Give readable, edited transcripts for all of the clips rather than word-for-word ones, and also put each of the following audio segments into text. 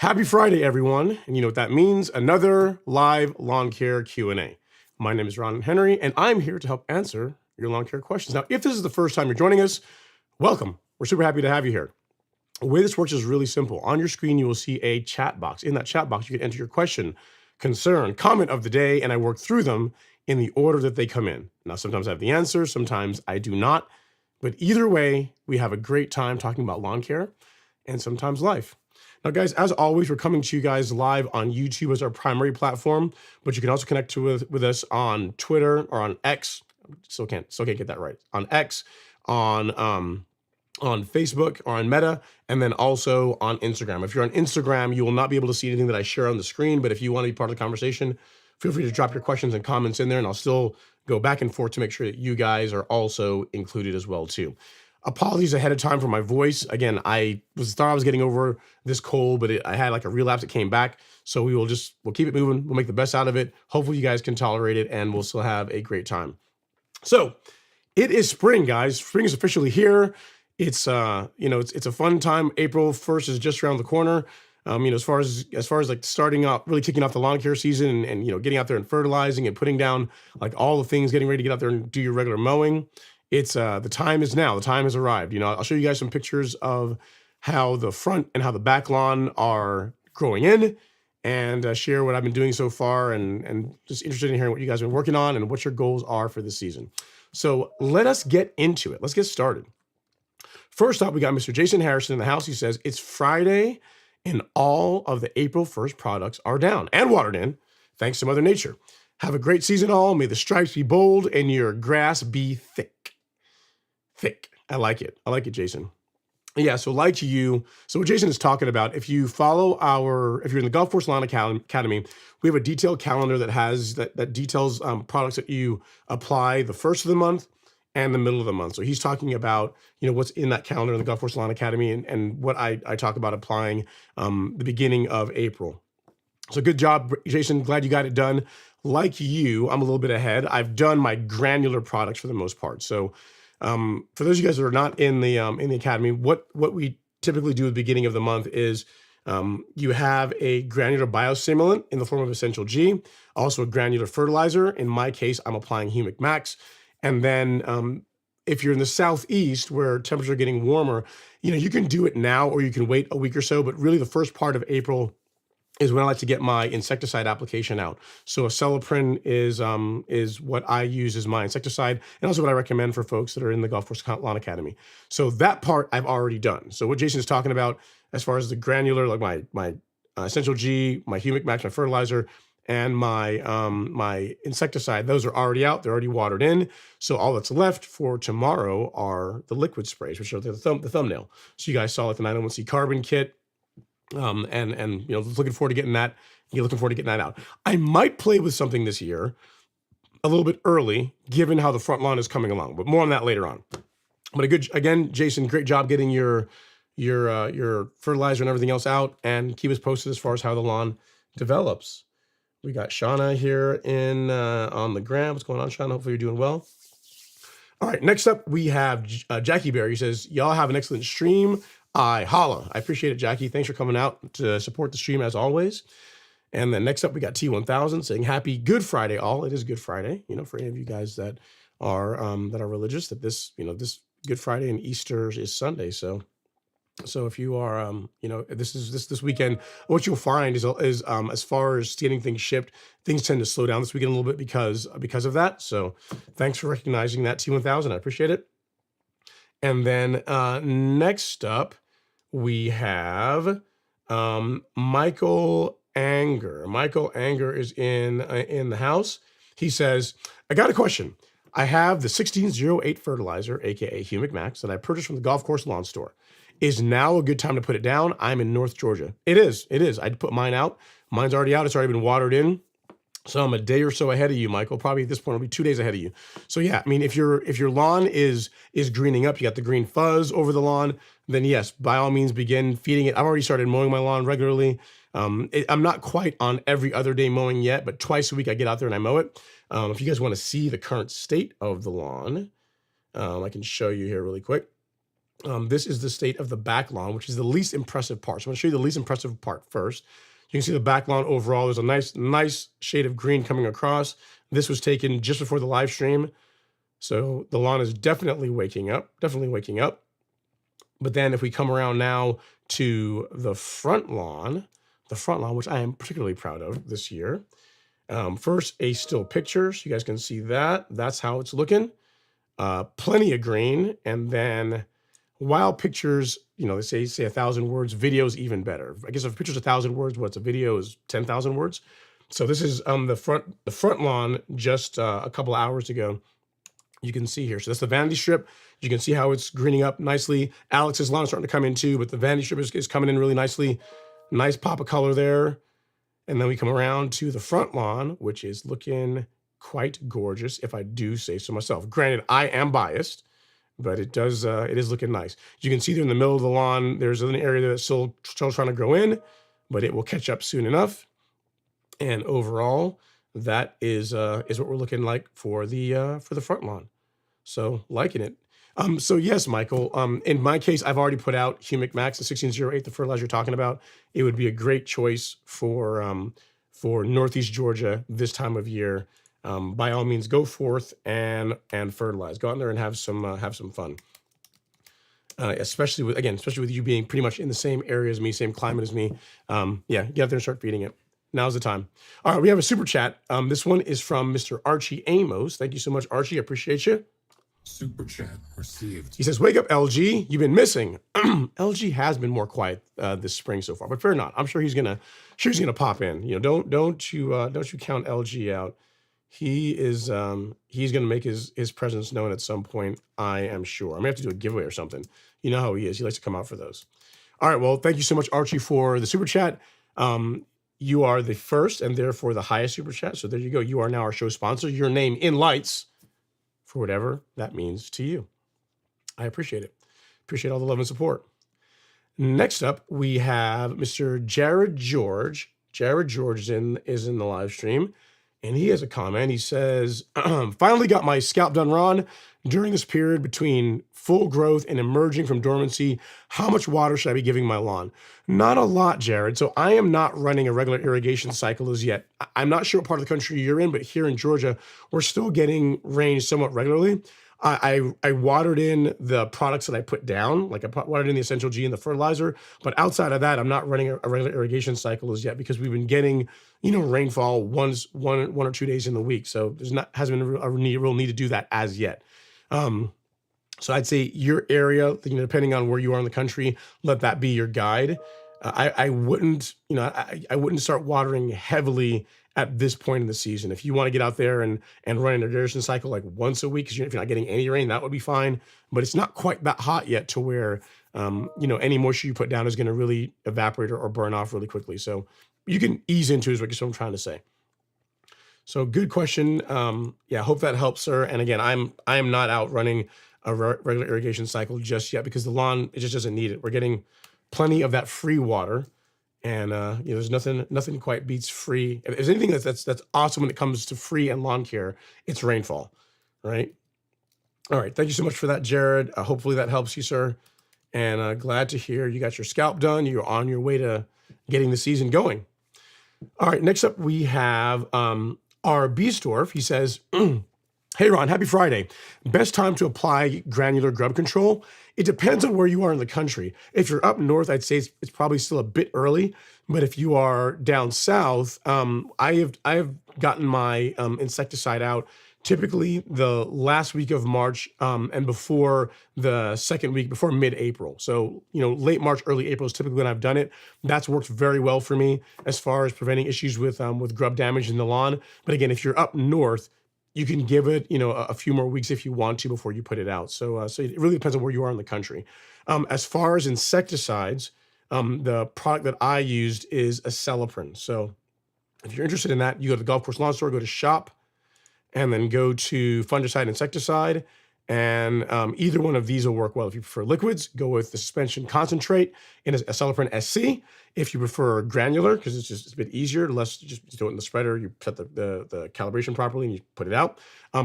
Happy Friday, everyone. And you know what that means? Another live lawn care Q&A. My name is Ron Henry, and I'm here to help answer your lawn care questions. Now, if this is the first time you're joining us, welcome. We're super happy to have you here. The way this works is really simple. On your screen, you will see a chat box. In that chat box, you can enter your question, concern, comment of the day, and I work through them in the order that they come in. Now, sometimes I have the answer, sometimes I do not. But either way, we have a great time talking about lawn care and sometimes life. Now, guys, as always, we're coming to you guys live on YouTube as our primary platform, but you can also connect with us on Twitter or on X. Still can't get that right. On X, on Facebook or on Meta, and then also on Instagram. If you're on Instagram, you will not be able to see anything that I share on the screen, but if you want to be part of the conversation, feel free to drop your questions and comments in there, and I'll still go back and forth to make sure that you guys are also included as well, too. Apologies ahead of time for my voice. Again, I thought I was getting over this cold, but I had like a relapse that came back. So we'll keep it moving. We'll make the best out of it. Hopefully you guys can tolerate it and we'll still have a great time. So it is spring, guys. Spring is officially here. It's it's a fun time. April 1st is just around the corner. As far as like starting out, really kicking off the lawn care season and getting out there and fertilizing and putting down like all the things, getting ready to get out there and do your regular mowing. It's the time is now. The time has arrived. I'll show you guys some pictures of how the front and how the back lawn are growing in, and share what I've been doing so far, and just interested in hearing what you guys have been working on and what your goals are for this season. So let us get into it. Let's get started. First up, we got Mr. Jason Harrison in the house. He says it's Friday, and all of the April 1st products are down and watered in, thanks to Mother Nature. Have a great season, all. May the stripes be bold and your grass be thick. Thick. I like it. Jason. Yeah, so like you, so what Jason is talking about, if you follow if you're in the Golf Course Lawn Academy, we have a detailed calendar that details products that you apply the first of the month and the middle of the month. So he's talking about, what's in that calendar in the Golf Course Lawn Academy, and what I talk about applying the beginning of April. So good job, Jason. Glad you got it done. Like you, I'm a little bit ahead. I've done my granular products for the most part. So for those of you guys that are not in the academy, what we typically do at the beginning of the month is you have a granular biostimulant in the form of Essential G, also a granular fertilizer. In my case, I'm applying Humic Max. And then if you're in the southeast where temperatures are getting warmer, you can do it now or you can wait a week or so. But really the first part of April is when I like to get my insecticide application out. So acelepryn is what I use as my insecticide, and also what I recommend for folks that are in the Golf Course Lawn Academy. So that part I've already done. So what Jason is talking about as far as the granular, like my Essential G, my Humic Max, my fertilizer, and my my insecticide, those are already out. They're already watered in. So all that's left for tomorrow are the liquid sprays, which are the thumbnail. So you guys saw like the 901C carbon kit. And looking forward to getting that. You're looking forward to getting that out. I might play with something this year a little bit early, given how the front lawn is coming along, but more on that later on. But again, Jason, great job getting your fertilizer and everything else out, and keep us posted as far as how the lawn develops. We got Shauna here on the gram. What's going on, Shauna? Hopefully you're doing well. All right, next up we have Jackie Bear. He says, y'all have an excellent stream. Holla. I appreciate it, Jackie. Thanks for coming out to support the stream as always. And then next up, we got T1000 saying happy Good Friday, all. It is Good Friday, for any of you guys that are religious, that this Good Friday and Easter is Sunday. So if you are, this weekend, what you'll find is as far as getting things shipped, things tend to slow down this weekend a little bit because of that. So thanks for recognizing that, T1000. I appreciate it. And then next up, we have Michael Anger. Michael Anger is in the house. He says, I got a question. I have the 1608 fertilizer, aka Humic Max, that I purchased from the Golf Course Lawn Store. Is now a good time to put it down? I'm in North Georgia. It is. I'd put mine out. Mine's already out. It's already been watered in. So I'm a day or so ahead of you, Michael. Probably at this point, I'll be 2 days ahead of you. So yeah, I mean, if your lawn is greening up, you got the green fuzz over the lawn, then yes, by all means, begin feeding it. I've already started mowing my lawn regularly. I'm not quite on every other day mowing yet, but twice a week I get out there and I mow it. If you guys want to see the current state of the lawn, I can show you here really quick. This is the state of the back lawn, which is the least impressive part. So I'm going to show you the least impressive part first. You can see the back lawn overall. There's a nice shade of green coming across. This was taken just before the live stream. So the lawn is definitely waking up. But then if we come around now to the front lawn, which I am particularly proud of this year. First, a still picture. So you guys can see that. That's how it's looking. Plenty of green. And then while pictures, they say 1,000 words, video's even better. I guess if a picture's 1,000 words, what's a video is 10,000 words. So this is the front lawn just a couple of hours ago. You can see here. So that's the vanity strip. You can see how it's greening up nicely. Alex's lawn is starting to come in too, but the vanity strip is coming in really nicely. Nice pop of color there. And then we come around to the front lawn, which is looking quite gorgeous, if I do say so myself. Granted, I am biased, but it is looking nice. You can see there in the middle of the lawn, there's an area that's still trying to grow in, but it will catch up soon enough. And overall, that is what we're looking like for the front lawn. So liking it. So yes, Michael, in my case, I've already put out Humic Max, the 1608, the fertilizer you're talking about. It would be a great choice for Northeast Georgia this time of year. By all means, go forth and fertilize. Go out there and have some fun. Especially with you being pretty much in the same area as me, same climate as me. Yeah, get out there and start feeding it. Now's the time. All right, we have a super chat. This one is from Mr. Archie Amos. Thank you so much, Archie. I appreciate you. Super chat received. He says, "Wake up, LG. You've been missing." LG has been more quiet this spring so far, but fear not. I'm sure he's gonna pop in. Don't you count LG out. He is he's gonna make his presence known at some point. I am sure. I may have to do a giveaway or something. You know how he is. He likes to come out for those. All right. Well, thank you so much, Archie, for the super chat. You are the first and therefore the highest super chat. So there you go. You are now our show sponsor. Your name in lights for whatever that means to you. I appreciate it. Appreciate all the love and support. Next up, we have Mr. Jared George. Jared George is in the live stream, and he has a comment. He says, finally got my scalp done, Ron. During this period between full growth and emerging from dormancy, how much water should I be giving my lawn? Not a lot, Jared. So I am not running a regular irrigation cycle as yet. I'm not sure what part of the country you're in, but here in Georgia, we're still getting rain somewhat regularly. I watered in the products that I put down, like I watered in the Essential G and the fertilizer, but outside of that, I'm not running a regular irrigation cycle as yet because we've been getting, rainfall one or 2 days in the week. So hasn't been a real need to do that as yet. So I'd say your area, depending on where you are in the country, let that be your guide. I wouldn't, I wouldn't start watering heavily at this point in the season. If you want to get out there and run an irrigation cycle like once a week, because if you're not getting any rain, that would be fine. But it's not quite that hot yet to where, any moisture you put down is going to really evaporate or burn off really quickly. So you can ease into is what I'm trying to say. So good question. Hope that helps, sir. And again, I am not out running a regular irrigation cycle just yet because the lawn, it just doesn't need it. We're getting plenty of that free water. And there's nothing quite beats free. If there's anything that's awesome when it comes to free and lawn care, it's rainfall, right? All right, thank you so much for that, Jared. Hopefully that helps you, sir. And glad to hear you got your scalp done. You're on your way to getting the season going. All right, next up we have R. Biesdorf. He says, hey, Ron, happy Friday. Best time to apply granular grub control? It depends on where you are in the country. If you're up north, I'd say it's probably still a bit early. But if you are down south, I have gotten my insecticide out typically the last week of March and before the second week, before mid-April. So, late March, early April is typically when I've done it. That's worked very well for me as far as preventing issues with grub damage in the lawn. But again, if you're up north, you can give it, a few more weeks if you want to before you put it out. So it really depends on where you are in the country. As far as insecticides, the product that I used is Aeration. So if you're interested in that, you go to the golf course lawn store, go to shop, and then go to fungicide, insecticide, and either one of these will work well. If you prefer liquids, go with the suspension concentrate in Aeration SC. If you prefer granular, because it's a bit easier, less just do it in the spreader, you set the calibration properly and you put it out,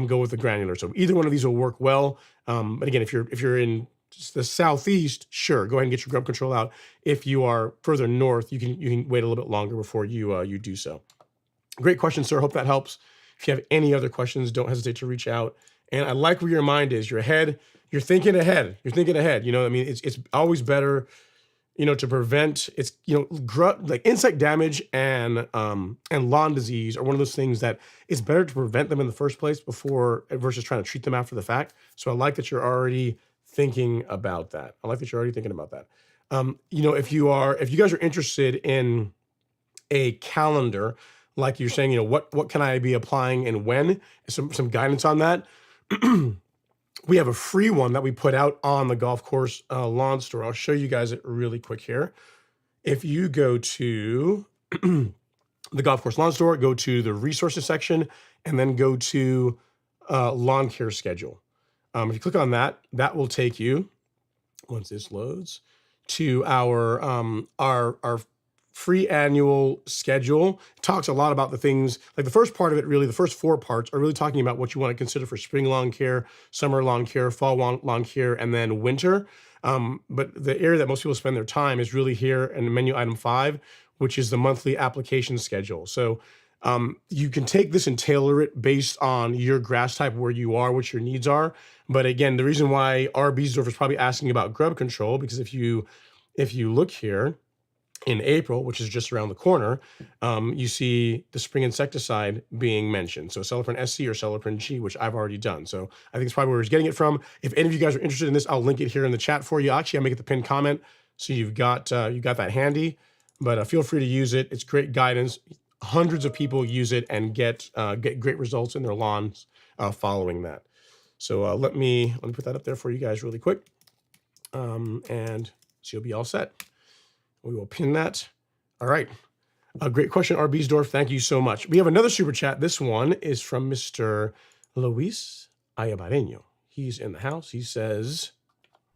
go with the granular. So either one of these will work well. But again, if you're in the southeast, sure, go ahead and get your grub control out. If you are further north, you can wait a little bit longer before you do so. Great question, sir. Hope that helps. If you have any other questions, don't hesitate to reach out. And I like where your mind is. You're ahead. You're thinking ahead. It's always better, to prevent. It's like insect damage and lawn disease are one of those things that it's better to prevent them in the first place versus trying to treat them after the fact. So I like that you're already thinking about that. If you guys are interested in a calendar, like you're saying, what can I be applying and when? Some guidance on that. We have a free one that we put out on the golf course lawn store. I'll show you guys it really quick here. If you go to the golf course lawn store, go to the resources section, and then go to lawn care schedule. If you click on that, that will take you, once this loads, to our free annual schedule. It talks a lot about the things, like the first part of it, really, the first 4 parts are really talking about what you want to consider for spring lawn care, summer lawn care, fall lawn care, and then winter. But the area that most people spend their time is really here in menu item 5, which is the monthly application schedule. So you can take this and tailor it based on your grass type, where you are, what your needs are. But again, the reason why R. Biesdorf is probably asking about grub control, because if you look here, in April, which is just around the corner, you see the spring insecticide being mentioned. So Aeration SC or Aeration G, which I've already done. So I think it's probably where he's getting it from. If any of you guys are interested in this, I'll link it here in the chat for you. Actually, I'll make it the pinned comment, so you've got that handy. But feel free to use it. It's great guidance. Hundreds of people use it and get great results in their lawns following that. So let me put that up there for you guys really quick, and so you'll be all set. We will pin that. All right. A great question, R. Biesdorf. Thank you so much. We have another super chat. This one is from Mr. Luis Ayabareño. He's in the house. He says,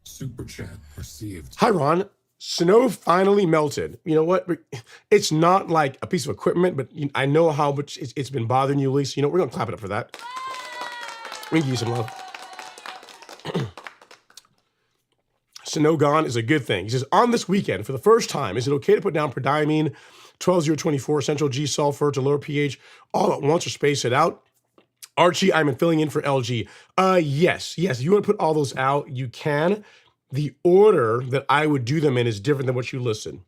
Super chat received. hi, Ron. Snow finally melted. You know what? It's not like a piece of equipment, but I know how much it's been bothering you, Lisa. We're going to clap it up for that. We can give you some love. Snow gone is a good thing. He says, on this weekend, for the first time, is it okay to put down prodiamine, 12024, Central G sulfur to lower pH all at once or space it out? Archie, I'm filling in for LG. Yes. If you want to put all those out, you can. The order that I would do them in is different than what you listed.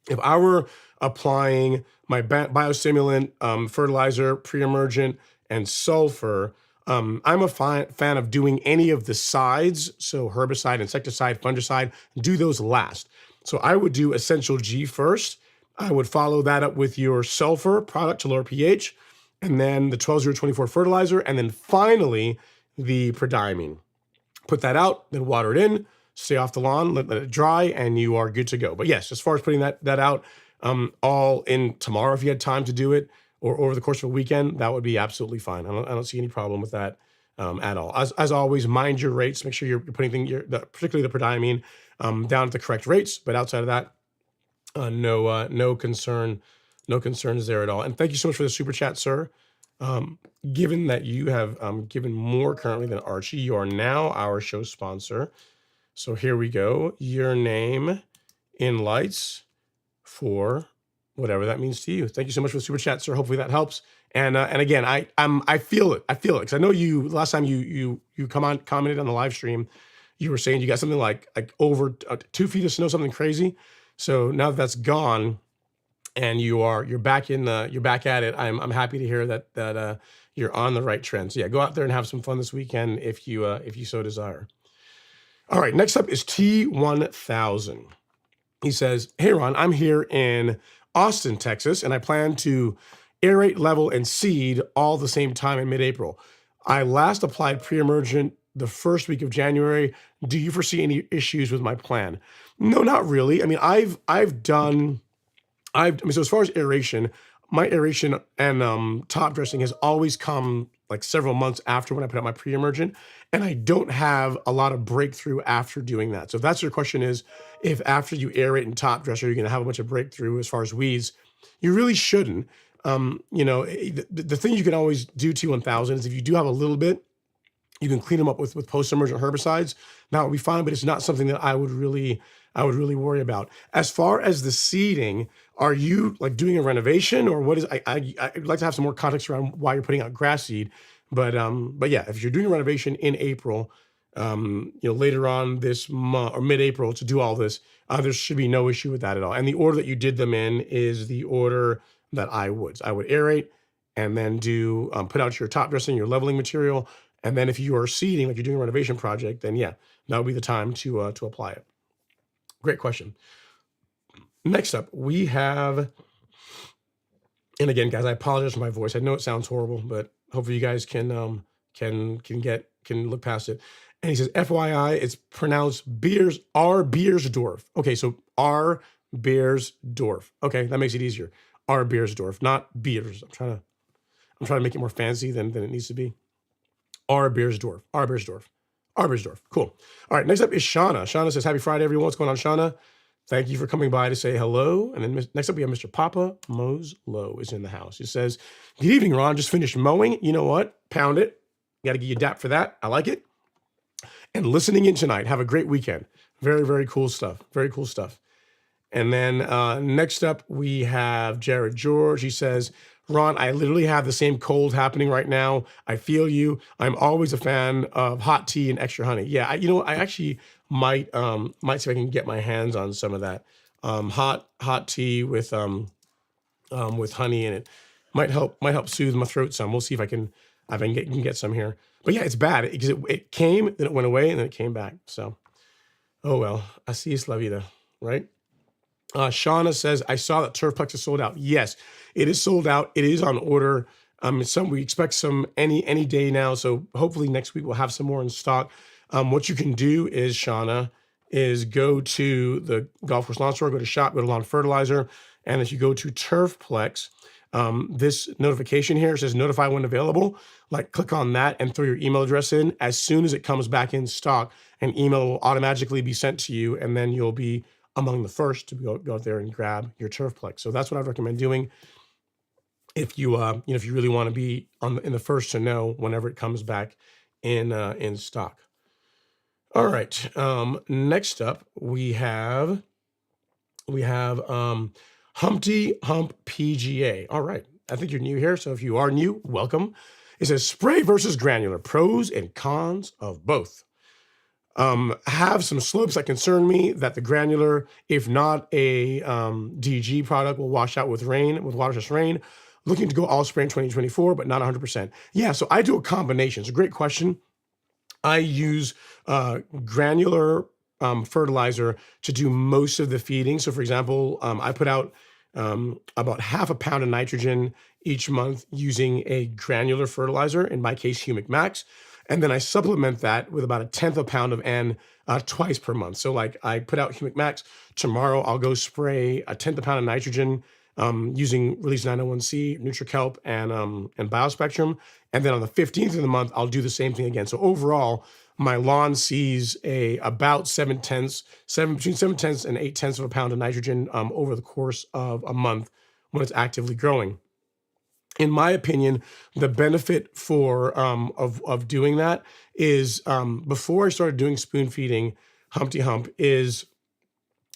If I were applying my biostimulant, fertilizer, pre-emergent, and sulfur, I'm a fan of doing any of the sides, so herbicide, insecticide, fungicide, do those last. So I would do Essential G first. I would follow that up with your sulfur product to lower pH, and then the 12024 fertilizer, and then finally the prodiamine. Put that out, then water it in, stay off the lawn, let it dry, and you are good to go. But yes, as far as putting that out all in tomorrow, if you had time to do it, or over the course of a weekend, that would be absolutely fine. I don't see any problem with that at all. As always, mind your rates. Make sure you're putting particularly the prodiamine down at the correct rates. But outside of that, no concerns there at all. And thank you so much for the super chat, sir. Given that you have given more currently than Archie, you are now our show sponsor. So here we go. Your name in lights for whatever that means to you. Thank you so much for the super chat, sir. Hopefully that helps. And again, I feel it. Because I know you last time you commented on the live stream, you were saying you got something like over 2 feet of snow, something crazy. So now that that's gone, and you're back at it, I'm happy to hear that you're on the right trend. So yeah, go out there and have some fun this weekend if you so desire. All right, next up is T1000. He says, hey Ron, I'm here in Austin, Texas, and I plan to aerate, level, and seed all the same time in mid-April. I last applied pre-emergent the first week of January. Do you foresee any issues with my plan? No, not really. I mean, so as far as aeration, my aeration and top dressing has always come like several months after when I put out my pre-emergent, and I don't have a lot of breakthrough after doing that. So if that's your question, is if after you aerate and top dress, you're going to have a bunch of breakthrough as far as weeds, you really shouldn't. The thing you can always do T1000 is if you do have a little bit, you can clean them up with post-emergent herbicides. That would be fine, but it's not something that I would really worry about. As far as the seeding, are you like doing a renovation, or what is? I'd like to have some more context around why you're putting out grass seed. But yeah, if you're doing a renovation in April, later on this month or mid-April to do all this, there should be no issue with that at all. And the order that you did them in is the order that I would aerate and then do put out your top dressing, your leveling material. And then if you are seeding, like you're doing a renovation project, then yeah, that would be the time to apply it. Great question. Next up, we have, and again, guys, I apologize for my voice. I know it sounds horrible, but hopefully you guys can look past it. And he says, FYI, it's pronounced Beersdorf. Okay, so R. Beersdorf. Okay, that makes it easier. R. Beersdorf, not Beers. I'm trying to make it more fancy than it needs to be. R. Beersdorf. Cool. All right, next up is Shauna. Shauna says, happy Friday, everyone. What's going on, Shauna? Thank you for coming by to say hello. And then next up, we have Mr. Papa Moslow is in the house. He says, good evening, Ron. Just finished mowing. You know what? Pound it. Got to give you a dap for that. I like it. And listening in tonight. Have a great weekend. Very, very cool stuff. Very cool stuff. And then next up, we have Jared George. He says, Ron, I literally have the same cold happening right now. I feel you. I'm always a fan of hot tea and extra honey. Yeah, I actually might see if I can get my hands on some of that hot tea with honey in it. Might help soothe my throat some. We'll see if I can get some here. But yeah, it's bad because it came, then it went away, and then it came back. So, oh well, así es la vida, right? Shauna says, I saw that Turfplex is sold out. Yes, it is sold out. It is on order. We expect some any day now. So hopefully next week we'll have some more in stock. What you can do is, Shauna, is go to the golf course lawn store, go to shop, go to lawn fertilizer, And if you go to Turfplex, this notification here says notify when available. Like click on that and throw your email address in. As soon as it comes back in stock, an email will automatically be sent to you, and then you'll be among the first to go out there and grab your Turfplex. So that's what I'd recommend doing if you if you really want to be in the first to know whenever it comes back in stock. All right. Next up we have Humpty Hump PGA. All right. I think you're new here, so if you are new, welcome. It says spray versus granular, pros and cons of both. Have some slopes that concern me that the granular, if not a DG product, will wash out with rain, with water-stress rain. Looking to go all spray in 2024, but not 100%. Yeah, so I do a combination. It's a great question. I use granular fertilizer to do most of the feeding. So for example, I put out about half a pound of nitrogen each month using a granular fertilizer, in my case, Humic Max. And then I supplement that with about 1/10 of a pound of N twice per month. So like I put out Humic Max, tomorrow I'll go spray 1/10 of a pound of nitrogen using Release 901C, NutriKelp, and Biospectrum. And then on the 15th of the month, I'll do the same thing again. So overall, my lawn sees about between 7/10 and 8/10 of a pound of nitrogen over the course of a month when it's actively growing. In my opinion, the benefit of doing that is before I started doing spoon feeding Humpty Hump is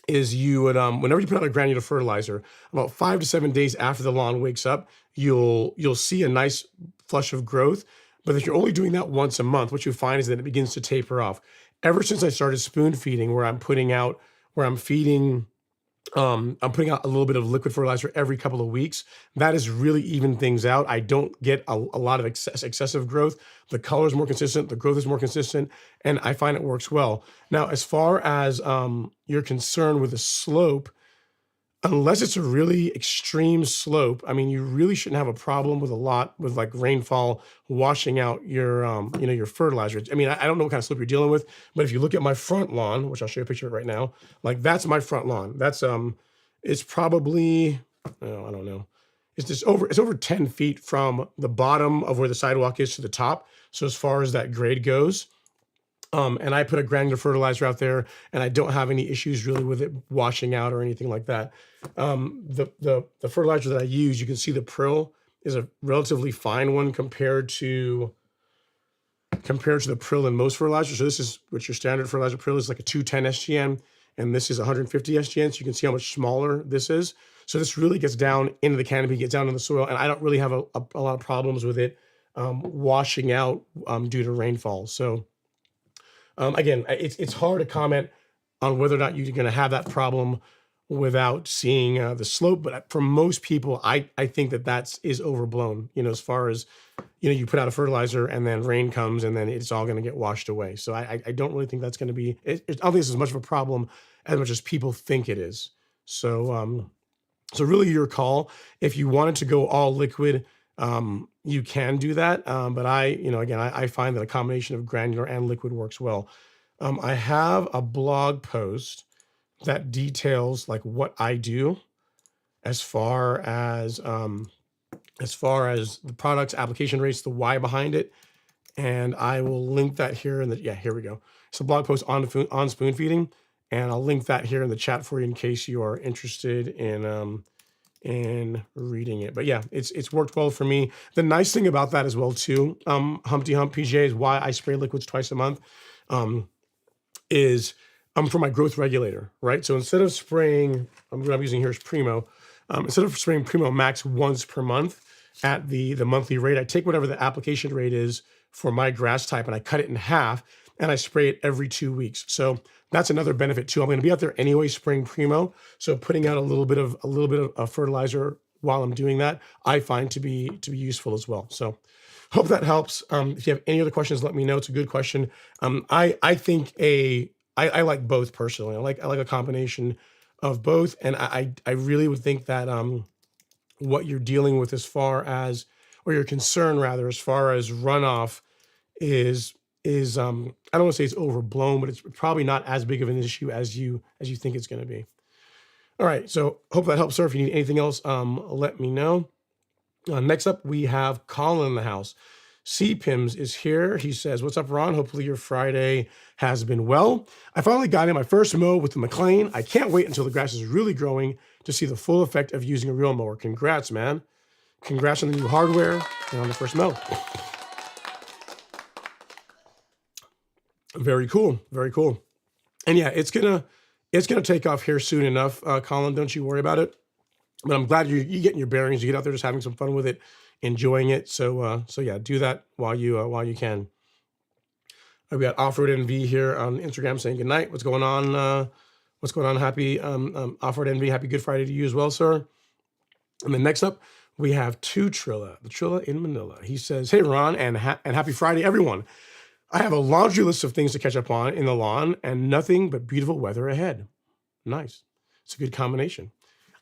you would whenever you put out a granular fertilizer, about 5 to 7 days after the lawn wakes up, you'll see a nice flush of growth. But if you're only doing that once a month, what you find is that it begins to taper off. Ever since I started spoon feeding, where I'm putting out I'm putting out a little bit of liquid fertilizer every couple of weeks, that has really evened things out. I don't get a lot of excessive growth. The color is more consistent, the growth is more consistent, and I find it works well. Now, as far as your concern with the slope, unless it's a really extreme slope, I mean, you really shouldn't have a problem with like rainfall washing out your, your fertilizer. I mean, I don't know what kind of slope you're dealing with, but if you look at my front lawn, which I'll show you a picture of right now, like that's my front lawn. That's, it's probably, oh, I don't know. It's over 10 feet from the bottom of where the sidewalk is to the top. So as far as that grade goes, and I put a granular fertilizer out there, and I don't have any issues really with it washing out or anything like that. The fertilizer that I use, you can see the prill is a relatively fine one compared to the prill in most fertilizers. So this is what your standard fertilizer prill is, like a 210 SGN, and this is 150 SGN. So you can see how much smaller this is. So this really gets down into the canopy, gets down in the soil, and I don't really have a lot of problems with it washing out due to rainfall. So again, it's hard to comment on whether or not you're going to have that problem without seeing the slope. But for most people, I think that is overblown. As far as you put out a fertilizer and then rain comes and then it's all going to get washed away. So I don't really think that's going to be. I don't think it's as much of a problem as much as people think it is. So so really your call. If you wanted to go all liquid, you can do that. But I find that a combination of granular and liquid works well. I have a blog post that details like what I do as far as the product's application rates, the why behind it. And I will link that here here we go. It's a blog post on spoon feeding, and I'll link that here in the chat for you in case you are interested in reading it. But yeah, it's worked well for me. The nice thing about that as well too, Humpty Hump PGA is why I spray liquids twice a month, is for my growth regulator, right? So instead of spraying, what I'm using here is Primo. Instead of spraying Primo Max once per month at the monthly rate, I take whatever the application rate is for my grass type and I cut it in half and I spray it every 2 weeks. So that's another benefit too. I'm going to be out there anyway spraying Primo, so putting out a little bit of fertilizer while I'm doing that, I find to be useful as well. So hope that helps. If you have any other questions, let me know. It's a good question. I think I like both personally. I like a combination of both, and I really would think that what you're dealing with as far as, or your concern rather, as far as runoff is I don't want to say it's overblown, but it's probably not as big of an issue as you think it's going to be. All right, so hope that helps, sir. If you need anything else, let me know. Next up, we have Colin in the house. C. Pims is here. He says, "What's up, Ron? Hopefully your Friday has been well. I finally got in my first mow with the McLean. I can't wait until the grass is really growing to see the full effect of using a real mower. Congrats, man. Congrats on the new hardware and on the first mow." Very cool. Very cool. And yeah, it's gonna take off here soon enough, Colin. Don't you worry about it. But I'm glad you're getting your bearings. You get out there just having some fun with it, enjoying it. So yeah, do that while you can. We got Off-Road NV here on Instagram saying good night. What's going on? What's going on? Happy Off-Road NV. Happy Good Friday to you as well, sir. And then next up, we have the Trilla in Manila. He says, "Hey, Ron, and happy Friday, everyone. I have a laundry list of things to catch up on in the lawn and nothing but beautiful weather ahead." Nice. It's a good combination.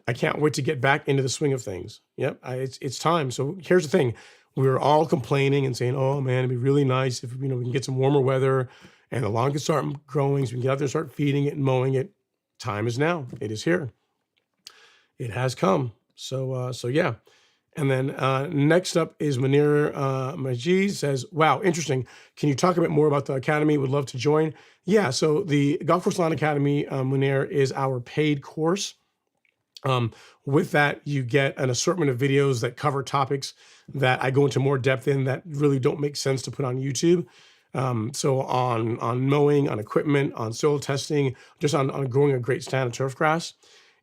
I can't wait to get back into the swing of things. Yep, it's time. So here's the thing. We were all complaining and saying, "Oh, man, it'd be really nice if we can get some warmer weather and the lawn can start growing so we can get out there and start feeding it and mowing it." Time is now. It is here. It has come. So yeah. And then next up is Munir Majid says, "Wow, interesting. Can you talk a bit more about the Academy? Would love to join." Yeah, so the Golf Course Lawn Academy, Munir, is our paid course. With that, you get an assortment of videos that cover topics that I go into more depth in that really don't make sense to put on YouTube. So on mowing, on equipment, on soil testing, just on growing a great stand of turf grass.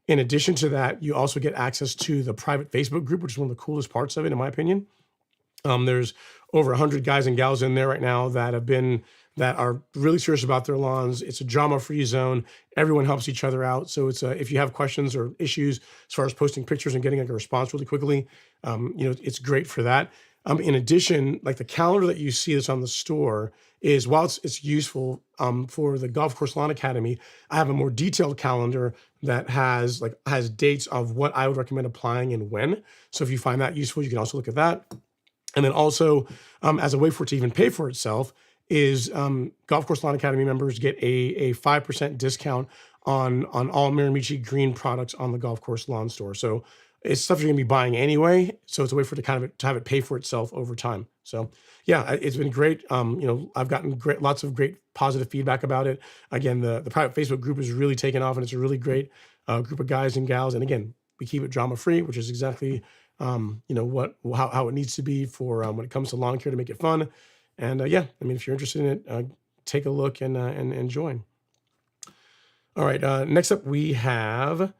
In addition to that, you also get access to the private Facebook group, which is one of the coolest parts of it, in my opinion. There's over 100 guys and gals in there right now that are really serious about their lawns. It's a drama-free zone. Everyone helps each other out. So it's if you have questions or issues as far as posting pictures and getting like a response really quickly, it's great for that. In addition, like the calendar that you see that's on the store is, while it's useful for the Golf Course Lawn Academy, I have a more detailed calendar that has dates of what I would recommend applying and when. So if you find that useful, you can also look at that. And then also, as a way for it to even pay for itself, is Golf Course Lawn Academy members get a 5% discount on all Miramichi green products on the Golf Course Lawn store. So it's stuff you're gonna be buying anyway. So it's a way for it to have it pay for itself over time. So yeah, it's been great. I've gotten lots of great positive feedback about it. Again, the private Facebook group is really taken off, and it's a really great group of guys and gals. And again, we keep it drama free, which is exactly how it needs to be for when it comes to lawn care, to make it fun. And yeah, I mean, if you're interested in it, take a look and join. All right. Next up we have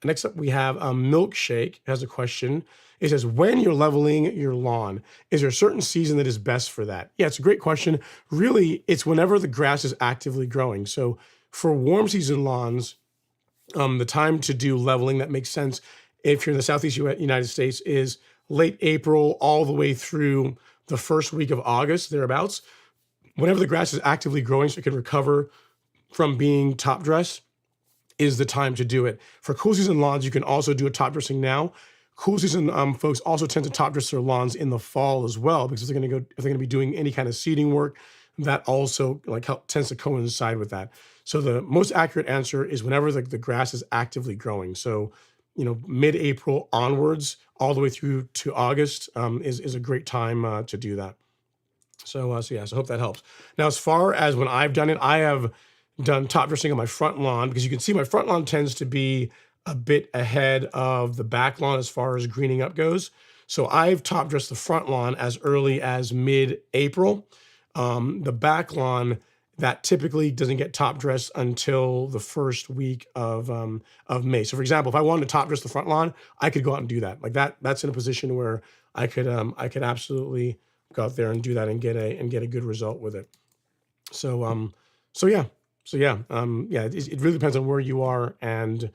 Milkshake has a question. It says, "When you're leveling your lawn, is there a certain season that is best for that?" Yeah, it's a great question. Really, it's whenever the grass is actively growing. So for warm season lawns, the time to do leveling that makes sense if you're in the Southeast United States is late April all the way through the first week of August, thereabouts. Whenever the grass is actively growing so it can recover from being top dress is the time to do it. For cool season lawns, you can also do a top dressing now. Cool season folks also tend to top dress their lawns in the fall as well, because if they're going to be doing any kind of seeding work, that also tends to coincide with that. So the most accurate answer is whenever the grass is actively growing. So mid-April onwards, all the way through to August is a great time to do that. So I hope that helps. Now, as far as when I've done it, I have done top dressing on my front lawn, because you can see my front lawn tends to be a bit ahead of the back lawn as far as greening up goes. So I've top dressed the front lawn as early as mid-April. The back lawn, that typically doesn't get top dressed until the first week of May. So for example, if I wanted to top dress the front lawn, I could go out and do that. Like that's in a position where I could absolutely go out there and do that and get a good result with it. It really depends on where you are, and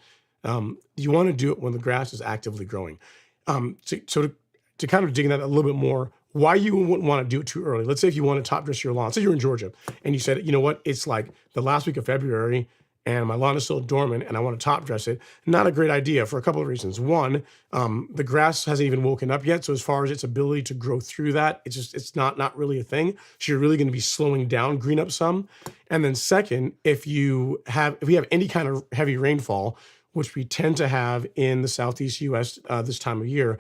you want to do it when the grass is actively growing. To kind of dig in that a little bit more, why you wouldn't want to do it too early. Let's say if you want to top dress your lawn, say you're in Georgia and you said, you know what, it's like the last week of February and my lawn is still dormant and I want to top dress it, not a great idea for a couple of reasons. One, the grass hasn't even woken up yet. So as far as its ability to grow through that, it's not really a thing. So you're really going to be slowing down green up some. And then second, if we have any kind of heavy rainfall, which we tend to have in the Southeast US this time of year,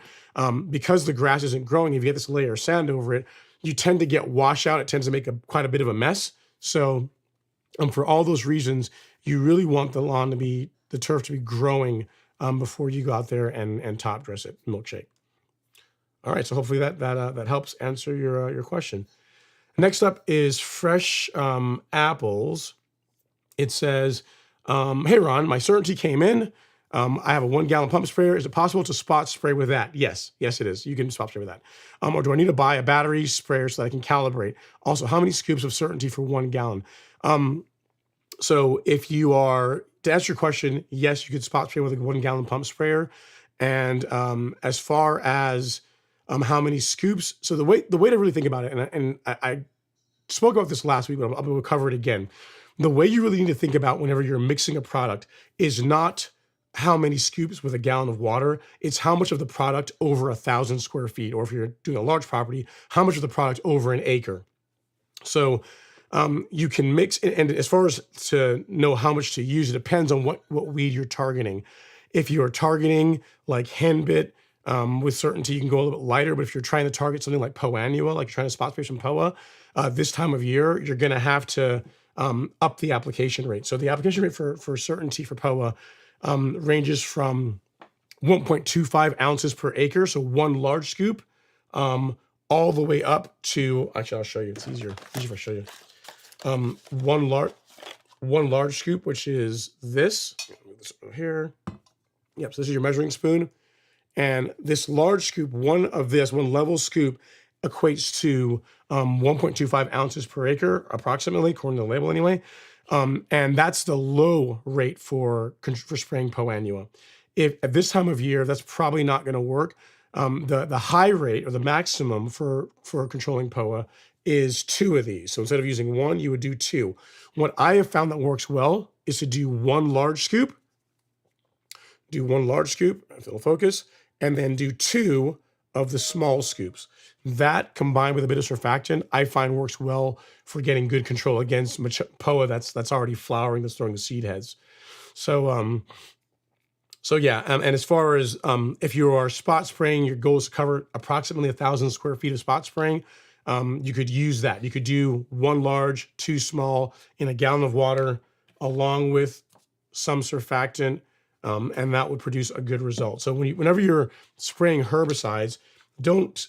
because the grass isn't growing, if you get this layer of sand over it, you tend to get washout. It tends to make quite a bit of a mess. So for all those reasons, you really want the turf to be growing before you go out there and top dress it, milkshake. All right, so hopefully that helps answer your question. Next up is fresh apples. It says, hey Ron, my certainty came in. I have a 1 gallon pump sprayer. Is it possible to spot spray with that? Yes, it is. You can spot spray with that. Or do I need to buy a battery sprayer so that I can calibrate? Also, how many scoops of certainty for 1 gallon? So if you are, to answer your question, yes, you could spot spray with a 1 gallon pump sprayer. And as far as how many scoops, so the way to really think about it, and I spoke about this last week, but I'm going to cover it again. The way you really need to think about whenever you're mixing a product is not how many scoops with a gallon of water. It's how much of the product over 1,000 square feet, or if you're doing a large property, how much of the product over an acre. So you can mix, and as far as to know how much to use, it depends on what weed you're targeting. If you are targeting like henbit, with certainty, you can go a little bit lighter. But if you're trying to target something like poannual, like you're trying to spot spray some POA, this time of year, you're going to have to up the application rate. So the application rate for certainty for POA ranges from 1.25 ounces per acre, so 1 large scoop, all the way up to, actually, I'll show you. It's easier if I show you. One large scoop, which is this. Move this over here. Yep. So this is your measuring spoon, and this large scoop, one level scoop, equates to 1.25 ounces per acre, approximately, according to the label, anyway. And that's the low rate for spraying poannua. If at this time of year, that's probably not going to work. The high rate, or the maximum for controlling POA, is 2 of these. So instead of using 1, you would do 2. What I have found that works well is to do 1 large scoop, if it'll focus, and then do 2 of the small scoops. That, combined with a bit of surfactant, I find works well for getting good control against POA that's already flowering, that's throwing the seed heads. So yeah, and as far as if you are spot spraying, your goal is to cover approximately 1,000 square feet of spot spraying. You could use that. You could do 1 large, 2 small in a gallon of water, along with some surfactant, and that would produce a good result. So whenever you're spraying herbicides, don't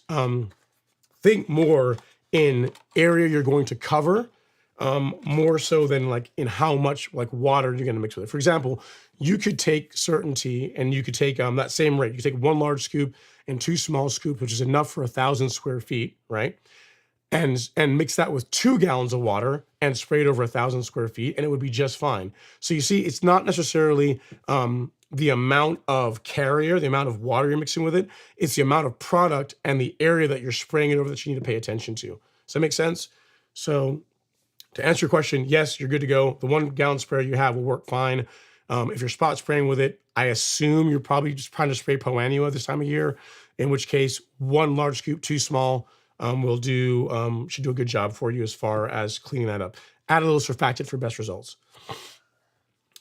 think more in area you're going to cover, more so than like in how much like water you're going to mix with it. For example, you could take certainty and you could take that same rate. You could take 1 large scoop and 2 small scoops, which is enough for 1,000 square feet, right? And mix that with 2 gallons of water and spray it over 1,000 square feet, and it would be just fine. So you see, it's not necessarily the amount of carrier, the amount of water you're mixing with it. It's the amount of product and the area that you're spraying it over that you need to pay attention to. Does that make sense? So to answer your question, yes, you're good to go. The 1 gallon sprayer you have will work fine. If you're spot spraying with it, I assume you're probably just trying to spray poannua this time of year, in which case 1 large scoop, 2 small, should do a good job for you as far as cleaning that up. Add a little surfactant for best results.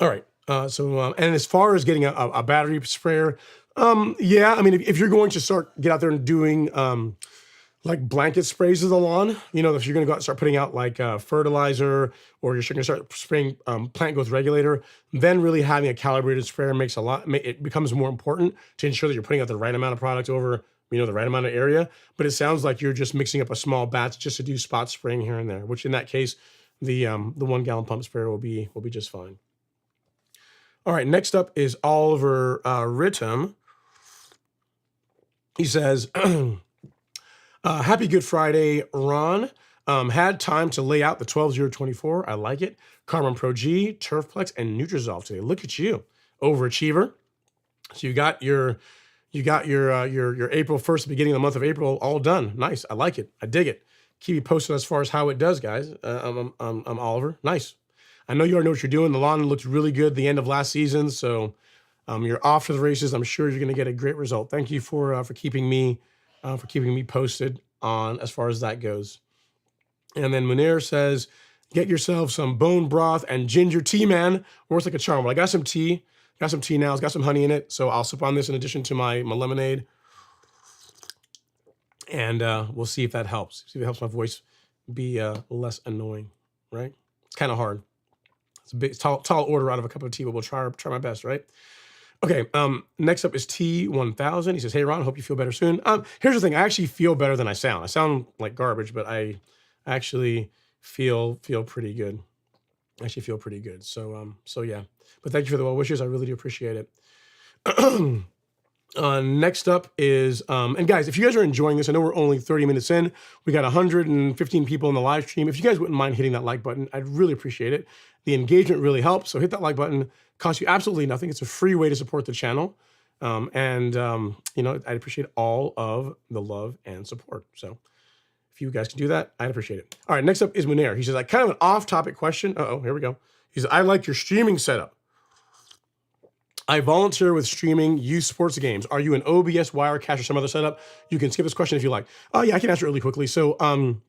All right. And as far as getting a battery sprayer, yeah, I mean, if you're going to get out there and doing like blanket sprays of the lawn, if you're going to go out and start putting out like fertilizer, or you're going to start spraying plant growth regulator, then really having a calibrated sprayer it becomes more important to ensure that you're putting out the right amount of product over the right amount of area. But it sounds like you're just mixing up a small batch just to do spot spraying here and there, which in that case, the 1 gallon pump sprayer will be just fine. All right, next up is Oliver Rittam. He says, happy Good Friday, Ron. Had time to lay out the 12024. I like it. Carbon Pro G, Turfplex, and Nutrizolve today. Look at you, overachiever. So you got your April 1st, beginning of the month of April, all done. Nice. I like it. I dig it. Keep you posted as far as how it does, guys. I'm Oliver. Nice. I know you already know what you're doing. The lawn looked really good the end of last season, so you're off to the races. I'm sure you're going to get a great result. Thank you for keeping me posted on as far as that goes. And then Munir says, get yourself some bone broth and ginger tea, man. Works like a charm. Well, I got some tea. Got some tea now. It's got some honey in it. So I'll sip on this in addition to my lemonade. And we'll see if that helps. See if it helps my voice be less annoying, right? It's kind of hard. It's a big, tall order out of a cup of tea, but we'll try my best, right? Okay, next up is T1000. He says, hey, Ron, hope you feel better soon. Here's the thing. I actually feel better than I sound. I sound like garbage, but I actually feel pretty good. I actually feel pretty good. So yeah. But thank you for the well wishes. I really do appreciate it. Next up is, and guys, if you guys are enjoying this, I know we're only 30 minutes in. We got 115 people in the live stream. If you guys wouldn't mind hitting that like button, I'd really appreciate it. The engagement really helps. So hit that like button. Costs you absolutely nothing. It's a free way to support the channel. You know, I'd appreciate all of the love and support. So if you guys can do that, I'd appreciate it. All right, next up is Munir. He says, like, kind of an off-topic question. Here we go. He says, I like your streaming setup. I volunteer with streaming youth sports games. Are you an OBS, Wirecast, or some other setup? You can skip this question if you like. Oh yeah, I can answer it really quickly. So I'm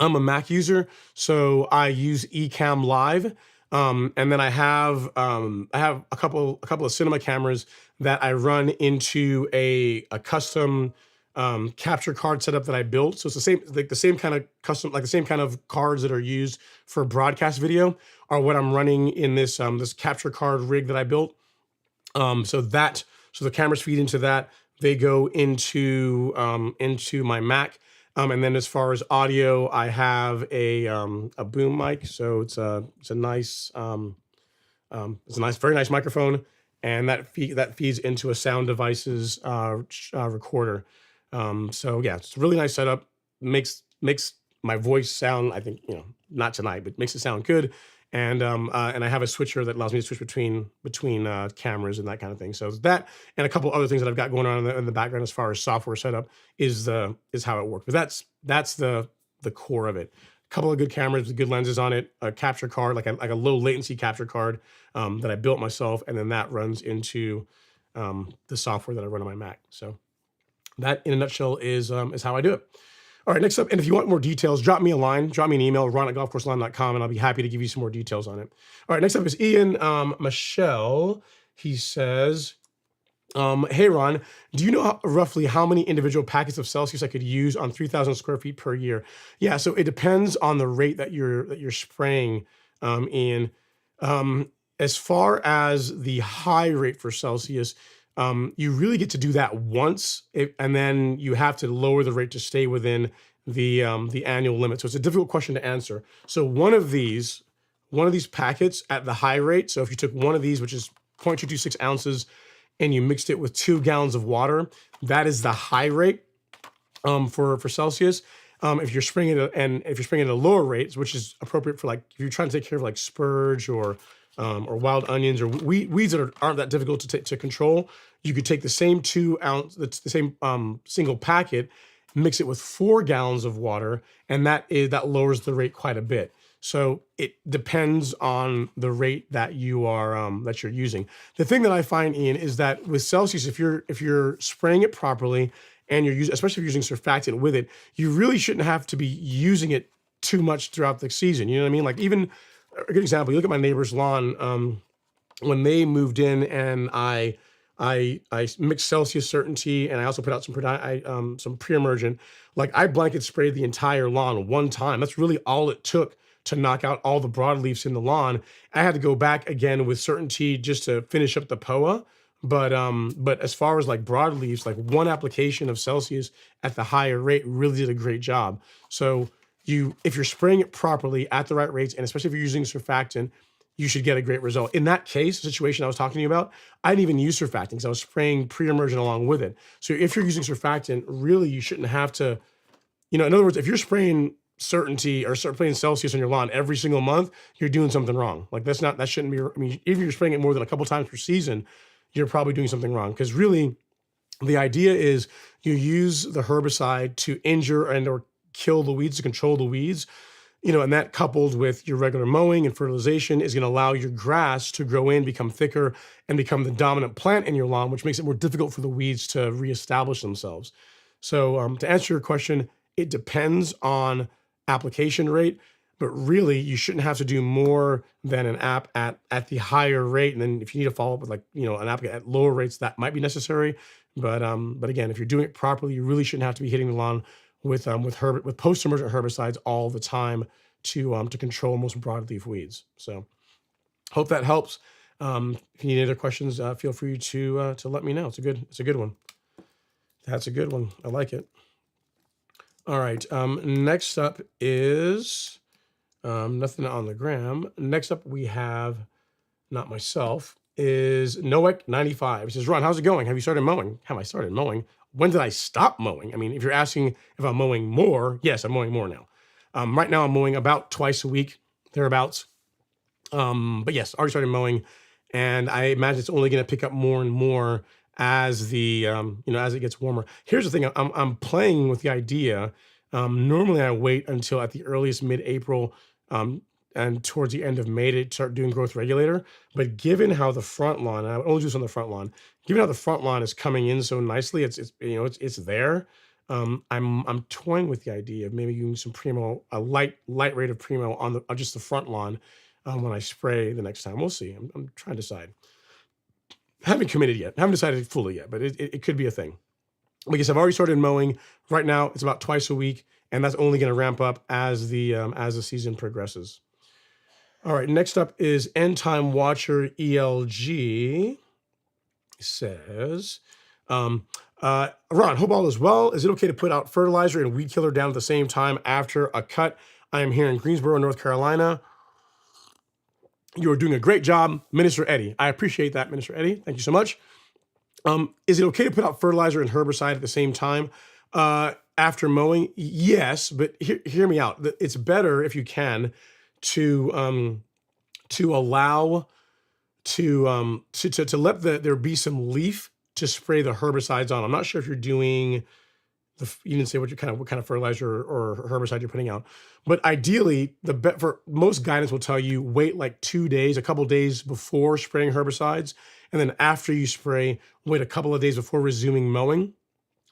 a Mac user, so I use Ecamm Live, and then I have a couple of cinema cameras that I run into a custom capture card setup that I built. So it's the same kind of custom, like the same kind of cards that are used for broadcast video are what I'm running in this this capture card rig that I built. So the cameras feed into that. They go into my Mac. And then as far as audio, I have a boom mic. So it's a nice, very nice microphone, and that feeds into a Sound Devices recorder. So yeah, it's a really nice setup. Makes my voice sound, I think, you know, not tonight, but makes it sound good. And I have a switcher that allows me to switch between cameras and that kind of thing. So that and a couple other things that I've got going on in the background as far as software setup is how it works. But that's the core of it. A couple of good cameras with good lenses on it, a capture card, like a low latency capture card that I built myself, and then that runs into the software that I run on my Mac. So that, in a nutshell, is how I do it. All right, next up, and if you want more details, drop me a line, drop me an email, ron@golfcourseline.com, and I'll be happy to give you some more details on it. All right, next up is Ian Michelle. He says, hey, Ron, do you know roughly how many individual packets of Celsius I could use on 3,000 square feet per year? Yeah, so it depends on the rate that you're spraying, Ian. As far as the high rate for Celsius, you really get to do that once, and then you have to lower the rate to stay within the annual limit. So it's a difficult question to answer. So one of these packets at the high rate, so if you took one of these, which is 0.226 ounces, and you mixed it with 2 gallons of water, that is the high rate for Celsius. If you're spraying it at a lower rate, which is appropriate for, like, if you're trying to take care of like spurge or wild onions or weeds that aren't that difficult to control, you could take the same 2 ounce, the same single packet, mix it with 4 gallons of water, and that lowers the rate quite a bit. So it depends on the rate that you're using. The thing that I find, Ian, is that with Celsius, if you're spraying it properly and especially if you're using surfactant with it, you really shouldn't have to be using it too much throughout the season. You know what I mean? Like, even a good example, you look at my neighbor's lawn, when they moved in, and I mixed Celsius Certainty, and I also put out some pre-emergent. Like, I blanket sprayed the entire lawn one time. That's really all it took to knock out all the broadleafs in the lawn. I had to go back again with Certainty just to finish up the POA. But as far as like broadleafs, like one application of Celsius at the higher rate really did a great job. So if you're spraying it properly at the right rates, and especially if you're using surfactant, you should get a great result. In that case, the situation I was talking to you about, I didn't even use surfactant because I was spraying pre-emergent along with it. So if you're using surfactant, really you shouldn't have to, in other words, if you're spraying Certainty or spraying Celsius on your lawn every single month, you're doing something wrong. Like, that shouldn't be, I mean, if you're spraying it more than a couple times per season, you're probably doing something wrong. Because really, the idea is you use the herbicide to injure and or kill the weeds, to control the weeds. and that coupled with your regular mowing and fertilization is going to allow your grass to grow in, become thicker, and become the dominant plant in your lawn, which makes it more difficult for the weeds to reestablish themselves. So to answer your question, it depends on application rate, but really you shouldn't have to do more than an app at the higher rate. And then if you need to follow up with an app at lower rates, that might be necessary. But again, if you're doing it properly, you really shouldn't have to be hitting the lawn with post-emergent herbicides all the time to control most broadleaf weeds. So hope that helps. If you need any other questions, feel free to let me know. It's a good one. That's a good one. I like it. All right. Next up is nothing on the gram. Next up we have, not myself, is Noek95. He says, Ron, how's it going? Have you started mowing? Have I started mowing? When did I stop mowing? I mean, if you're asking if I'm mowing more, yes, I'm mowing more now. Right now I'm mowing about twice a week, thereabouts. But yes, already started mowing, and I imagine it's only going to pick up more and more as as it gets warmer. Here's the thing: I'm playing with the idea. Normally, I wait until at the earliest mid-April and towards the end of May to start doing growth regulator. But given how the front lawn, and I would only do this on the front lawn, given how the front lawn is coming in so nicely, it's there. I'm toying with the idea of maybe using some primo, a light rate of primo on just the front lawn when I spray the next time. We'll see. I'm trying to decide. Haven't committed yet. Haven't decided fully yet, but it could be a thing. Because I've already started mowing. Right now, it's about twice a week, and that's only going to ramp up as the season progresses. All right, next up is End Time Watcher ELG. Says, Ron, hope all is well. Is it okay to put out fertilizer and weed killer down at the same time after a cut? I am here in Greensboro, North Carolina. You are doing a great job, Minister Eddie. I appreciate that, Minister Eddie. Thank you so much. Is it okay to put out fertilizer and herbicide at the same time after mowing? Yes, but hear me out. It's better if you can to allow to let there be some leaf to spray the herbicides on. I'm not sure if you're doing you didn't say what kind of fertilizer or herbicide you're putting out, but ideally for most guidance will tell you wait like 2 days, a couple days before spraying herbicides, and then after you spray, wait a couple of days before resuming mowing.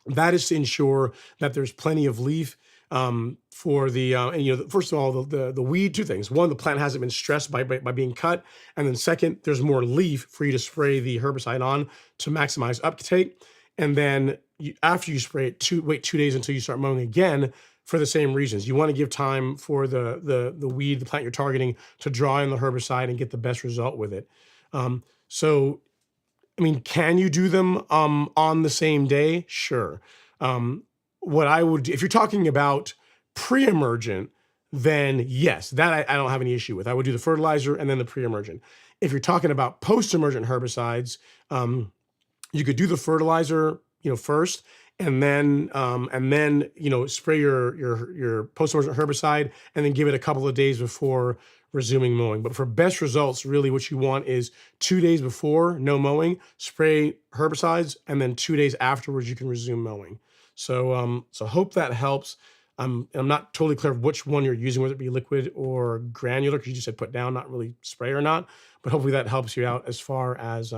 That is to ensure that there's plenty of leaf for the first of all the weed. Two things: one, the plant hasn't been stressed by being cut, and then second, there's more leaf for you to spray the herbicide on to maximize uptake. And then after you spray it, wait 2 days until you start mowing again for the same reasons. You want to give time for the weed, the plant you're targeting, to draw in the herbicide and get the best result with it. So, I mean, can you do them on the same day? Sure. What I would do, if you're talking about pre-emergent, then yes, that I don't have any issue with. I would do the fertilizer and then the pre-emergent. If you're talking about post-emergent herbicides, you could do the fertilizer, first, and then spray your post-emergent herbicide, and then give it a couple of days before resuming mowing. But for best results, really what you want is 2 days before, no mowing, spray herbicides, and then 2 days afterwards you can resume mowing. So hope that helps. I'm not totally clear which one you're using, whether it be liquid or granular, because you just said put down, not really spray or not. But hopefully that helps you out as far as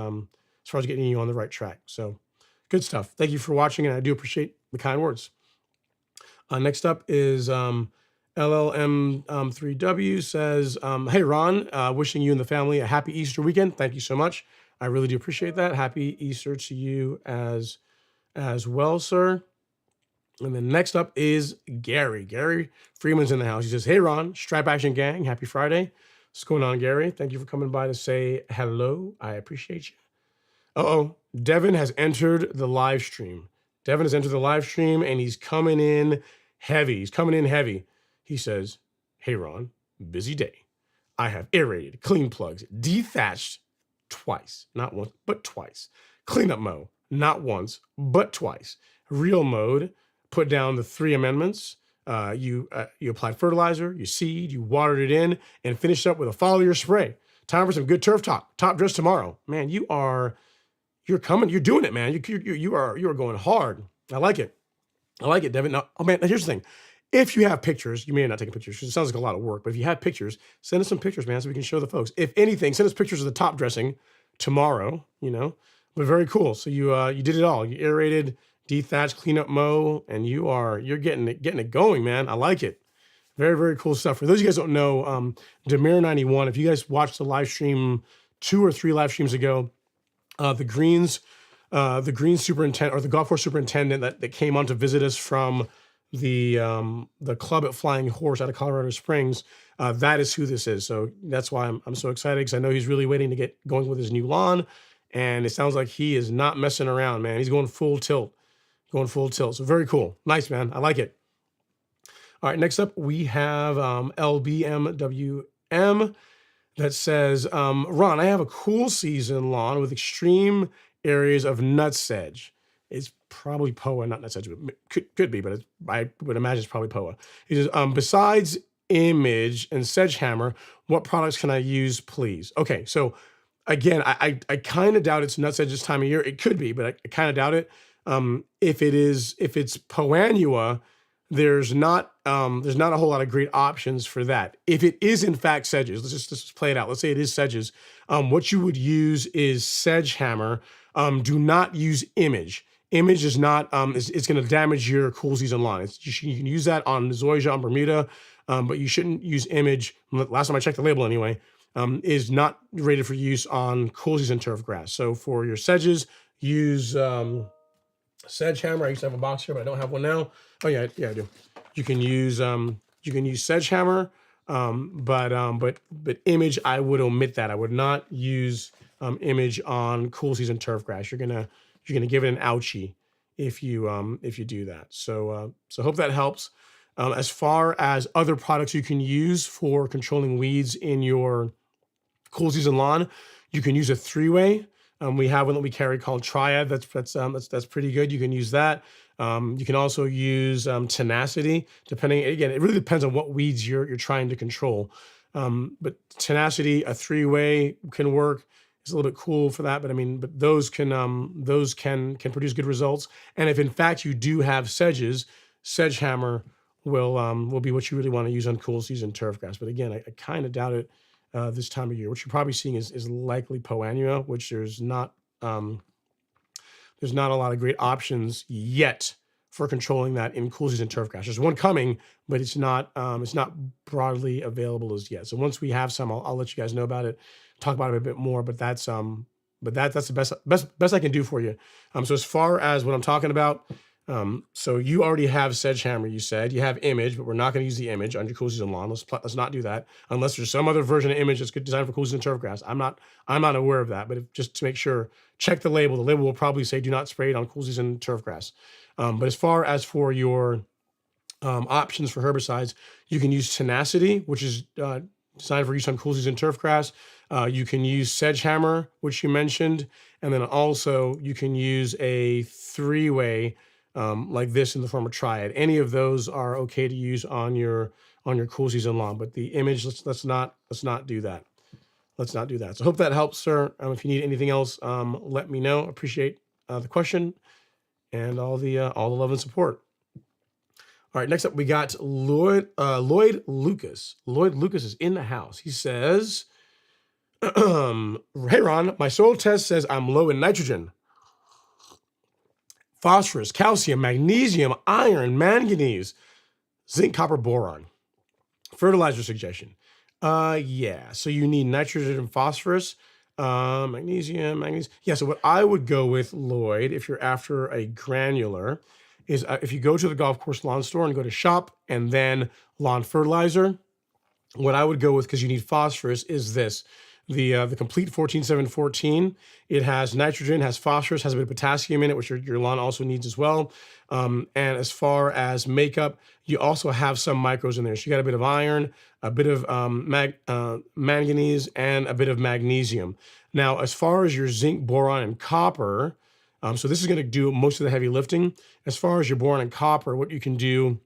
getting you on the right track. So good stuff. Thank you for watching, and I do appreciate the kind words. Next up is LLM3W says, hey, Ron, wishing you and the family a happy Easter weekend. Thank you so much. I really do appreciate that. Happy Easter to you as well, sir. And then next up is Gary. Gary Freeman's in the house. He says, hey, Ron, Stripe Action Gang, happy Friday. What's going on, Gary? Thank you for coming by to say hello. I appreciate you. Devin has entered the live stream. Devin has entered the live stream, and he's coming in heavy. He says, hey, Ron, busy day. I have aerated, clean plugs, dethatched twice, not once, but twice. Cleanup mow, not once, but twice. Real mode, put down the 3 amendments. You applied fertilizer, you seed, you watered it in, and finished up with a foliar spray. Time for some good turf talk. Top dress tomorrow. Man, you're doing it, man. You are going hard. I like it, Devin. Now, here's the thing. If you have pictures, you may not take pictures because it sounds like a lot of work, but if you have pictures, send us some pictures, man, so we can show the folks. If anything, send us pictures of the top dressing tomorrow, but very cool. So you did it all. You aerated, dethatched, clean up, mow, and you're getting it going, man. I like it. Very, very cool stuff. For those of you guys who don't know, Demir91, if you guys watched the live stream 2 or 3 live streams ago, the greens superintendent or the golf course superintendent that came on to visit us from the club at Flying Horse out of Colorado Springs, that is who this is. So that's why I'm so excited, because I know he's really waiting to get going with his new lawn, and it sounds like he is not messing around, man. He's going full tilt. So very cool. Nice, man. I like it. All right, next up we have LBMWM that says, Ron, I have a cool season lawn with extreme areas of nutsedge. It's probably POA, not nutsedge, but could be, but I would imagine it's probably POA. He says, besides Image and Sedgehammer, what products can I use, please? Okay, so again, I kind of doubt it's nutsedge this time of year. It could be, but I kind of doubt it. If it's Poanua, there's not a whole lot of great options for that. If it is in fact sedges, let's just play it out. Let's say it is sedges. What you would use is Sedgehammer. Do not use Image. Image is not, it's going to damage your cool season lawn. You can use that on Zoysia, on Bermuda, but you shouldn't use Image. Last time I checked the label anyway, is not rated for use on cool season turf grass. So for your sedges, use Sedgehammer. I used to have a box here, but I don't have one now. Oh yeah, I do. You can use Sedgehammer, but Image, I would omit that. I would not use Image on cool season turf grass. You're gonna give it an ouchie if you do that. So hope that helps. As far as other products you can use for controlling weeds in your cool season lawn, you can use a 3-way. We have one that we carry called Triad. That's pretty good. You can use that. You can also use Tenacity, depending. Again, it really depends on what weeds you're trying to control. But Tenacity, a 3-way can work. It's a little bit cool for that, but those can produce good results. And if in fact you do have sedges, Sedgehammer will be what you really want to use on cool season turf grass. But again, I kind of doubt it this time of year. What you're probably seeing is likely Poanua, which there's not a lot of great options yet for controlling that in cool season turf grass. There's one coming, but it's not broadly available as yet. So once we have some, I'll let you guys know about it, talk about it a bit more. But that's the best I can do for you. So as far as what I'm talking about, so you already have Sedgehammer. You said you have Image, but we're not going to use the Image on your cool season lawn. Let's not do that unless there's some other version of Image that's designed for cool season turf grass. I'm not aware of that, but just to make sure, check the label. The label will probably say do not spray it on cool season turf grass. But as far as for your options for herbicides, you can use Tenacity, which is designed for use on cool season turf grass. You can use Sedgehammer, which you mentioned, and then also you can use a 3-way. Like this in the form of Triad. Any of those are okay to use on your cool season lawn, but the Image, let's not do that. Let's not do that. So hope that helps, sir. If you need anything else, let me know. Appreciate the question and all the love and support. All right, next up we got Lloyd Lucas. Lloyd Lucas is in the house. He says, "Hey Ron, my soil test says I'm low in nitrogen, phosphorus, calcium, magnesium, iron, manganese, zinc, copper, boron. Fertilizer suggestion. Yeah, so you need nitrogen and phosphorus, magnesium, manganese. Yeah, so what I would go with, Lloyd, if you're after a granular, is if you go to the golf course lawn store and go to shop and then lawn fertilizer, what I would go with, because you need phosphorus, is this. The complete 14714. It has nitrogen, has phosphorus, has a bit of potassium in it, which your lawn also needs as well. And as far as makeup, you also have some micros in there. So you got a bit of iron, a bit of manganese, and a bit of magnesium. Now, as far as your zinc, boron, and copper, so this is going to do most of the heavy lifting. As far as your boron and copper, what you can do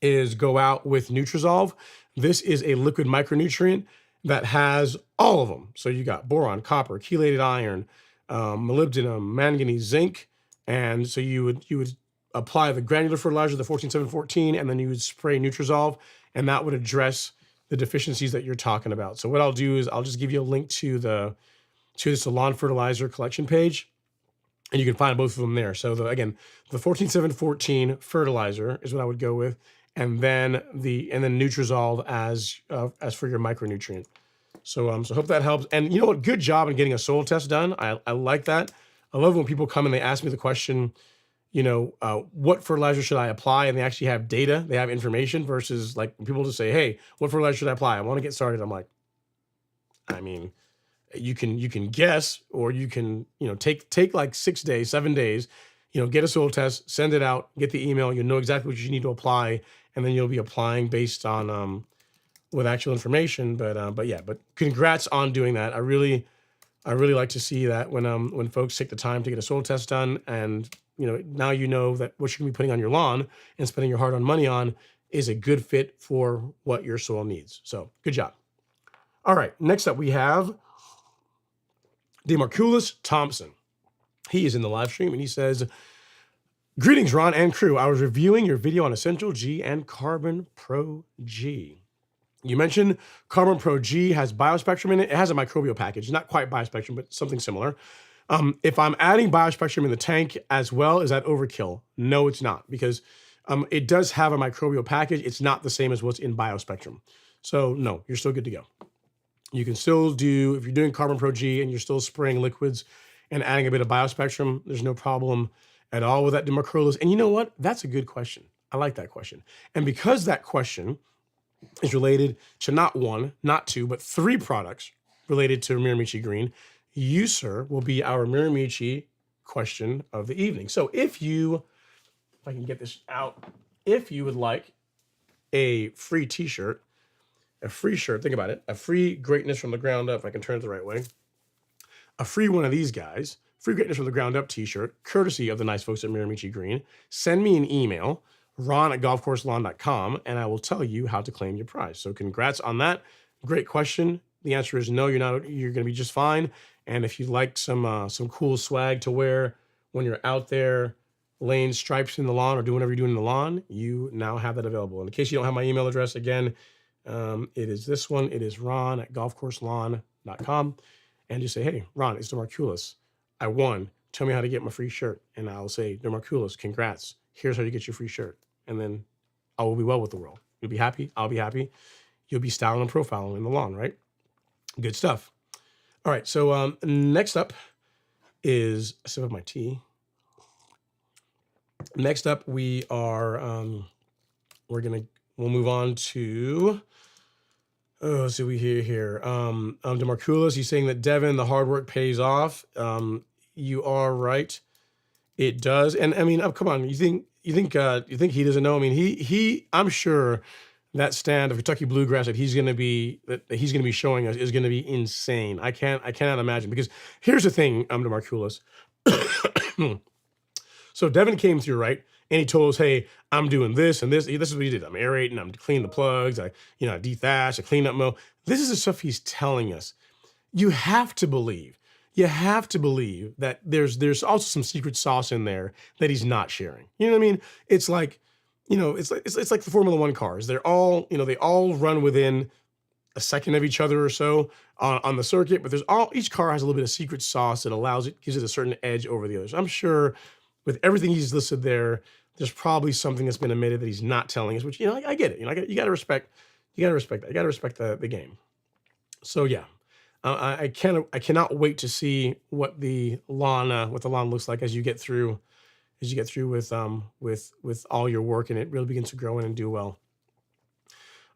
is go out with Nutrizolve. This is a liquid micronutrient that has all of them. So you got boron, copper, chelated iron, molybdenum, manganese, zinc. And so you would apply the granular fertilizer, the 14714, and then you would spray Nutrizolve, and that would address the deficiencies that you're talking about. So what I'll do is I'll just give you a link to this lawn fertilizer collection page, and you can find both of them there. So again, the 14714 fertilizer is what I would go with, and then Nutrizolve as for your micronutrient. So hope that helps. And you know what? Good job in getting a soil test done. I like that. I love when people come and they ask me the question, what fertilizer should I apply? And they actually have data, they have information, versus like people just say, hey, what fertilizer should I apply? I want to get started. I'm like, I mean, you can guess, or you can, take like 6 days, 7 days, get a soil test, send it out, get the email, know exactly what you need to apply. And then you'll be applying based on, with actual information. But congrats on doing that. I really like to see that when folks take the time to get a soil test done, and now you know that what you're gonna be putting on your lawn and spending your hard-earned money on is a good fit for what your soil needs. So good job. All right, next up we have DeMarculus Thompson. He is in the live stream and he says, greetings, Ron and crew. I was reviewing your video on Essential G and Carbon Pro G. You mentioned Carbon Pro G has biospectrum in it. It has a microbial package, not quite biospectrum, but something similar. If I'm adding biospectrum in the tank as well, is that overkill? No, it's not, because it does have a microbial package. It's not the same as what's in biospectrum. So no, you're still good to go. You can still do, if you're doing Carbon Pro G and you're still spraying liquids and adding a bit of biospectrum, there's no problem at all with that DeMarculus. And you know what? That's a good question. I like that question. And because that question is related to not one, not two, but 3 products related to Miramichi Green, you, sir, will be our Miramichi question of the evening. So if I can get this out, if you would like a free t-shirt, a free shirt, think about it, a free greatness from the ground up, if I can turn it the right way, a free one of these guys, free greatness from the ground up t-shirt, courtesy of the nice folks at Miramichi Green, send me an email, ron@golfcourselawn.com, and I will tell you how to claim your prize. So congrats on that. Great question. The answer is no, you're not. You're going to be just fine. And if you'd like some cool swag to wear when you're out there laying stripes in the lawn or doing whatever you're doing in the lawn, you now have that available. And in case you don't have my email address, again, it is this one. It is ron@golfcourselawn.com. And just say, hey, Ron, it's DeMarculus. I won. Tell me how to get my free shirt. And I'll say, DeMarculus, congrats. Here's how you get your free shirt. And then I will be well with the world. You'll be happy. I'll be happy. You'll be styling and profiling in the lawn, right? Good stuff. All right. So next up is a sip of my tea. Next up, we'll move on to, let's see what we hear here. DeMarculus, he's saying that Devin, the hard work pays off. You are right. It does. And I mean, come on, you think he doesn't know? I mean, I'm sure that stand of Kentucky bluegrass that he's going to be showing us is going to be insane. I cannot imagine, because here's the thing, DeMarculus. So Devin came through, right? And he told us, hey, I'm doing this and this. This is what he did. I'm aerating, I'm cleaning the plugs, I dethatch, I clean up mow. This is the stuff he's telling us. You have to believe that there's also some secret sauce in there that he's not sharing. You know what I mean? It's like, it's like the Formula One cars. They're all, they all run within a second of each other or so on the circuit, but each car has a little bit of secret sauce that gives it a certain edge over the others. I'm sure with everything he's listed there, there's probably something that's been omitted that he's not telling us, which, I get it. You got to respect that. You got to respect the game. So yeah, I cannot wait to see what the lawn looks like as you get through with all your work and it really begins to grow in and do well.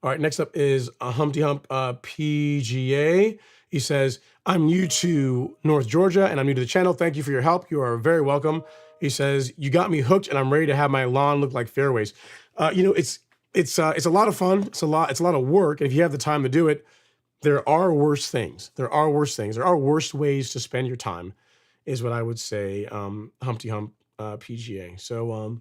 All right, next up is a Humpty Hump PGA. He says, I'm new to North Georgia and I'm new to the channel. Thank you for your help. You are very welcome. He says, you got me hooked and I'm ready to have my lawn look like fairways. It's a lot of fun. It's a lot of work. And if you have the time to do it, there are worse things. There are worse ways to spend your time, is what I would say. Humpty Hump PGA. So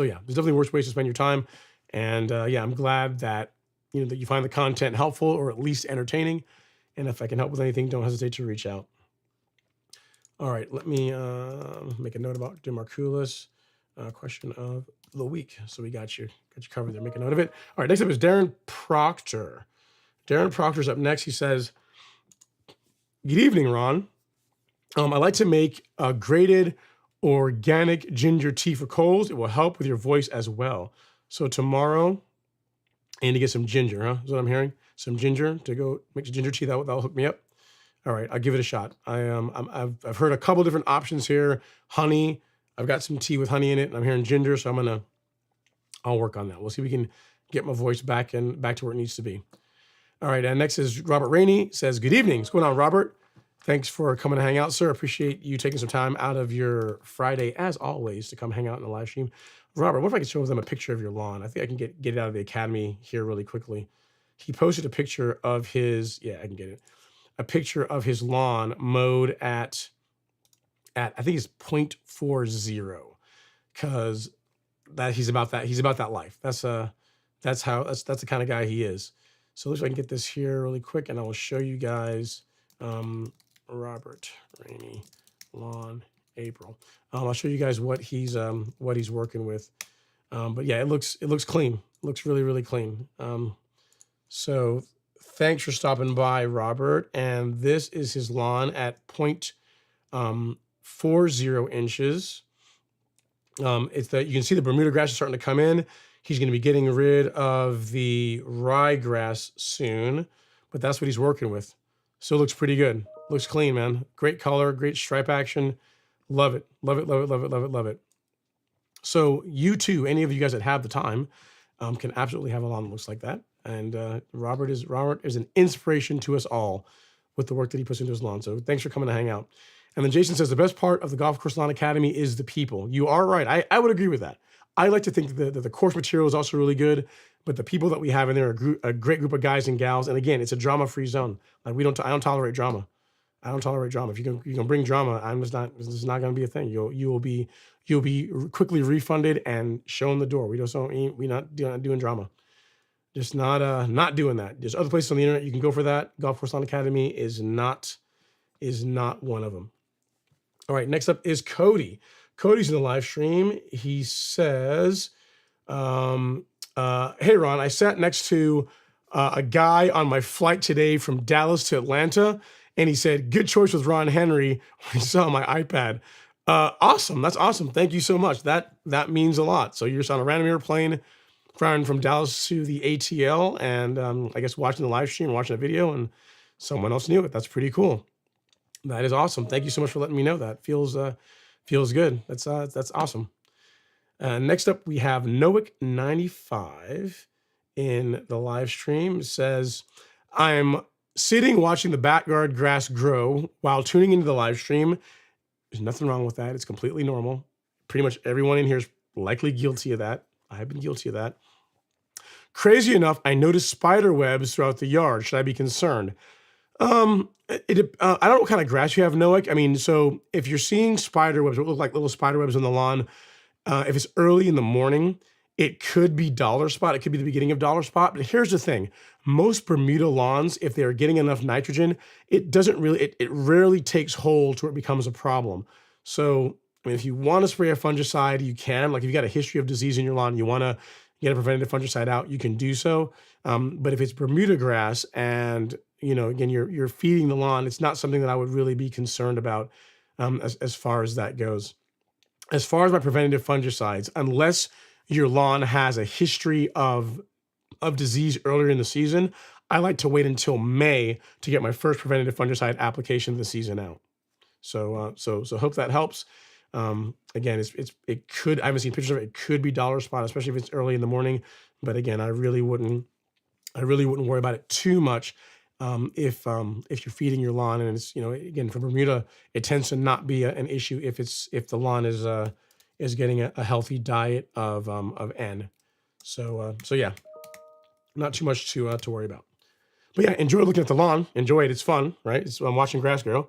yeah, there's definitely worse ways to spend your time. And yeah, I'm glad that that you find the content helpful or at least entertaining. And if I can help with anything, don't hesitate to reach out. All right, let me make a note about DeMarculus. question of the week. So we got you covered there. Make a note of it. All right, next up is Darren Proctor. Darren Proctor's up next. He says, "Good evening, Ron. I like to make a grated organic ginger tea for colds. It will help with your voice as well. So tomorrow, and to get some ginger, huh? Is what I'm hearing. Some ginger to go make some ginger tea. That'll hook me up. All right, I'll give it a shot. I've heard a couple different options here. Honey. I've got some tea with honey in it, and I'm hearing ginger. So I'll work on that. We'll see if we can get my voice back to where it needs to be. All right, and next is Robert Rainey. Says, "Good evening. What's going on, Robert? Thanks for coming to hang out, sir. Appreciate you taking some time out of your Friday, as always, to come hang out in the live stream." Robert, what if I could show them a picture of your lawn? I think I can get it out of the academy here really quickly. He posted a picture of his, I can get it. A picture of his lawn mowed at I think it's 0.40, because he's about that life. That's the kind of guy he is. So looks like I can get this here really quick, and I will show you guys Robert Rainey lawn April. I'll show you guys what he's working with. But yeah, it looks clean. It looks really, really clean. So thanks for stopping by, Robert. And this is his lawn at 0.40 inches. It's that you can see the Bermuda grass is starting to come in. He's going to be getting rid of the ryegrass soon, but that's what he's working with. So it looks pretty good. Looks clean, man. Great color, great stripe action. Love it. Love it, love it, love it, love it, love it. So you too, any of you guys that have the time, can absolutely have a lawn that looks like that. And Robert is an inspiration to us all with the work that he puts into his lawn. So thanks for coming to hang out. And then Jason says, "The best part of the Golf Course Lawn Academy is the people." You are right. I would agree with that. I like to think that the course material is also really good, but the people that we have in there are a great group of guys and gals. And again, it's a drama-free zone. Like I don't tolerate drama. I don't tolerate drama. If you can bring drama, this is not going to be a thing. You'll be quickly refunded and shown the door. We're not doing drama. Just not doing that. There's other places on the internet you can go for that. Golf Course Lawn Academy is not one of them. All right, next up is Cody. Cody's in the live stream. He says, "Hey Ron, I sat next to a guy on my flight today from Dallas to Atlanta, and he said, 'Good choice with Ron Henry,' when he saw my iPad." Awesome. That's awesome. Thank you so much. That means a lot. So you're just on a random airplane flying from Dallas to the ATL, and I guess watching the live stream, watching a video, and someone else knew it. That's pretty cool. That is awesome. Thank you so much for letting me know that. Feels good. That's awesome. Next up, we have Noic95 in the live stream. It says, "I'm sitting watching the backyard grass grow while tuning into the live stream. There's nothing wrong with that. It's completely normal. Pretty much everyone in here is likely guilty of that. I have been guilty of that. Crazy enough, I noticed spider webs throughout the yard. Should I be concerned?" I don't know what kind of grass you have, Noah. I mean, so if you're seeing spider webs, what look like little spider webs on the lawn, if it's early in the morning, it could be dollar spot. It could be the beginning of dollar spot. But here's the thing. Most Bermuda lawns, if they're getting enough nitrogen, it rarely takes hold to where it becomes a problem. So, I mean, if you want to spray a fungicide, you can. Like if you've got a history of disease in your lawn, you want to get a preventative fungicide out, you can do so. But if it's Bermuda grass and again, you're feeding the lawn, it's not something that I would really be concerned about as far as that goes. As far as my preventative fungicides, unless your lawn has a history of disease earlier in the season, I like to wait until May to get my first preventative fungicide application of the season out. So hope that helps. Again, it could, I haven't seen pictures of it. It could be dollar spot, especially if it's early in the morning. But again, I really wouldn't worry about it too much. If you're feeding your lawn, and it's, again, for Bermuda, it tends to not be an issue if the lawn is getting a healthy diet of N. So yeah, not too much to worry about. But yeah, enjoy looking at the lawn. Enjoy it. It's fun, right? I'm watching grass grow.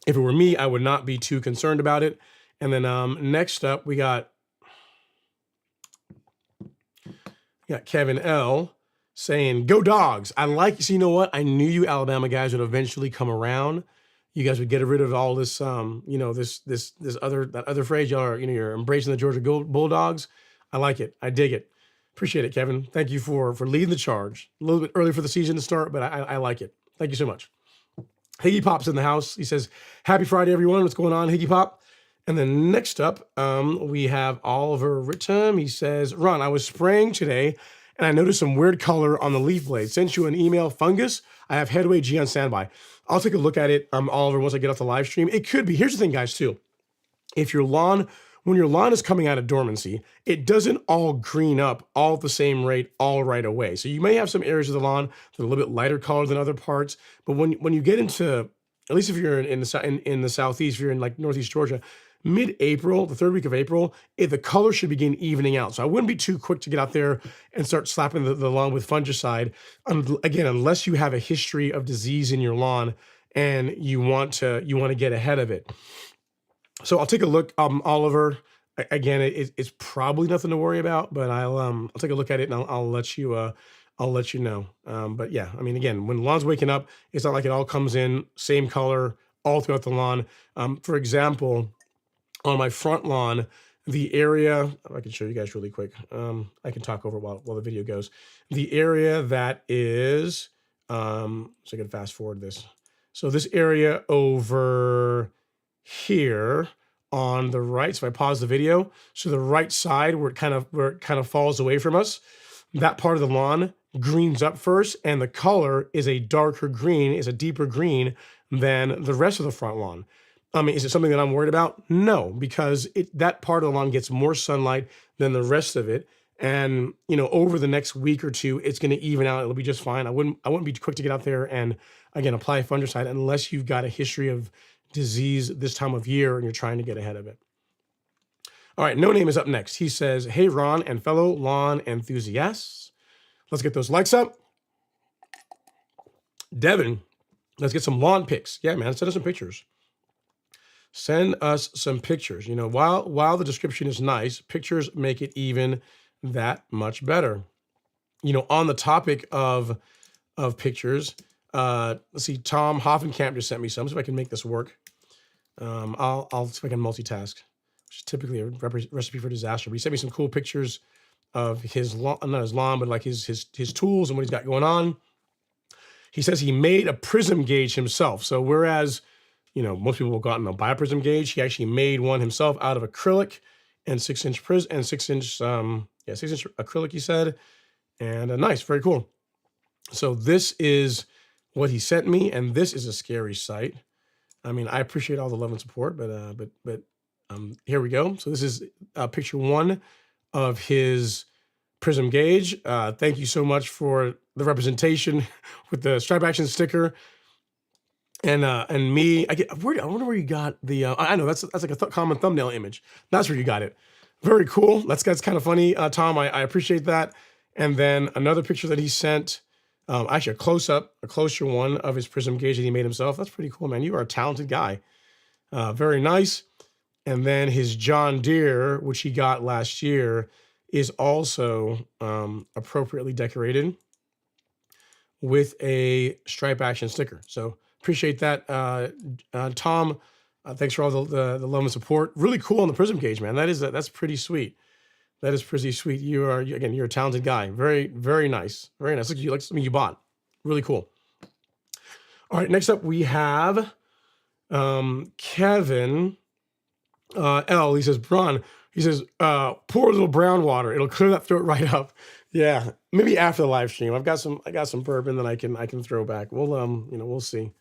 If it were me, I would not be too concerned about it. And then next up, we got Kevin L. saying, "Go Dogs." So you know what? I knew you Alabama guys would eventually come around. you guys would get rid of all this, that other phrase. Y'all are, you're embracing the Georgia Bulldogs. I like it. I dig it. Appreciate it, Kevin. Thank you for leading the charge. A little bit early for the season to start, but I like it. Thank you so much. Higgy Pop's in the house. He says, "Happy Friday, everyone. What's going on, Higgy Pop?" And then next up, we have Oliver Rittam. He says, "Ron, I was spraying today, and I noticed some weird color on the leaf blade. Sent you an email, fungus. I have Headway G on standby. I'll take a look at it, Oliver, once I get off the live stream. It could be. Here's the thing, guys, too. If when your lawn is coming out of dormancy, it doesn't all green up all at the same rate all right away. So you may have some areas of the lawn that are a little bit lighter color than other parts. But when you get into, at least if you're in the southeast, if you're in like northeast Georgia, mid-April, the third week of April, the color should begin evening out. So I wouldn't be too quick to get out there and start slapping the lawn with fungicide. Again, unless you have a history of disease in your lawn and you want to get ahead of it. So I'll take a look, Oliver. Again, it's probably nothing to worry about, but I'll take a look at it and I'll let you know. But yeah, I mean, again, when the lawn's waking up, it's not like it all comes in same color all throughout the lawn. For example, on my front lawn, the area, I can show you guys really quick. I can talk over while the video goes. The area that is, so I can fast forward this. So this area over here on the right, so if I pause the video, so the right side where it kind of falls away from us, that part of the lawn greens up first, and the color is a darker green, is a deeper green than the rest of the front lawn. I mean, is it something that I'm worried about? No, because that part of the lawn gets more sunlight than the rest of it. And, over the next week or two, it's going to even out. It'll be just fine. I wouldn't be quick to get out there and, again, apply fungicide unless you've got a history of disease this time of year and you're trying to get ahead of it. All right, No Name is up next. He says, "Hey, Ron and fellow lawn enthusiasts." Let's get those likes up. Devin, let's get some lawn pics. Yeah, man, send us some pictures. Send us some pictures. While the description is nice, pictures make it even that much better. On the topic of pictures, let's see, Tom Hoffenkamp just sent me some, so if I can make this work. I'll see if I can multitask, which is typically a recipe for disaster. But he sent me some cool pictures of his lawn, not his lawn, but like his tools and what he's got going on. He says he made a prism gauge himself. So whereas, most people will go out and they'll buy a prism gauge, he actually made one himself out of acrylic and 6-inch prism and 6-inch, 6-inch acrylic, he said. And nice, very cool. So this is what he sent me, and this is a scary sight. I mean, I appreciate all the love and support, but here we go. So this is picture one of his prism gauge. Thank you so much for the representation with the stripe action sticker. And me, I wonder where you got the. I know that's like a common thumbnail image. That's where you got it. Very cool. That's kind of funny, Tom. I appreciate that. And then another picture that he sent. Actually, a closer one of his prism gauge that he made himself. That's pretty cool, man. You are a talented guy. Very nice. And then his John Deere, which he got last year, is also appropriately decorated with a stripe action sticker. So appreciate that, Tom. Thanks for all the love and support. Really cool on the prism gauge, man. That's pretty sweet. That is pretty sweet. You're a talented guy. Very, very nice. Very nice. Like something you bought. Really cool. All right, next up we have Kevin L. He says, Ron, pour a little brown water. It'll clear that throat right up. Yeah, maybe after the live stream. I got some bourbon that I can throw back. We'll we'll see.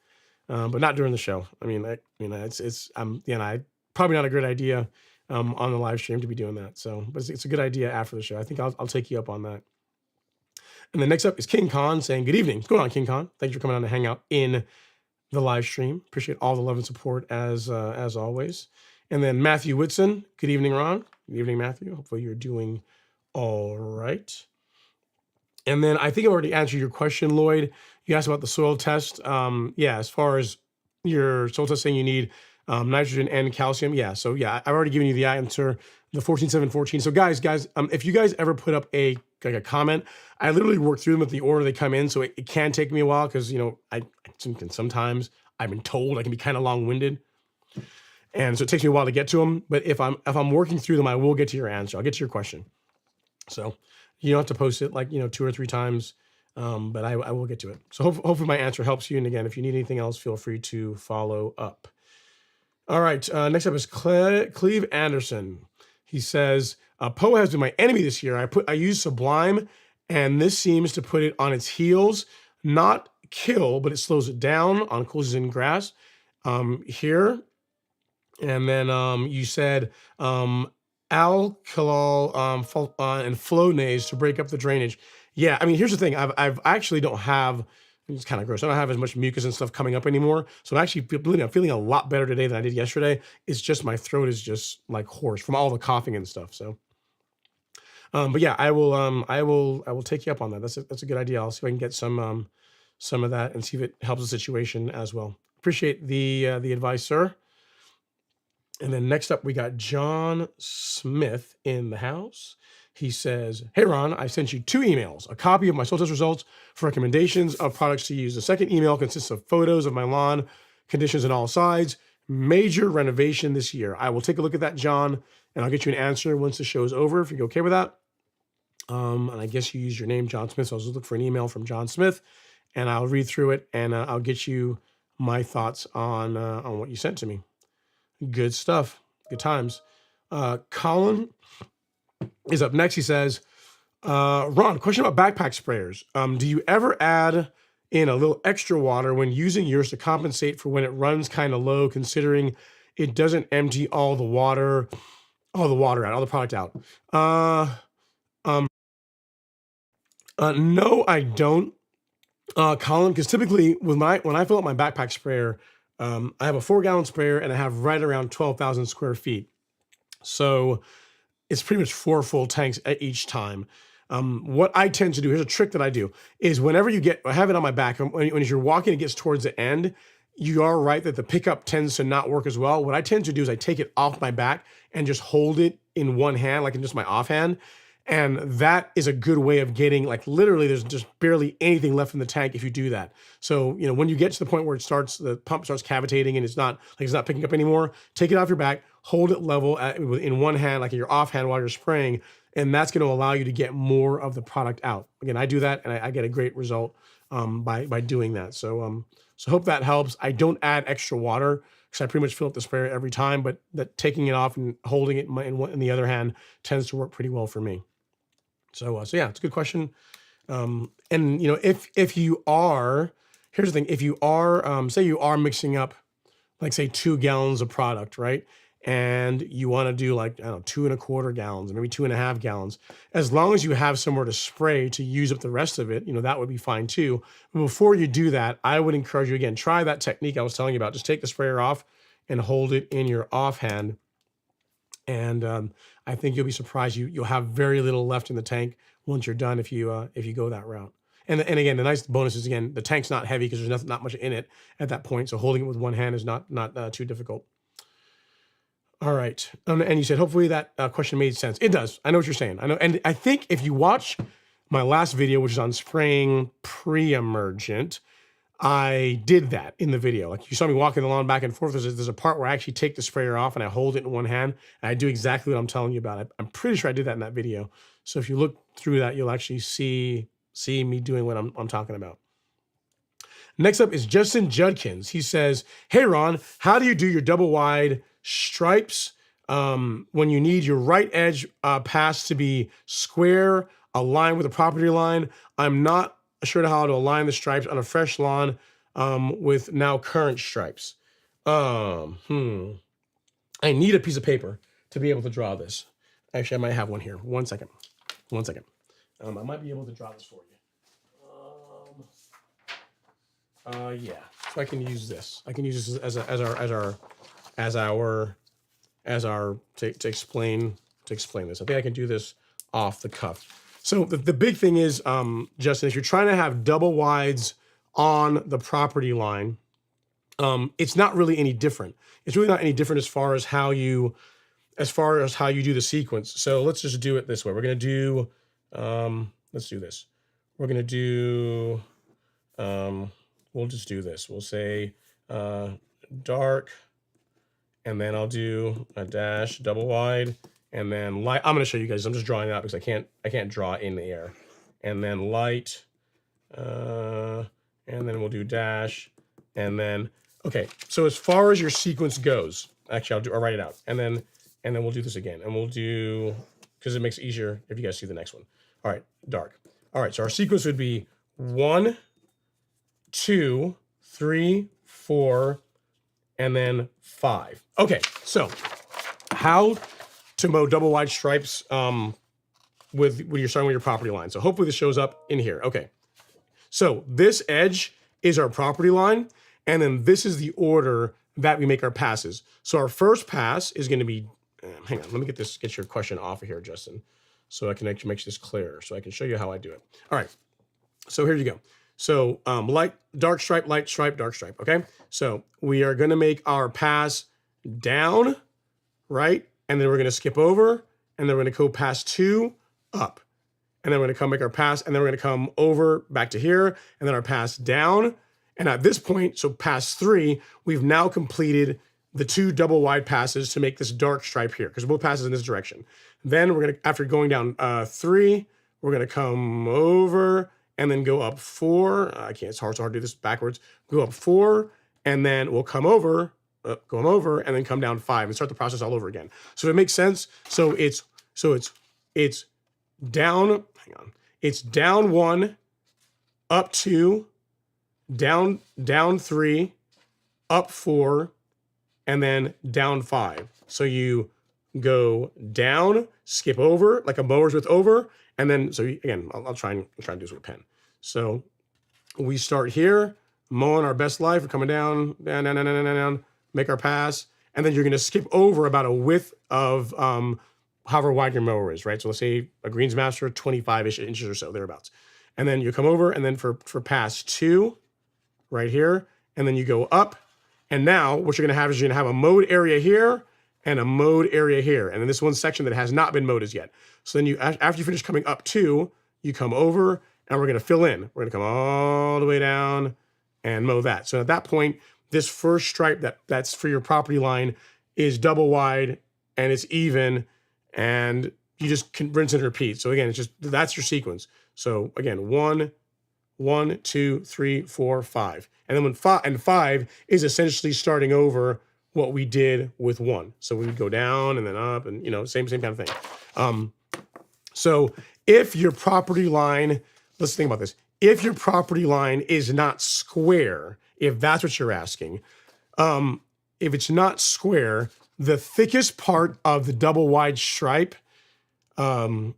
But not during the show. It's probably not a good idea on the live stream to be doing that. So, but it's a good idea after the show. I think I'll take you up on that. And then next up is King Khan saying, "Good evening. What's going on, King Khan? Thanks for coming on to hang out in the live stream. Appreciate all the love and support as always." And then Matthew Whitson, "Good evening, Ron." Good evening, Matthew. Hopefully you're doing all right. And then I think I already answered your question, Lloyd. You asked about the soil test. As far as your soil test saying you need nitrogen and calcium. Yeah. So yeah, I've already given you the answer, the 14-7-14. So guys, if you guys ever put up a comment, I literally work through them with the order they come in. So it can take me a while because, I sometimes I've been told I can be kind of long-winded. And so it takes me a while to get to them. But if I'm working through them, I will get to your answer. I'll get to your question. So you don't have to post it like, 2 or 3 times, but I will get to it. So hopefully my answer helps you. And again, if you need anything else, feel free to follow up. All right. Next up is Cleve Anderson. He says, Poe has been my enemy this year. I use Sublime, and this seems to put it on its heels, not kill, but it slows it down on courses in grass. Here. And then you said alkylol and Flonase to break up the drainage. Yeah, I mean, here's the thing. I actually don't have. It's kind of gross. I don't have as much mucus and stuff coming up anymore. So I'm actually feeling a lot better today than I did yesterday. It's just my throat is just like hoarse from all the coughing and stuff. So, but yeah, I will take you up on that. That's a good idea. I'll see if I can get some of that and see if it helps the situation as well. Appreciate the advice, sir. And then next up, we got John Smith in the house. He says, hey, Ron, I sent you 2 emails, a copy of my soil test results for recommendations of products to use. The second email consists of photos of my lawn conditions on all sides, major renovation this year. I will take a look at that, John, and I'll get you an answer once the show is over, if you're okay with that. And I guess you used your name, John Smith, so I'll just look for an email from John Smith, and I'll read through it, and I'll get you my thoughts on what you sent to me. Good stuff. Good times. Colin is up next. He says, Ron, question about backpack sprayers. Do you ever add in a little extra water when using yours to compensate for when it runs kind of low, considering it doesn't empty all the product out? No, I don't. Colin, because typically when I fill up my backpack sprayer, I have a 4-gallon sprayer and I have right around 12,000 square feet. So it's pretty much 4 full tanks at each time. What I tend to do, here's a trick that I do, is whenever I have it on my back, when you're walking, it gets towards the end, you are right that the pickup tends to not work as well. What I tend to do is I take it off my back and just hold it in one hand, like in just my offhand. And that is a good way of getting, like, literally there's just barely anything left in the tank if you do that. So, when you get to the point where the pump starts cavitating and it's not picking up anymore, take it off your back, hold it level in one hand, like in your offhand while you're spraying, and that's going to allow you to get more of the product out. Again, I do that and I get a great result by doing that. So hope that helps. I don't add extra water because I pretty much fill up the sprayer every time, but that taking it off and holding it in the other hand tends to work pretty well for me. So yeah, it's a good question. And if you are, here's the thing, if you are, say you are mixing up, like say 2 gallons of product, right? And you want to do like, 2.25 gallons, maybe 2.5 gallons, as long as you have somewhere to spray to use up the rest of it, that would be fine too. But before you do that, I would encourage you, again, try that technique I was telling you about. Just take the sprayer off and hold it in your offhand. And I think you'll be surprised. You'll have very little left in the tank once you're done if you go that route. And again, the nice bonus is, again, the tank's not heavy because there's not much in it at that point. So holding it with one hand is not too difficult. All right. And you said hopefully that question made sense. It does. I know what you're saying. I know. And I think if you watch my last video, which is on spraying pre-emergent, I did that in the video. Like you saw me walking the lawn back and forth. There's a part where I actually take the sprayer off and I hold it in one hand. And I do exactly what I'm telling you about. I'm pretty sure I did that in that video. So if you look through that, you'll actually see me doing what I'm talking about. Next up is Justin Judkins. He says, hey, Ron, how do you do your double wide stripes when you need your right edge pass to be square, aligned with the property line? I'm not sure how to align the stripes on a fresh lawn with now current stripes. I need a piece of paper to be able to draw this. Actually, I might have one here. One second. I might be able to draw this for you. Yeah. So I can use this. I can use this to explain this. I think I can do this off the cuff. So the big thing is, Justin, if you're trying to have double wides on the property line, it's not really any different. It's really not any different as far as how you do the sequence. So let's just do it this way. We're going to do, let's do this. We're going to do, we'll just do this. We'll say dark, and then I'll do a dash double wide, and then light. I'm going to show you guys. I'm just drawing it out because I can't draw in the air. And then light, and then we'll do dash, and then okay. So as far as your sequence goes, actually I'll write it out, and then we'll do this again, and we'll do, because it makes it easier if you guys see the next one. All right, dark. All right, so our sequence would be 1, 2, 3, 4, and then 5. Okay, so how to mow double wide stripes with when you're starting with your property line. So hopefully this shows up in here. Okay, so this edge is our property line, and then this is the order that we make our passes. So our first pass is going to be, hang on, let me get your question off of here, Justin, so I can actually make this clearer, so I can show you how I do it. All right, so here you go. So light, dark stripe, dark stripe, okay? So we are gonna make our pass down, right? And then we're gonna skip over, and then we're gonna go pass 2, up. And then we're gonna come make our pass, and then we're gonna come over back to here, and then our pass down. And at this point, so pass 3, we've now completed the 2 double wide passes to make this dark stripe here, because both passes in this direction. Then we're gonna, after going down 3, we're gonna come over, and then go up 4. I can't, it's so hard to do this backwards. Go up 4, and then we'll come over, and then come down 5 and start the process all over again. So if it makes sense, so it's down, hang on. It's down 1, up 2, down 3, up 4, and then down 5. So you go down, skip over, like a mower's with over, and then, so again, I'll try and do this with a pen. So we start here, mowing our best life. We're coming down, make our pass. And then you're going to skip over about a width of however wide your mower is, right? So let's say a Greensmaster, 25-ish inches or so, thereabouts. And then you come over, and then for pass 2, right here, and then you go up. And now what you're going to have is you're going to have a mowed area here and a mowed area here. And then this one section that has not been mowed as yet. So then you, after you finish coming up 2, you come over, and we're going to fill in. We're going to come all the way down and mow that. So at that point, this first stripe that's for your property line is double wide, and it's even, and you just can rinse and repeat. So again, it's just, that's your sequence. So again, 1, 2, 3, 4, 5. And then when 5 is essentially starting over what we did with 1. So we would go down and then up, and same kind of thing. So if your property line, let's think about this. If your property line is not square, if that's what you're asking, if it's not square, the thickest part of the double wide stripe, let me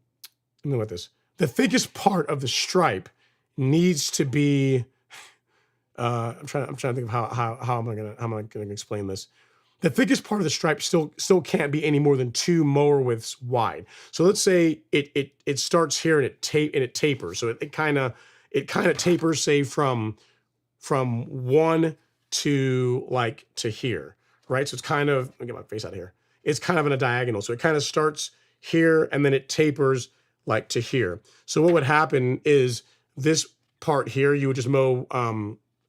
know about this. The thickest part of the stripe needs to be, I'm trying to think of how am I gonna explain this. The thickest part of the stripe still can't be any more than 2 mower widths wide. So let's say it starts here and it tapers. So it kind of tapers, say from 1 to here, right? So it's kind of, let me get my face out of here. It's kind of in a diagonal. So it kind of starts here and then it tapers like to here. So what would happen is this part here, you would just mow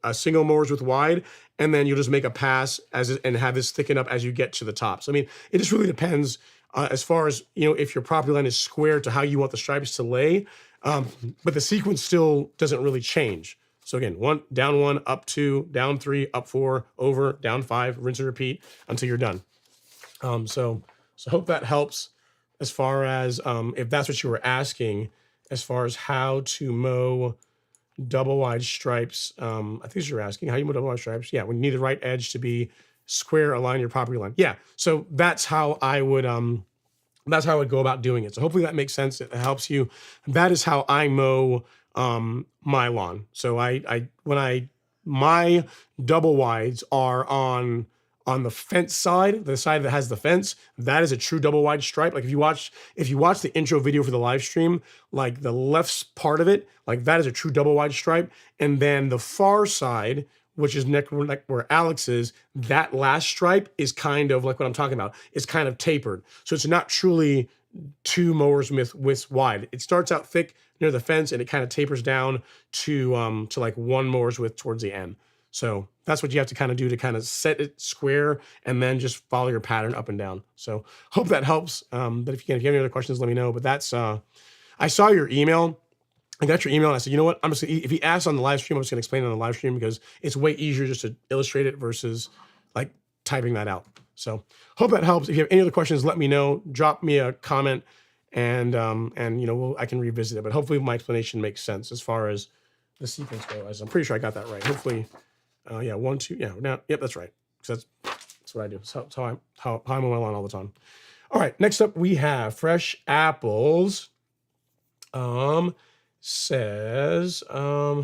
a single mowers with wide, and then you'll just make a pass and have this thicken up as you get to the top. So I mean, it just really depends as far as if your property line is square to how you want the stripes to lay, but the sequence still doesn't really change. So again, 1, down 1, up 2, down 3, up 4, over, down 5, rinse and repeat until you're done. So hope that helps as far as if that's what you were asking, as far as how to mow double wide stripes. I think you're asking how you mow double wide stripes. Yeah, when you need the right edge to be square, align your property line. Yeah, so that's how I would go about doing it. So hopefully that makes sense. It helps you. That is how I mow my lawn. So my double wides are on the fence side, the side that has the fence. That is a true double wide stripe. Like if you watch the intro video for the live stream, like the left part of it, like that is a true double wide stripe. And then the far side, which is where Alex is, that last stripe is kind of like what I'm talking about. It's kind of tapered. So it's not truly 2 mowers widths wide. It starts out thick near the fence and it kind of tapers down to like 1 mower's width towards the end. So that's what you have to kind of do to kind of set it square and then just follow your pattern up and down. So hope that helps. But if you have any other questions, let me know. But that's, I saw your email. I got your email and I said, you know what? I'm just gonna, if he asks on the live stream, I'm just gonna explain it on the live stream because it's way easier just to illustrate it versus like typing that out. So hope that helps. If you have any other questions, let me know. Drop me a comment and you know, I can revisit it. But hopefully my explanation makes sense as far as the sequence goes. I'm pretty sure I got that right. Hopefully, yeah, 1, 2, yeah, now, yep, that's right. Because that's what I do. So how I'm on my lawn all the time. All right, next up we have Fresh Apples. Says, okay,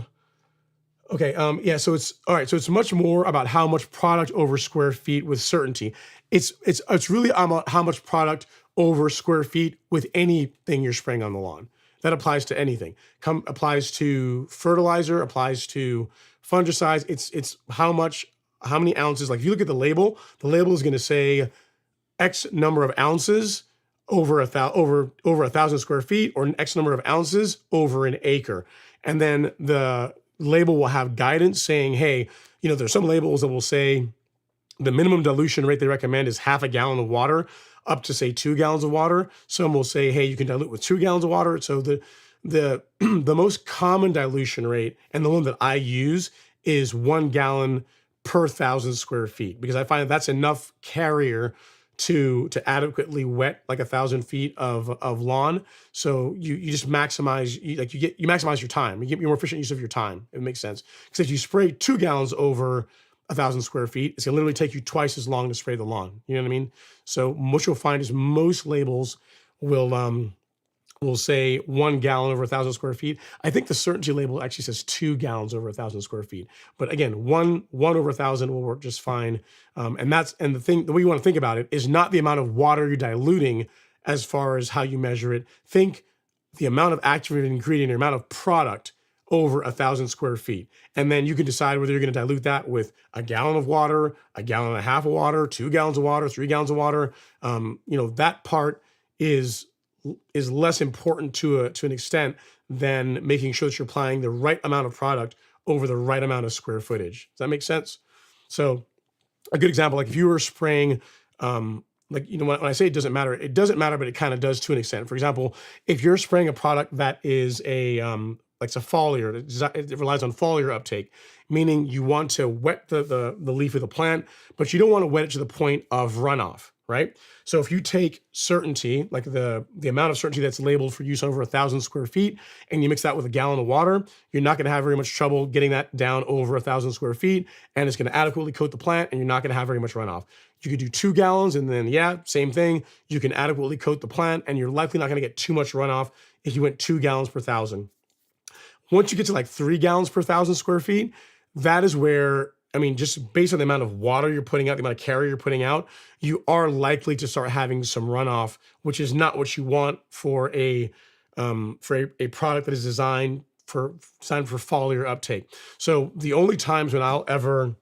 yeah, so it's, all right, so it's much more about how much product over square feet with certainty. It's really about how much product over square feet with anything you're spraying on the lawn. That applies to anything. Applies to fertilizer, applies to fungicides. It's how many ounces, like if you look at the label is gonna say X number of ounces over over 1,000 square feet, or an X number of ounces over an acre. And then the label will have guidance saying, hey, you know, there's some labels that will say the minimum dilution rate they recommend is half a gallon of water up to say 2 gallons of water. Some will say, hey, you can dilute with 2 gallons of water. So the most common dilution rate, and the one that I use, is 1 gallon per 1,000 square feet, because I find that that's enough carrier to adequately wet like 1,000 feet of lawn. So you just maximize, you maximize your time. You get more efficient use of your time. It makes sense. Because if you spray 2 gallons over 1,000 square feet, it's gonna literally take you twice as long to spray the lawn. You know what I mean? So what you'll find is most labels will say 1 gallon over 1,000 square feet. I think the certainty label actually says 2 gallons over 1,000 square feet. But again, one over 1,000 will work just fine. And the way you want to think about it is not the amount of water you're diluting as far as how you measure it. Think the amount of activated ingredient or amount of product over 1,000 square feet. And then you can decide whether you're going to dilute that with a gallon of water, a gallon and a half of water, 2 gallons of water, 3 gallons of water. You know, that part is less important to an extent than making sure that you're applying the right amount of product over the right amount of square footage. Does that make sense? So a good example, like if you were spraying, like, you know, when I say it doesn't matter, but it kind of does to an extent. For example, if you're spraying a product that is like it's a foliar, it relies on foliar uptake, meaning you want to wet the leaf of the plant, but you don't want to wet it to the point of runoff, right? So if you take certainty, like the amount of certainty that's labeled for use over 1,000 square feet, and you mix that with a gallon of water, you're not going to have very much trouble getting that down over 1,000 square feet, and it's going to adequately coat the plant, and you're not going to have very much runoff. You could do 2 gallons, and then, yeah, same thing. You can adequately coat the plant, and you're likely not going to get too much runoff if you went 2 gallons per 1,000. Once you get to like 3 gallons per 1,000 square feet, that is where, I mean, just based on the amount of water you're putting out, the amount of carrier you're putting out, you are likely to start having some runoff, which is not what you want for a product that is designed for foliar uptake. So the only times when I'll ever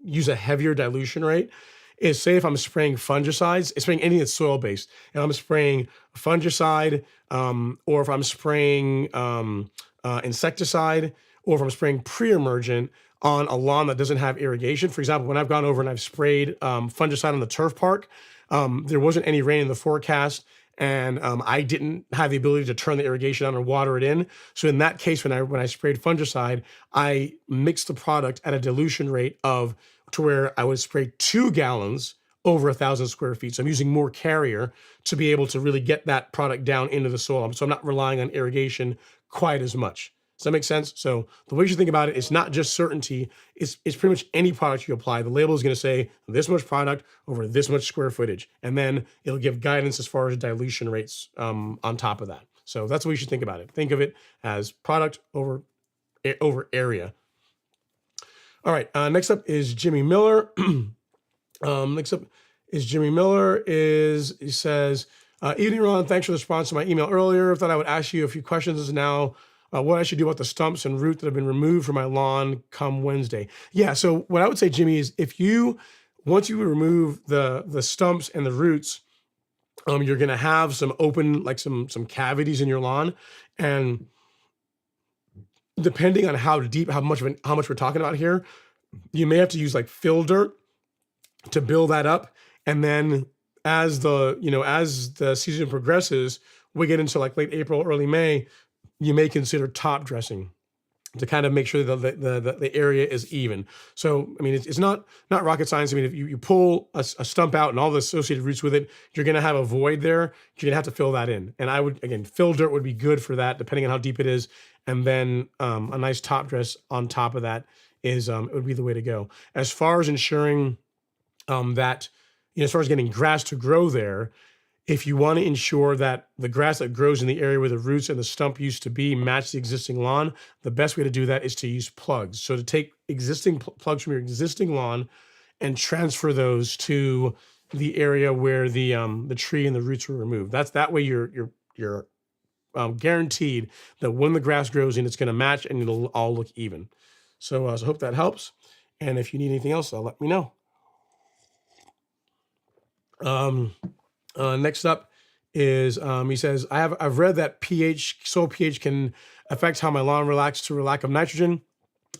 use a heavier dilution rate is, say, if I'm spraying fungicides, spraying anything that's soil-based, and I'm spraying fungicide, or if I'm spraying insecticide, or if I'm spraying pre-emergent on a lawn that doesn't have irrigation. For example, when I've gone over and I've sprayed fungicide on the turf park, there wasn't any rain in the forecast, and I didn't have the ability to turn the irrigation on or water it in. So in that case, when I sprayed fungicide, I mixed the product at a dilution rate to where I would spray 2 gallons over 1,000 square feet. So I'm using more carrier to be able to really get that product down into the soil. So I'm not relying on irrigation quite as much. Does that make sense? So the way you think about it, it's not just certainty. It's pretty much any product you apply. The label is going to say this much product over this much square footage. And then it'll give guidance as far as dilution rates on top of that. So that's the way you should think about it. Think of it as product over area. All right, next up is Jimmy Miller. He says, evening, Ron, thanks for the response to my email earlier. I thought I would ask you a few questions now. What I should do about the stumps and root that have been removed from my lawn come Wednesday. Yeah, so what I would say, Jimmy, is once you remove the stumps and the roots, you're gonna have some open, like some cavities in your lawn, and depending on how deep, how much we're talking about here, you may have to use like fill dirt to build that up. And then as the season progresses, we get into like late April, early May, you may consider top dressing to kind of make sure that the area is even. So, I mean, it's not rocket science. I mean, if you pull a stump out and all the associated roots with it, you're going to have a void there. You're going to have to fill that in. And I would, again, fill dirt would be good for that, depending on how deep it is. And then a nice top dress on top of that is it would be the way to go. As far as ensuring that, as far as getting grass to grow there, if you want to ensure that the grass that grows in the area where the roots and the stump used to be match the existing lawn, the best way to do that is to use plugs. So to take existing plugs from your existing lawn and transfer those to the area where the tree and the roots were removed. That way you're guaranteed that when the grass grows in, it's going to match and it'll all look even. So I hope that helps. And if you need anything else, let me know. Next up is he says, I've read that soil pH can affect how my lawn reacts to a lack of nitrogen.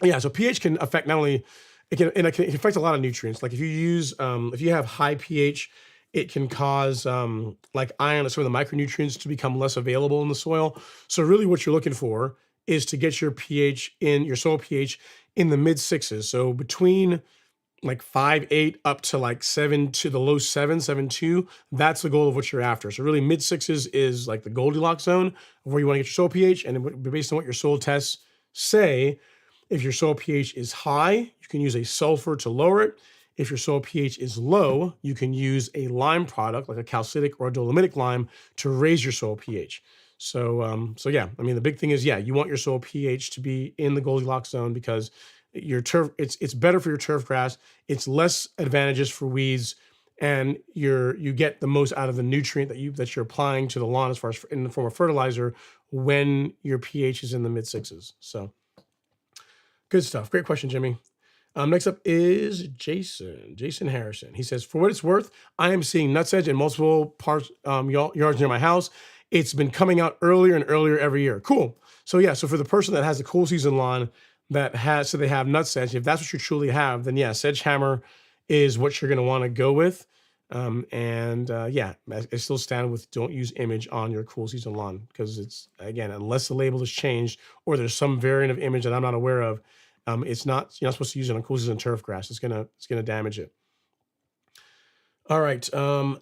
Yeah, so pH can affect not only it can affect a lot of nutrients. Like if you have high pH, it can cause like iron or some of the micronutrients to become less available in the soil. So really, what you're looking for is to get your soil pH in the mid 6s. So between like 5.8 up to like 7 to the low 7.2. That's the goal of what you're after. So really mid 6s is like the Goldilocks zone of where you want to get your soil pH. And based on what your soil tests say, if your soil pH is high, you can use a sulfur to lower it. If your soil pH is low, you can use a lime product like a calcitic or a dolomitic lime to raise your soil pH. So yeah, I mean, the big thing is, you want your soil pH to be in the Goldilocks zone because your turf, it's better for your turf grass. It's less advantageous for weeds, and you get the most out of the nutrient that you're applying to the lawn as far as in the form of fertilizer when your pH is in the mid 6s. So good stuff. Great question, Jimmy. Next up is Jason Harrison. He says, for what it's worth, I am seeing nutsedge in multiple parts yards near my house. It's been coming out earlier and earlier every year. Cool. So yeah, so for the person that has a cool season lawn they have nutsedge, if that's what you truly have, then yeah, Sedgehammer is what you're going to want to go with. Yeah, I still stand with don't use image on your cool season lawn because it's, again, unless the label is changed or there's some variant of image that I'm not aware of, you're not supposed to use it on cool season turf grass. It's gonna damage it. All right.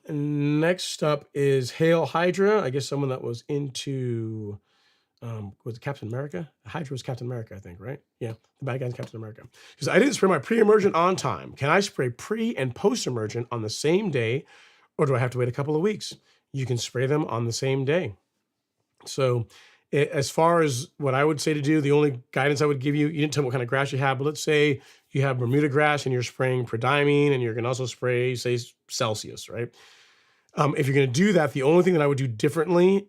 Next up is Hail Hydra. I guess someone that was into was it Captain America? Hydra was Captain America, I think, right? Yeah, the bad guy's Captain America. Because I didn't spray my pre-emergent on time. Can I spray pre and post-emergent on the same day, or do I have to wait a couple of weeks? You can spray them on the same day. So as far as what I would say to do, the only guidance I would give you didn't tell me what kind of grass you have, but let's say you have Bermuda grass and you're spraying prodiamine and you're going to also spray, say, Celsius, right? If you're going to do that, the only thing that I would do differently,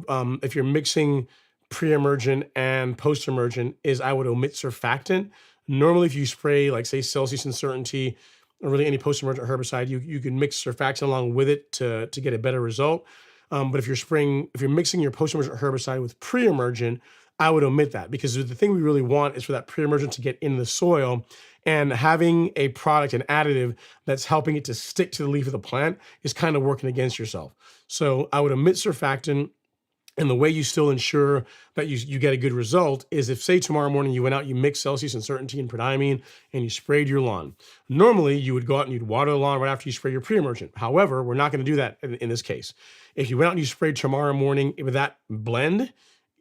if you're mixing pre-emergent and post-emergent, is I would omit surfactant. Normally, if you spray, like, say, Celsius and Certainty, or really any post-emergent herbicide, you can mix surfactant along with it to get a better result. But if you're mixing your post-emergent herbicide with pre-emergent, I would omit that, because the thing we really want is for that pre-emergent to get in the soil, and having a product, an additive that's helping it to stick to the leaf of the plant is kind of working against yourself. So I would omit surfactant. And the way you still ensure that you get a good result is if, say, tomorrow morning you went out, you mixed Celsius and Certainty and prodiamine, and you sprayed your lawn. Normally, you would go out and you'd water the lawn right after you spray your pre-emergent. However, we're not going to do that in this case. If you went out and you sprayed tomorrow morning with that blend,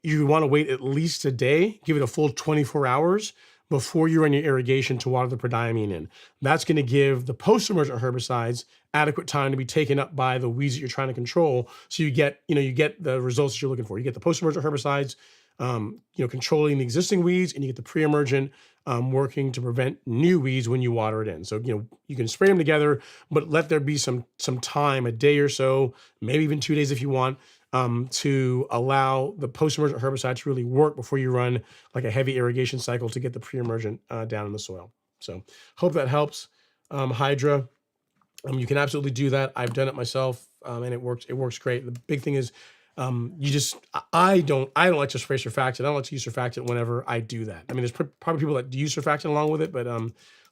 you want to wait at least a day, give it a full 24 hours before you run your irrigation to water the prodiamine in. That's going to give the post-emergent herbicides adequate time to be taken up by the weeds that you're trying to control. So you get the results that you're looking for. You get the post-emergent herbicides, controlling the existing weeds, and you get the pre-emergent working to prevent new weeds when you water it in. So, you can spray them together, but let there be some time, a day or so, maybe even 2 days if you want, to allow the post-emergent herbicide to really work before you run like a heavy irrigation cycle to get the pre-emergent down in the soil. So hope that helps. Hydra, you can absolutely do that. I've done it myself, and it works great. The big thing is You just, I don't like to spray surfactant. I don't like to use surfactant whenever I do that. I mean, there's probably people that use surfactant along with it, but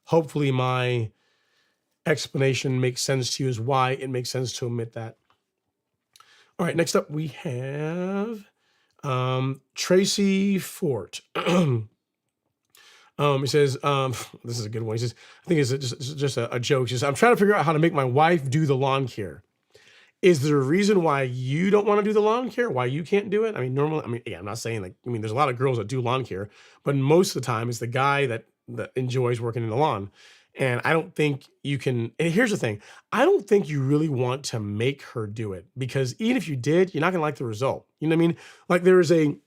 hopefully my explanation makes sense to you as why it makes sense to omit that. All right, next up we have Tracy Fort. He says, this is a good one. He says, I think it's just a joke. He says, I'm trying to figure out how to make my wife do the lawn care. Is there a reason why you don't want to do the lawn care? Why you can't do it? I mean, normally, yeah, I'm not saying like, there's a lot of girls that do lawn care, but most of the time it's the guy that enjoys working in the lawn. And I don't think you can, and here's the thing, I don't think you really want to make her do it, because even if you did, you're not going to like the result. You know what I mean? Like there's something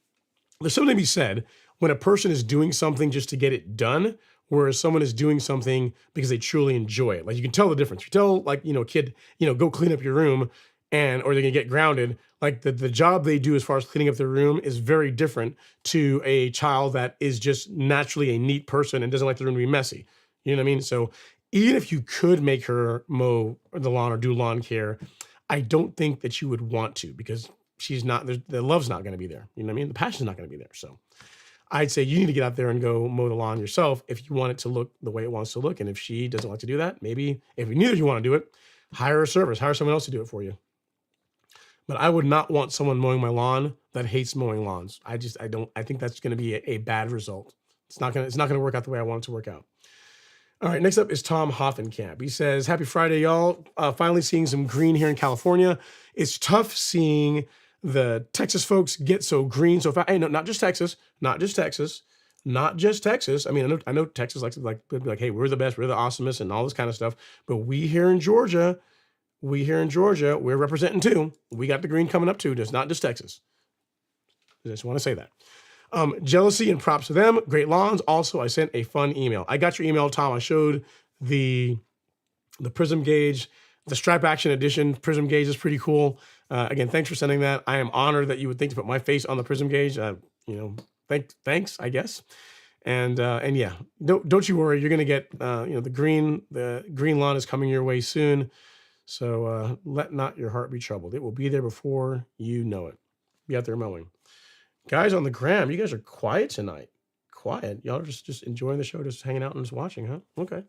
to be said when a person is doing something just to get it done, whereas someone is doing something because they truly enjoy it. Like you can tell the difference. You tell like, a kid, go clean up your room or they're gonna get grounded. Like the job they do as far as cleaning up their room is very different to a child that is just naturally a neat person and doesn't like the room to be messy. You know what I mean? So even if you could make her mow the lawn or do lawn care, I don't think that you would want to, because she's not, the love's not going to be there. You know what I mean? The passion's not going to be there. So I'd say you need to get out there and go mow the lawn yourself if you want it to look the way it wants to look. And if she doesn't like to do that, maybe if neither of you want to do it, hire a service, hire someone else to do it for you. But I would not want someone mowing my lawn that hates mowing lawns. I think that's going to be a bad result. It's not going to work out the way I want it to work out. All right, next up is Tom Hoffenkamp. He says, happy Friday, y'all. Finally seeing some green here in California. It's tough seeing the Texas folks get so green so fast. Hey, no, not just Texas. I mean, I know Texas likes to like, hey, we're the best, we're the awesomest, and all this kind of stuff. But we here in Georgia, we're representing too. We got the green coming up too. It's not just Texas. I just want to say that. Jealousy and props to them. Great lawns. Also, I sent a fun email. I got your email, Tom. I showed the prism gauge, the strap action edition prism gauge is pretty cool. Again, thanks for sending that. I am honored that you would think to put my face on the prism gauge. Thanks, I guess. And yeah, don't you worry. You're gonna get the green lawn is coming your way soon. So let not your heart be troubled. It will be there before you know it. Be out there mowing. Guys on the gram, you guys are quiet tonight. Quiet. Y'all are just enjoying the show, just hanging out and just watching, huh? Okay.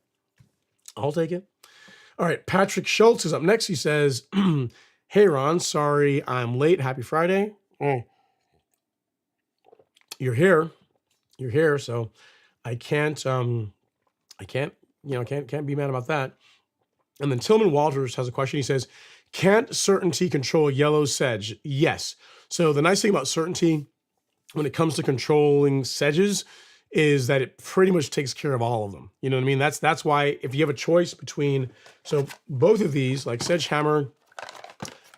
I'll take it. All right. Patrick Schultz is up next. He says, hey, Ron, sorry I'm late. Happy Friday. Oh. You're here. So I can't can't be mad about that. And then Tillman Walters has a question. He says, can't certainty control yellow sedge? Yes. So the nice thing about certainty when it comes to controlling sedges is that it pretty much takes care of all of them. You know what I mean? That's why if you have a choice between, so both of these, like Sedge Hammer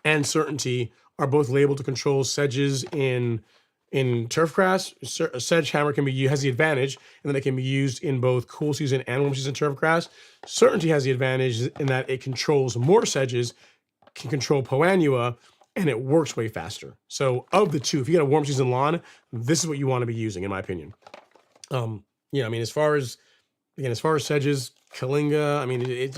and Certainty, are both labeled to control sedges in turfgrass. Sedge Hammer has the advantage, and then it can be used in both cool season and warm season turfgrass. Certainty has the advantage in that it controls more sedges, can control Poanua, and it works way faster. So of the two, if you got a warm season lawn, this is what you want to be using, in my opinion. As far as sedges, Kalinga, I mean, it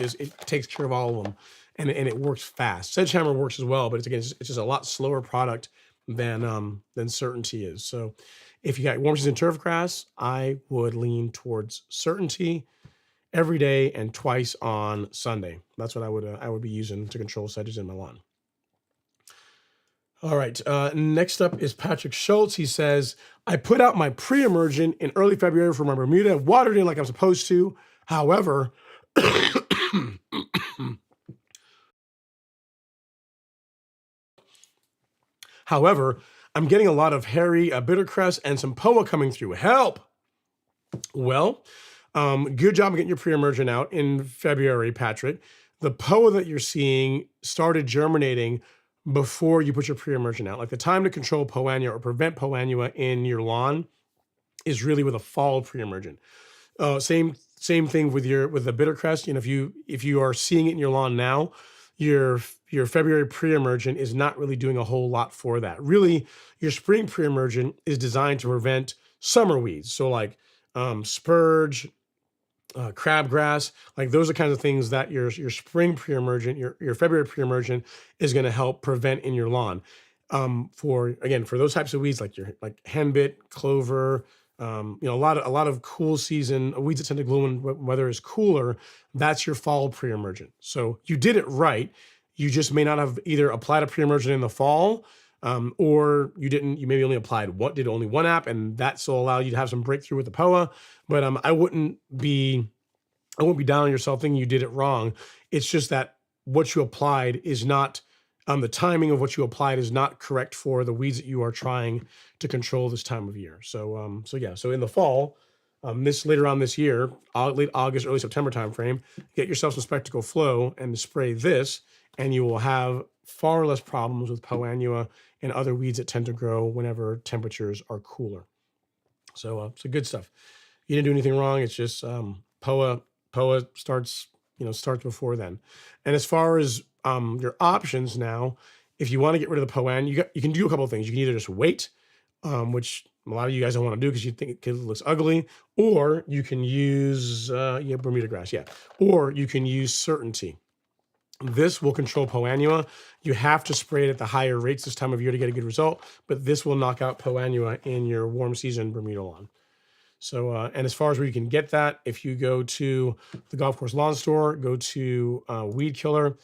takes care of all of them, and it works fast. Sedge Hammer works as well, but it's just a lot slower product than Certainty is. So if you got warm season turfgrass, I would lean towards Certainty every day and twice on Sunday. That's what I would be using to control sedges in my lawn. All right. Next up is Patrick Schultz. He says, I put out my pre-emergent in early February for my Bermuda, watered in like I'm supposed to. However, I'm getting a lot of hairy bittercress and some POA coming through. Help! Well, good job getting your pre-emergent out in February, Patrick. The POA that you're seeing started germinating before you put your pre-emergent out. Like the time to control Poanua or prevent Poanua in your lawn is really with a fall pre-emergent. Same thing with the bittercress. If you are seeing it in your lawn now, your February pre-emergent is not really doing a whole lot for that. Really, your spring pre-emergent is designed to prevent summer weeds. So like spurge, crabgrass, like those are kinds of things that your spring pre-emergent, your February pre-emergent is going to help prevent in your lawn. for those types of weeds, like like henbit, clover, a lot of cool season weeds that tend to grow when weather is cooler. That's your fall pre-emergent. So you did it right. You just may not have either applied a pre-emergent in the fall, or you didn't. You maybe only applied did only one app, and that still allowed you to have some breakthrough with the POA. But I wouldn't be down on yourself thinking you did it wrong. It's just that what you applied is not, the timing of what you applied is not correct for the weeds that you are trying to control this time of year. So, so in the fall, later on this year, late August, early September timeframe, get yourself some Spectacle Flow and spray this, and you will have far less problems with Poanua and other weeds that tend to grow whenever temperatures are cooler. So good stuff. You didn't do anything wrong. It's just POA starts before then. And as far as your options now, if you want to get rid of the POAN, you can do a couple of things. You can either just wait, which a lot of you guys don't want to do because you think it looks ugly, or you can use Bermuda grass, or you can use Certainty. This will control Poanua. You have to spray it at the higher rates this time of year to get a good result, but this will knock out Poanua in your warm season Bermuda lawn. So, and as far as where you can get that, if you go to the golf course lawn store, go to Weed Killer,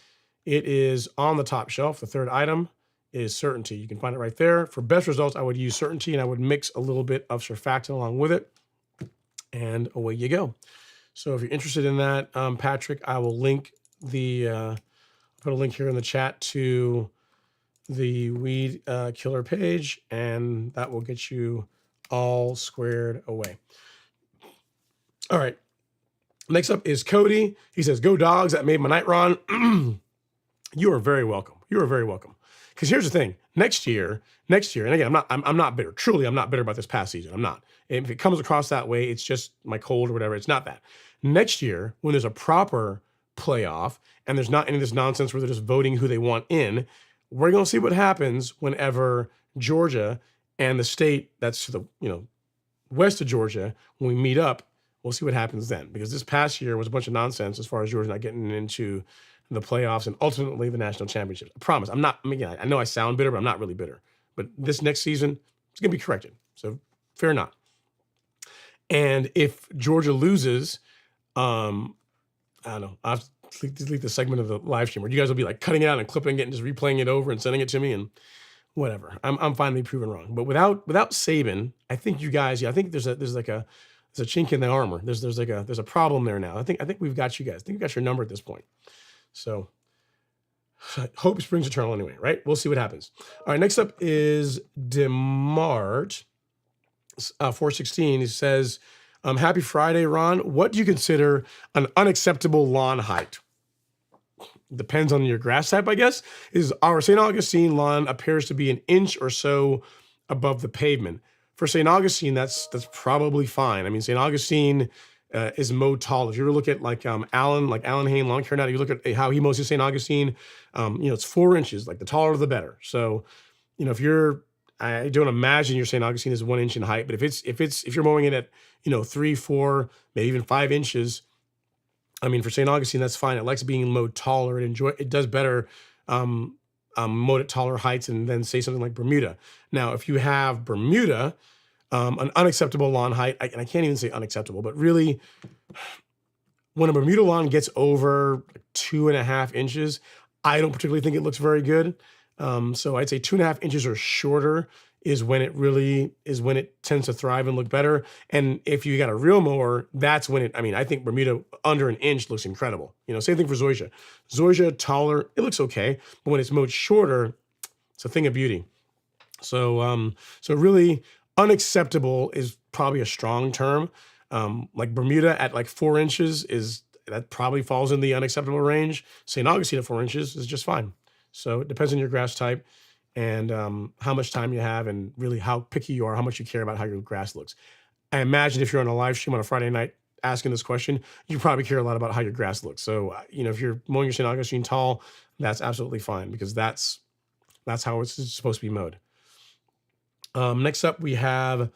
it is on the top shelf. The third item is Certainty. You can find it right there. For best results, I would use Certainty, and I would mix a little bit of surfactant along with it, and away you go. So if you're interested in that, Patrick, I will link put a link here in the chat to the Weed Killer page, and that will get you all squared away. All right. Next up is Cody. He says, "Go dogs, that made my night, Ron." You are very welcome. You are very welcome. Because here's the thing: next year, and again, I'm not bitter. Truly, I'm not bitter about this past season. I'm not. If it comes across that way, it's just my cold or whatever. It's not that. Next year, when there's a proper playoff and there's not any of this nonsense where they're just voting who they want in, we're going to see what happens whenever Georgia and the state that's to the west of Georgia, when we meet up, we'll see what happens then. Because this past year was a bunch of nonsense as far as Georgia not getting into the playoffs and ultimately the national championship. I promise. I know I sound bitter, but I'm not really bitter. But this next season, it's going to be corrected. So fair not. And if Georgia loses, I don't know. I'll have to delete the segment of the live stream where you guys will be like cutting it out and clipping it and just replaying it over and sending it to me and whatever. I'm finally proven wrong. But without Saban, I think you guys, I think there's a chink in the armor. There's a problem there now. I think we've got you guys. I think we've got your number at this point. So hope springs eternal anyway, right? We'll see what happens. All right, next up is Demart 416. He says, "Happy Friday, Ron. What do you consider an unacceptable lawn height?" Depends on your grass type, I guess. Is our St. Augustine lawn appears to be an inch or so above the pavement. For St. Augustine, that's probably fine. I mean, St. Augustine is mowed tall. If you ever look at like Alan Hain Lawn Care now, you look at how he mows his St. Augustine, it's 4 inches. Like the taller the better. So, if I don't imagine your St. Augustine is 1 inch in height, but if you're mowing it at 3, 4, maybe even 5 inches, I mean, for St. Augustine, that's fine. It likes being mowed taller. It does better mowed at taller heights, and then say something like Bermuda. Now, if you have Bermuda, an unacceptable lawn height, and I can't even say unacceptable, but really, when a Bermuda lawn gets over 2.5 inches, I don't particularly think it looks very good. So I'd say 2.5 inches or shorter is when it tends to thrive and look better. And if you got a real mower, that's when I think Bermuda under an inch looks incredible. Same thing for Zoysia. Zoysia taller, it looks okay, but when it's mowed shorter, it's a thing of beauty. So really unacceptable is probably a strong term. Like Bermuda at like 4 inches that probably falls in the unacceptable range. St. Augustine at 4 inches is just fine. So it depends on your grass type and how much time you have and really how picky you are, how much you care about how your grass looks. I imagine if you're on a live stream on a Friday night asking this question, you probably care a lot about how your grass looks. So, if you're mowing your St. Augustine tall, that's absolutely fine because that's how it's supposed to be mowed. Next up, we have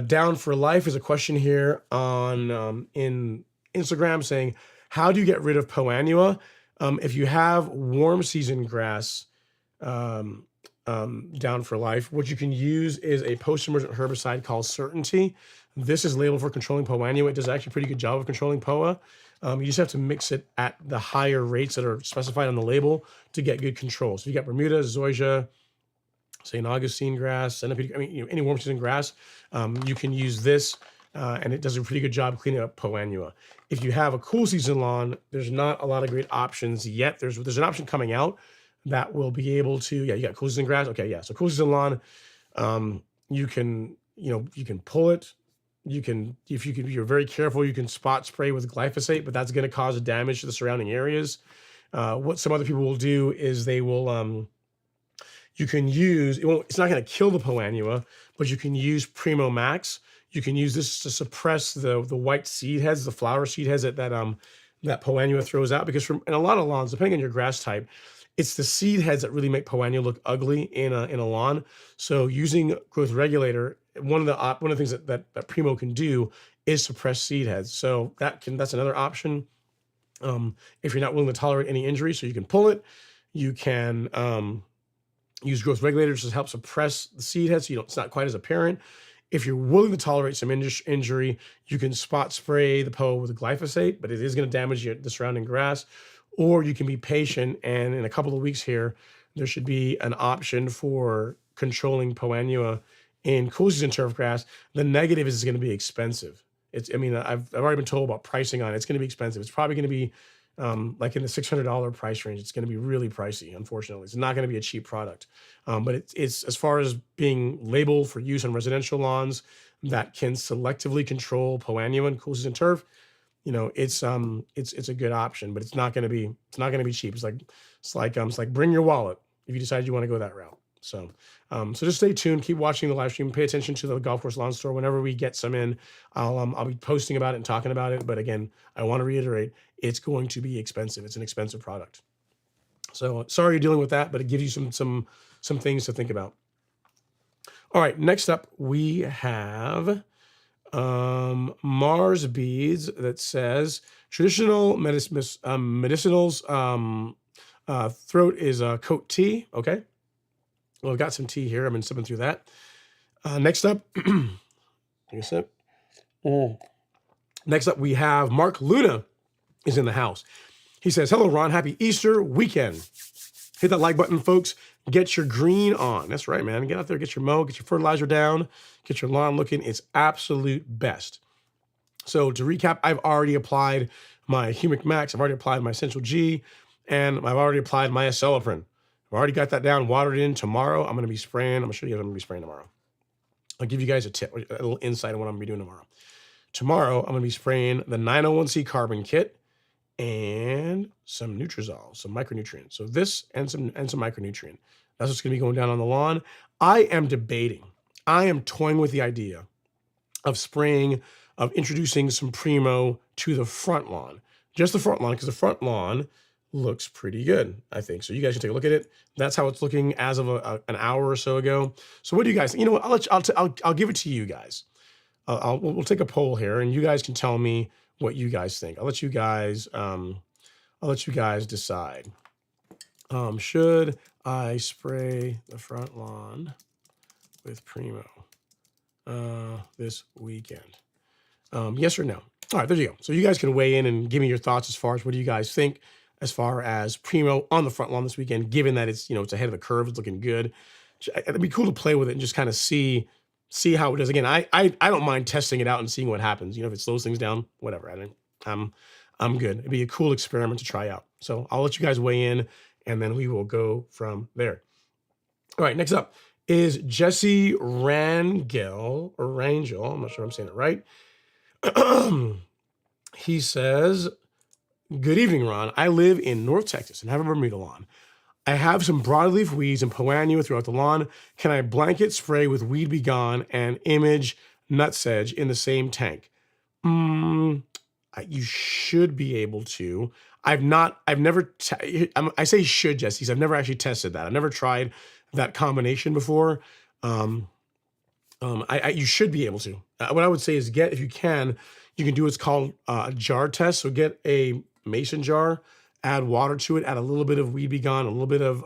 Down for Life is a question here on in Instagram saying, how do you get rid of Poanua? If you have warm season grass, down for life. What you can use is a post-emergent herbicide called Certainty. This is labeled for controlling poa annua. It does actually a pretty good job of controlling poa. You just have to mix it at the higher rates that are specified on the label to get good control. So you got Bermuda, Zoysia, St. Augustine grass, centipede, I mean, any warm season grass, you can use this, and it does a pretty good job cleaning up poa annua. If you have a cool season lawn, there's not a lot of great options yet. There's an option coming out that will be able to, yeah, you got cool season grass. Okay, yeah. So cool season lawn, you can pull it. You can, if you're very careful, you can spot spray with glyphosate, but that's going to cause damage to the surrounding areas. What some other people will do is they will, you can use, it's not going to kill the poa annua, but you can use Primo Max. You can use this to suppress the white seed heads, the flower seed heads that poa annua throws out, because in a lot of lawns, depending on your grass type, it's the seed heads that really make poa annua look ugly in a lawn. So using growth regulator, one of the things that Primo can do is suppress seed heads. So that's another option. If you're not willing to tolerate any injury, so you can pull it, you can use growth regulators to help suppress the seed heads, so it's not quite as apparent. If you're willing to tolerate some injury, you can spot spray the poa with glyphosate, but it is going to damage the surrounding grass. Or you can be patient, and in a couple of weeks here, there should be an option for controlling poa annua in cool season turf grass. The negative is it's going to be expensive. I've already been told about pricing on it. It's going to be expensive. It's probably going to be like in the $600 price range. It's going to be really pricey, unfortunately. It's not going to be a cheap product. But it's as far as being labeled for use on residential lawns that can selectively control poa annua and cool season turf, it's a good option, but it's not going to be cheap. It's like bring your wallet if you decide you want to go that route. So just stay tuned, keep watching the live stream, pay attention to the Golf Course Lawn Store. Whenever we get some in, I'll be posting about it and talking about it. But again, I want to reiterate, it's going to be expensive. It's an expensive product. So sorry you're dealing with that, but it gives you some things to think about. All right, next up we have Mars beads that says traditional medicinals, throat is coat tea. Okay. Well, I've got some tea here. I've been sipping through that. Next up, take a sip. Next up, we have Mark Luna is in the house. He says, hello, Ron. Happy Easter weekend. Hit that like button, folks. Get your green on. That's right, man. Get out there, get your mow, get your fertilizer down, get your lawn looking its absolute best. So to recap, I've already applied my Humic Max. I've already applied my Essential G, and I've already applied my Acelepryn. I've already got that down, watered in. Tomorrow, I'm going to be spraying. I'm going to show you what I'm going to be spraying tomorrow. I'll give you guys a tip, a little insight on what I'm going to be doing tomorrow. Tomorrow, I'm going to be spraying the 901C carbon kit and some Nutrizol, some micronutrient. So this and some micronutrient. That's what's going to be going down on the lawn. I am toying with the idea of introducing some Primo to the front lawn. Just the front lawn, because the front lawn looks pretty good, I think. So you guys can take a look at it. That's how it's looking as of an hour or so ago. So what do you guys think? You know what? I'll give it to you guys. We'll take a poll here, and you guys can tell me what you guys think. I'll let you guys decide. Should I spray the front lawn with Primo this weekend? Yes or no? All right, there you go. So you guys can weigh in and give me your thoughts as far as what do you guys think as far as Primo on the front lawn this weekend, given that it's ahead of the curve, it's looking good. It'd be cool to play with it and just kind of see how it does. Again, I don't mind testing it out and seeing what happens. If it slows things down, whatever. I'm good. It'd be a cool experiment to try out. So I'll let you guys weigh in, and then we will go from there. All right, next up is Jesse Rangel, or Rangel. I'm not sure I'm saying it right. He says, good evening, Ron. I live in North Texas and have a Bermuda lawn. I have some broadleaf weeds and poa annua throughout the lawn. Can I blanket spray with Weed Be Gone and Image Nutsedge in the same tank? You should be able to. I say should, Jesse, because I've never actually tested that. I've never tried that combination before. You should be able to. What I would say is you can do what's called a jar test. So get a mason jar add water to it, add a little bit of Weed Be Gone, a little bit of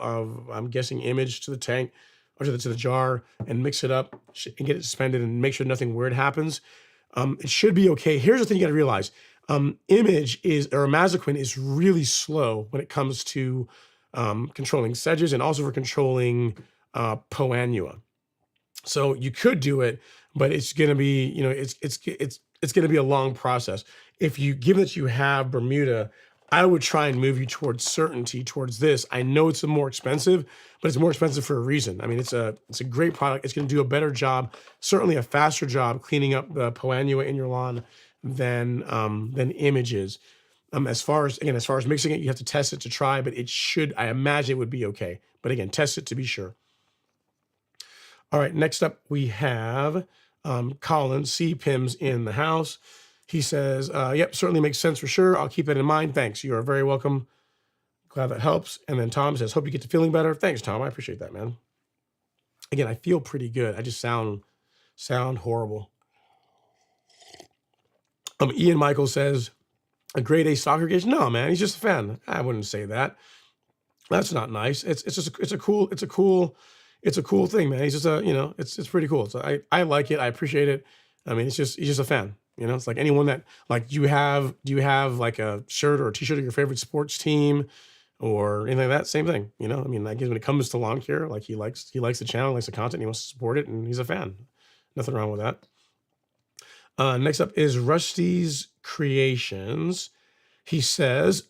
I'm guessing Image to the tank or to the jar, and mix it up and get it suspended and make sure nothing weird happens. It should be okay. Here's the thing you got to realize. Image is, or Mazaquin is really slow when it comes to controlling sedges and also for controlling Poanua. So you could do it, but it's going to be, you know, it's going to be a long process. If you, given that you have Bermuda, I would try and move you towards certainty, towards this. I know it's more expensive, but it's more expensive for a reason. I mean, it's a great product. It's going to do a better job, certainly a faster job cleaning up the Poanua in your lawn than Image is. As far as mixing it, you have to test it to try, but it should, I imagine it would be okay. But again, test it to be sure. All right, next up we have Colin C. Pims in the house. He says, yep, certainly makes sense for sure. I'll keep that in mind. Thanks. You are very welcome. Glad that helps. And then Tom says, hope you get to feeling better. Thanks, Tom. I appreciate that, man. Again, I feel pretty good. I just sound horrible. Ian Michael says, a grade A stock irrigation? No, man, he's just a fan. I wouldn't say that. That's not nice. It's a cool thing, man. He's just it's pretty cool. So I like it. I appreciate it. I mean, he's just a fan. You know, it's like anyone that, like, do you have like a shirt or a t-shirt of your favorite sports team or anything like that? Same thing. You know, I mean, I guess when it comes to lawn care, like he likes the channel, likes the content, he wants to support it, and he's a fan. Nothing wrong with that. Next up is Rusty's Creations. He says,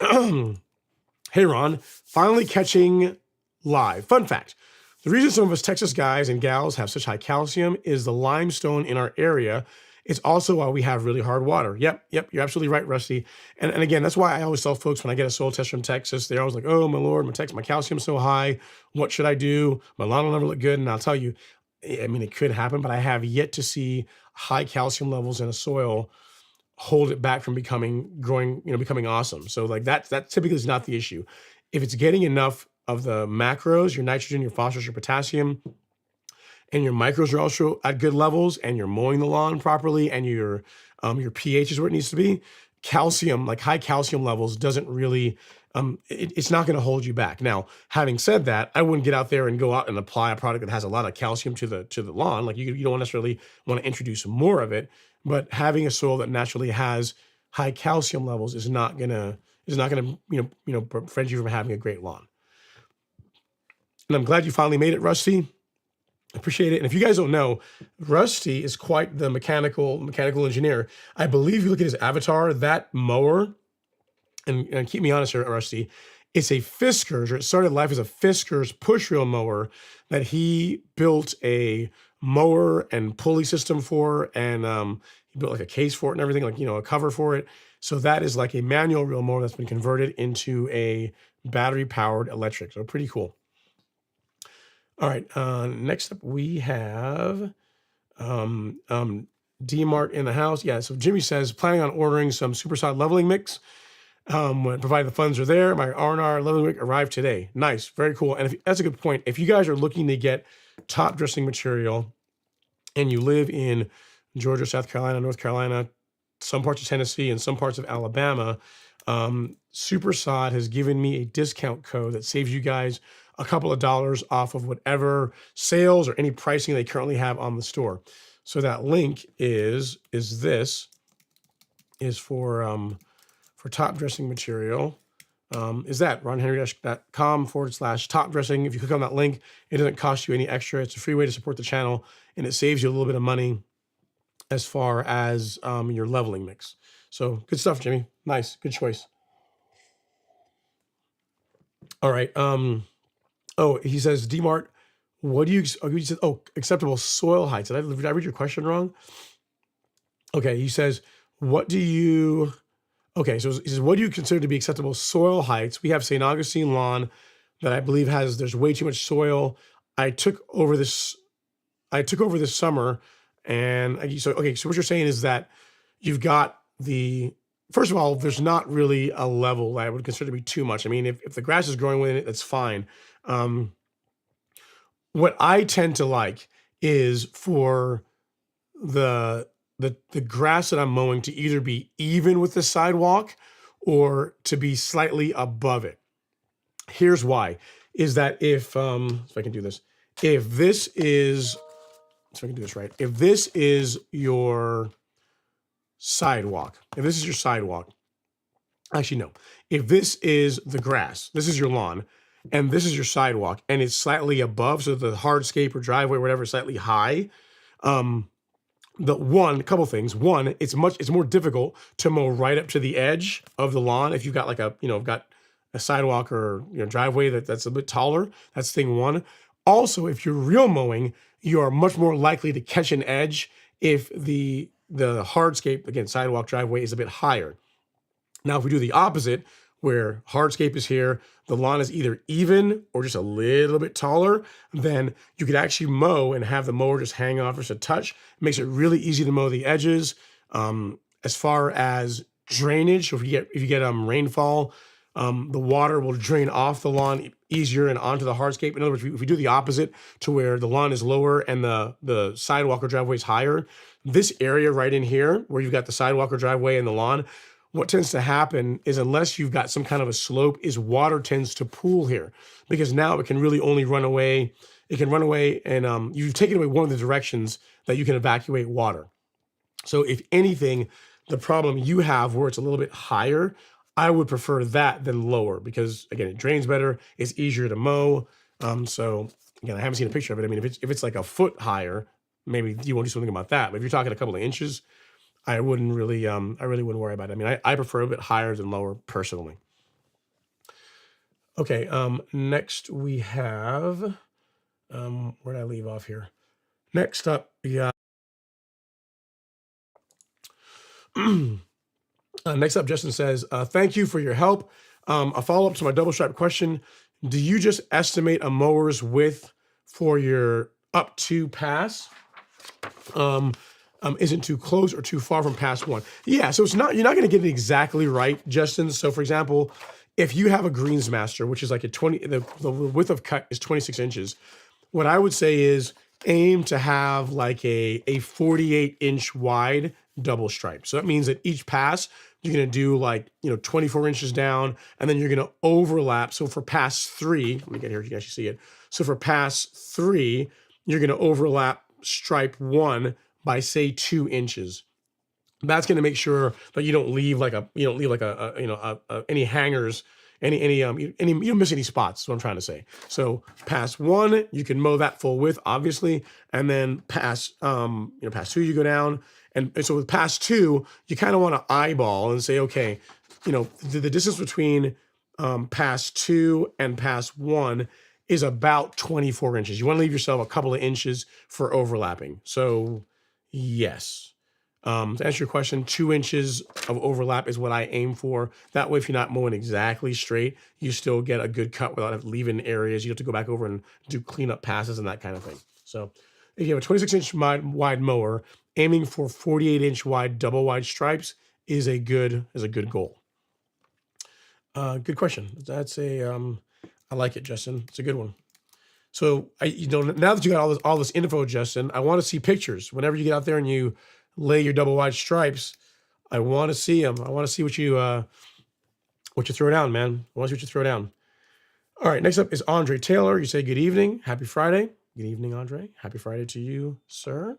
hey, Ron, finally catching live. Fun fact. The reason some of us Texas guys and gals have such high calcium is the limestone in our area. It's also why we have really hard water. Yep, you're absolutely right, Rusty. And again, that's why I always tell folks when I get a soil test from Texas, they're always like, oh, my Lord, my calcium's so high. What should I do? My lawn will never look good. And I'll tell you, I mean, it could happen, but I have yet to see high calcium levels in a soil hold it back from becoming awesome. So like that typically is not the issue. If it's getting enough of the macros, your nitrogen, your phosphorus, your potassium, and your micros are also at good levels, and you're mowing the lawn properly, and your pH is where it needs to be, calcium, like high calcium levels, doesn't really, it's not going to hold you back. Now, having said that, I wouldn't get out there and go out and apply a product that has a lot of calcium to the lawn. Like you don't necessarily want to introduce more of it, but having a soil that naturally has high calcium levels is not gonna prevent you from having a great lawn. And I'm glad you finally made it, Rusty. Appreciate it. And if you guys don't know, Rusty is quite the mechanical engineer. I believe you look at his avatar, that mower, and keep me honest here, Rusty, it's a Fiskars, or it started life as a Fiskars push reel mower that he built a mower and pulley system for, and he built like a case for it and everything, like, a cover for it. So that is like a manual reel mower that's been converted into a battery powered electric. So pretty cool. All right, next up we have D-Mart in the house. Yeah, so Jimmy says, planning on ordering some supersod leveling mix. When provided the funds are there, my R&R leveling mix arrived today. Nice, very cool. And that's a good point. If you guys are looking to get top dressing material and you live in Georgia, South Carolina, North Carolina, some parts of Tennessee, and some parts of Alabama, Supersod has given me a discount code that saves you guys a couple of dollars off of whatever sales or any pricing they currently have on the store. So that link is for top dressing material. Is that ronhenry.com/top dressing. If you click on that link, it doesn't cost you any extra. It's a free way to support the channel, and it saves you a little bit of money as far as your leveling mix. So good stuff, Jimmy. Nice, good choice. All right. Oh, he says, D-Mart, what do you, he said, acceptable soil heights. Did I read your question wrong? Okay, he says, so he says, what do you consider to be acceptable soil heights? We have St. Augustine lawn that I believe there's way too much soil. I took over this summer, and so what you're saying is that you've got first of all, there's not really a level that I would consider to be too much. I mean, if the grass is growing within it, that's fine. What I tend to like is for the grass that I'm mowing to either be even with the sidewalk or to be slightly above it. Here's why, is that if I can do this, if this is, so I can do this right, if this is your sidewalk, actually no, if this is the grass, this is your lawn, and this is your sidewalk, and it's slightly above, so the hardscape or driveway, or whatever, is slightly high, couple things. One, it's more difficult to mow right up to the edge of the lawn if you've got like got a sidewalk or driveway that's a bit taller. That's thing one. Also, if you're real mowing, you are much more likely to catch an edge if the hardscape, again, sidewalk, driveway, is a bit higher. Now, if we do the opposite, where hardscape is here, the lawn is either even or just a little bit taller, then you could actually mow and have the mower just hang off just a touch. It makes it really easy to mow the edges. As far as drainage, so if you get rainfall, the water will drain off the lawn easier and onto the hardscape. In other words, if we do the opposite, to where the lawn is lower and the sidewalk or driveway is higher, this area right in here, where you've got the sidewalk or driveway and the lawn, what tends to happen is, unless you've got some kind of a slope, is water tends to pool here, because now it can really only run away. It can run away, and you've taken away one of the directions that you can evacuate water. So if anything, the problem you have where it's a little bit higher, I would prefer that than lower, because again, it drains better, it's easier to mow. So again, I haven't seen a picture of it. I mean, if it's like a foot higher, maybe you want to do something about that. But if you're talking a couple of inches, I really wouldn't worry about it. I mean, I prefer a bit higher than lower personally. Okay, next we have, where did I leave off here? Next up, we got, next up, Justin says, thank you for your help. A follow-up to my double stripe question. Do you just estimate a mower's width for your up to pass? Isn't too close or too far from pass one? Yeah, so you're not going to get it exactly right, Justin. So for example, if you have a Greensmaster, which is like the width of cut is 26 inches, what I would say is aim to have like a 48-inch wide double stripe. So that means that each pass, you're going to do like, 24 inches down, and then you're going to overlap. So for pass 3, let me get here, you can actually see it. So for pass 3, you're going to overlap stripe 1 by say 2 inches. That's going to make sure that you don't leave any hangers, you don't miss any spots. Is what I'm trying to say. So pass 1, you can mow that full width, obviously, and then pass 2, you go down, and so with pass 2, you kind of want to eyeball and say, okay, the distance between pass 2 and pass 1 is about 24 inches. You want to leave yourself a couple of inches for overlapping. So yes. To answer your question, 2 inches of overlap is what I aim for. That way, if you're not mowing exactly straight, you still get a good cut without leaving areas. You have to go back over and do cleanup passes and that kind of thing. So if you have a 26-inch wide mower, aiming for 48-inch wide double wide stripes is a good goal. Good question. That's I like it, Justin. It's a good one. So now that you got all this info, Justin, I want to see pictures. Whenever you get out there and you lay your double wide stripes, I want to see them. I want to see what you throw down, man. I want to see what you throw down. All right, next up is Andre Taylor. You say good evening, happy Friday. Good evening, Andre. Happy Friday to you, sir.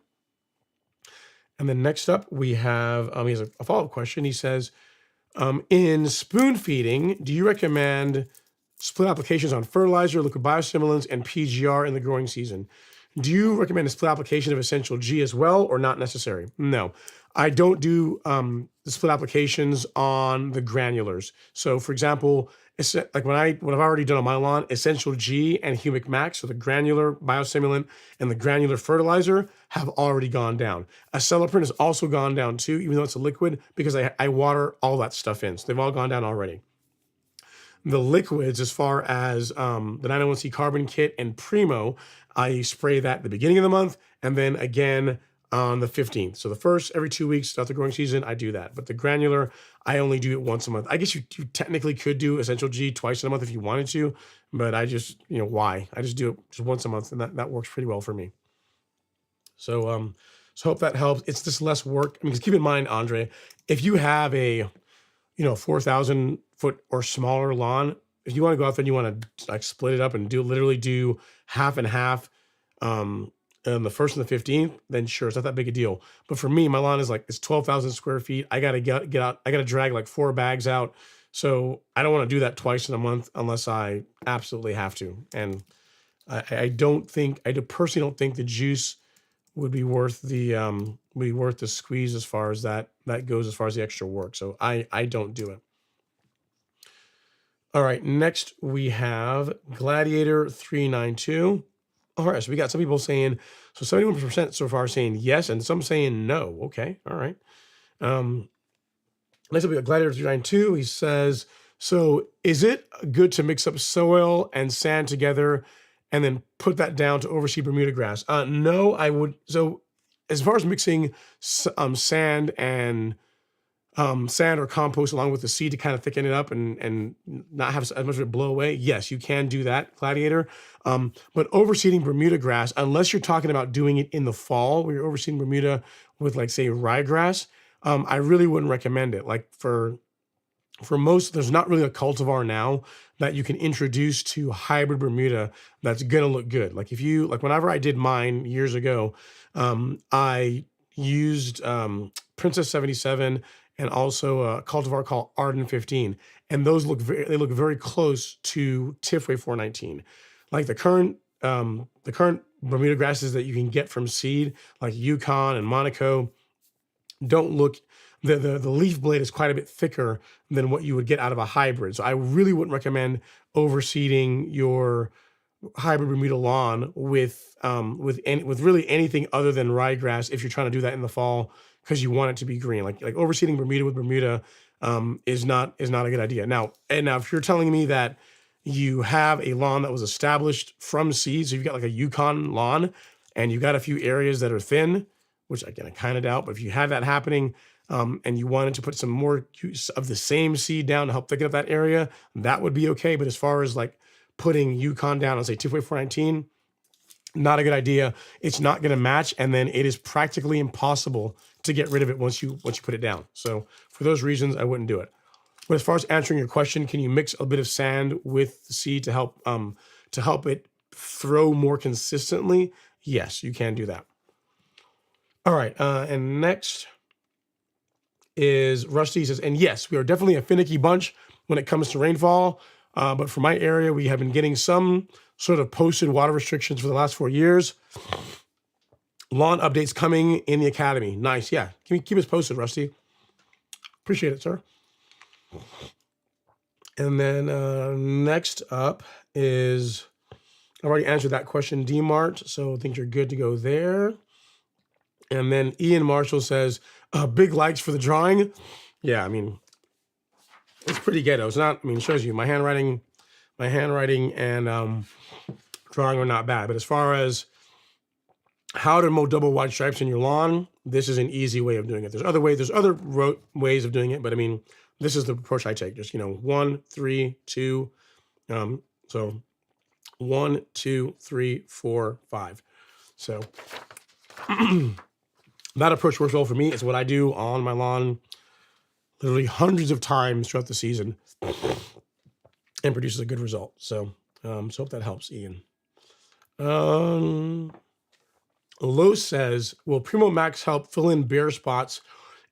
And then next up we have he has a follow-up question. He says, in spoon feeding, do you recommend split applications on fertilizer, liquid biostimulants, and PGR in the growing season? Do you recommend a split application of Essential G as well, or not necessary? No, I don't do the split applications on the granulars. So for example, like what I've already done on my lawn, Essential G and Humic Max, so the granular biostimulant and the granular fertilizer, have already gone down. Aceleprint has also gone down too, even though it's a liquid, because I water all that stuff in. So they've all gone down already. The liquids, as far as the 901C Carbon Kit and Primo, I spray that at the beginning of the month and then again on the 15th. So the first, every 2 weeks throughout the growing season, I do that. But the granular, I only do it once a month. I guess you technically could do Essential G twice in a month if you wanted to, but I just, why? I just do it just once a month, and that works pretty well for me. So, so hope that helps. It's just less work. I mean, 'cause keep in mind, Andre, if you have a 4,000 foot or smaller lawn, if you want to go out there and you want to like split it up and literally do half and half, on the 1st and the 15th, then sure, it's not that big a deal. But for me, my lawn is like, it's 12,000 square feet. I got to get out. I got to drag like 4 bags out. So I don't want to do that twice in a month unless I absolutely have to. And I personally don't think the juice would be worth the squeeze as far as that goes, as far as the extra work. So I don't do it. All right, next we have Gladiator 392. All right, so we got some people saying, so 71% so far saying yes, and some saying no. Okay, all right. Next up we got Gladiator 392. He says, so is it good to mix up soil and sand together and then put that down to overseed Bermuda grass? No, I would. So as far as mixing sand and sand or compost along with the seed to kind of thicken it up and not have as much of it blow away, yes, you can do that, Gladiator. But overseeding Bermuda grass, unless you're talking about doing it in the fall where you're overseeding Bermuda with, like, say, ryegrass, I really wouldn't recommend it. Like for most, there's not really a cultivar now that you can introduce to hybrid Bermuda that's gonna look good. Like whenever I did mine years ago, I used Princess 77 and also a cultivar called Arden 15, and those look very close to Tifway 419. Like the current Bermuda grasses that you can get from seed, like Yukon and Monaco, don't look, the leaf blade is quite a bit thicker than what you would get out of a hybrid. So I really wouldn't recommend overseeding your hybrid Bermuda lawn with really anything other than ryegrass if you're trying to do that in the fall because you want it to be green. Like overseeding Bermuda with Bermuda is not a good idea. Now if you're telling me that you have a lawn that was established from seed, so you've got like a Yukon lawn and you've got a few areas that are thin, which again I kind of doubt, but if you have that happening, and you wanted to put some more use of the same seed down to help thicken up that area, that would be okay. But as far as like putting Yukon down on, say, Tifway 419, not a good idea. It's not going to match, and then it is practically impossible to get rid of it once you put it down. So for those reasons, I wouldn't do it. But as far as answering your question, can you mix a bit of sand with the seed to help it throw more consistently? Yes, you can do that. All right, and next is Rusty says, and yes, we are definitely a finicky bunch when it comes to rainfall. But for my area, we have been getting some sort of posted water restrictions for the last 4 years. Lawn updates coming in the academy. Nice. Yeah. Keep us posted, Rusty. Appreciate it, sir. And then next up is, I've already answered that question, D-Mart. So I think you're good to go there. And then Ian Marshall says, big likes for the drawing. Yeah, I mean, it's pretty ghetto. It's not, I mean, it shows you my handwriting and drawing are not bad. But as far as how to mow double wide stripes in your lawn, this is an easy way of doing it. There's other ways of doing it, but I mean, this is the approach I take. Just, 1, 3, 2. So 1, 2, 3, 4, 5. So that approach works well for me. It's what I do on my lawn literally hundreds of times throughout the season and produces a good result. So, so hope that helps, Ian. Lo says, will Primo Max help fill in bare spots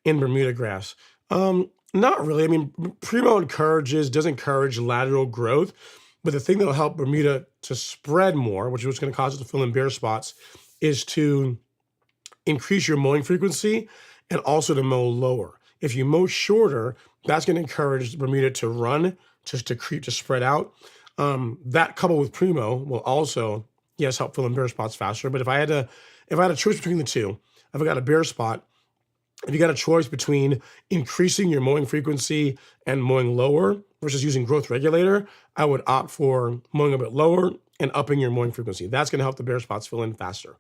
in Bermuda grass? Not really. I mean, Primo does encourage lateral growth, but the thing that'll help Bermuda to spread more, which is what's going to cause it to fill in bare spots, is to increase your mowing frequency and also to mow lower. If you mow shorter, that's going to encourage Bermuda to run, just to creep, to spread out. That coupled with Primo will also, yes, help fill in bare spots faster. But if I had a choice between the two, if I got a bare spot, if you got a choice between increasing your mowing frequency and mowing lower versus using growth regulator, I would opt for mowing a bit lower and upping your mowing frequency. That's going to help the bare spots fill in faster.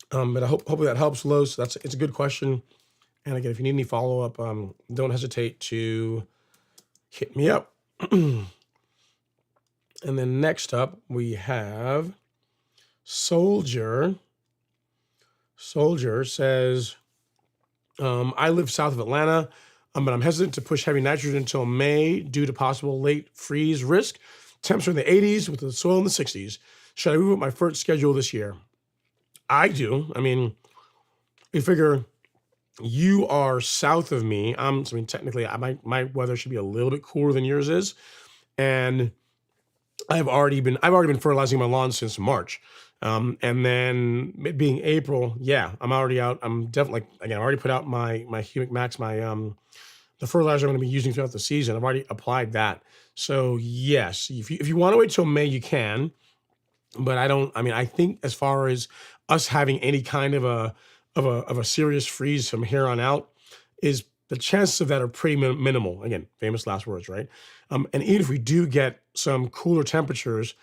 But hopefully that helps, Los. It's a good question. And again, if you need any follow-up, don't hesitate to hit me up. And then next up, we have Soldier. Soldier says, I live south of Atlanta, but I'm hesitant to push heavy nitrogen until May due to possible late freeze risk. Temps are in the 80s with the soil in the 60s. Should I move up my fert schedule this year? I do. I mean, you figure you are south of me. I mean, technically, my weather should be a little bit cooler than yours is, and I've already been fertilizing my lawn since March. And then it being April, yeah, I'm already out. I'm definitely, again, I already put out my Humic Max, the fertilizer I'm going to be using throughout the season. I've already applied that. So yes, if you want to wait till May, you can. But I mean, I think as far as us having any kind of a serious freeze from here on out, is the chances of that are pretty minimal. Again, famous last words, right? And even if we do get some cooler temperatures,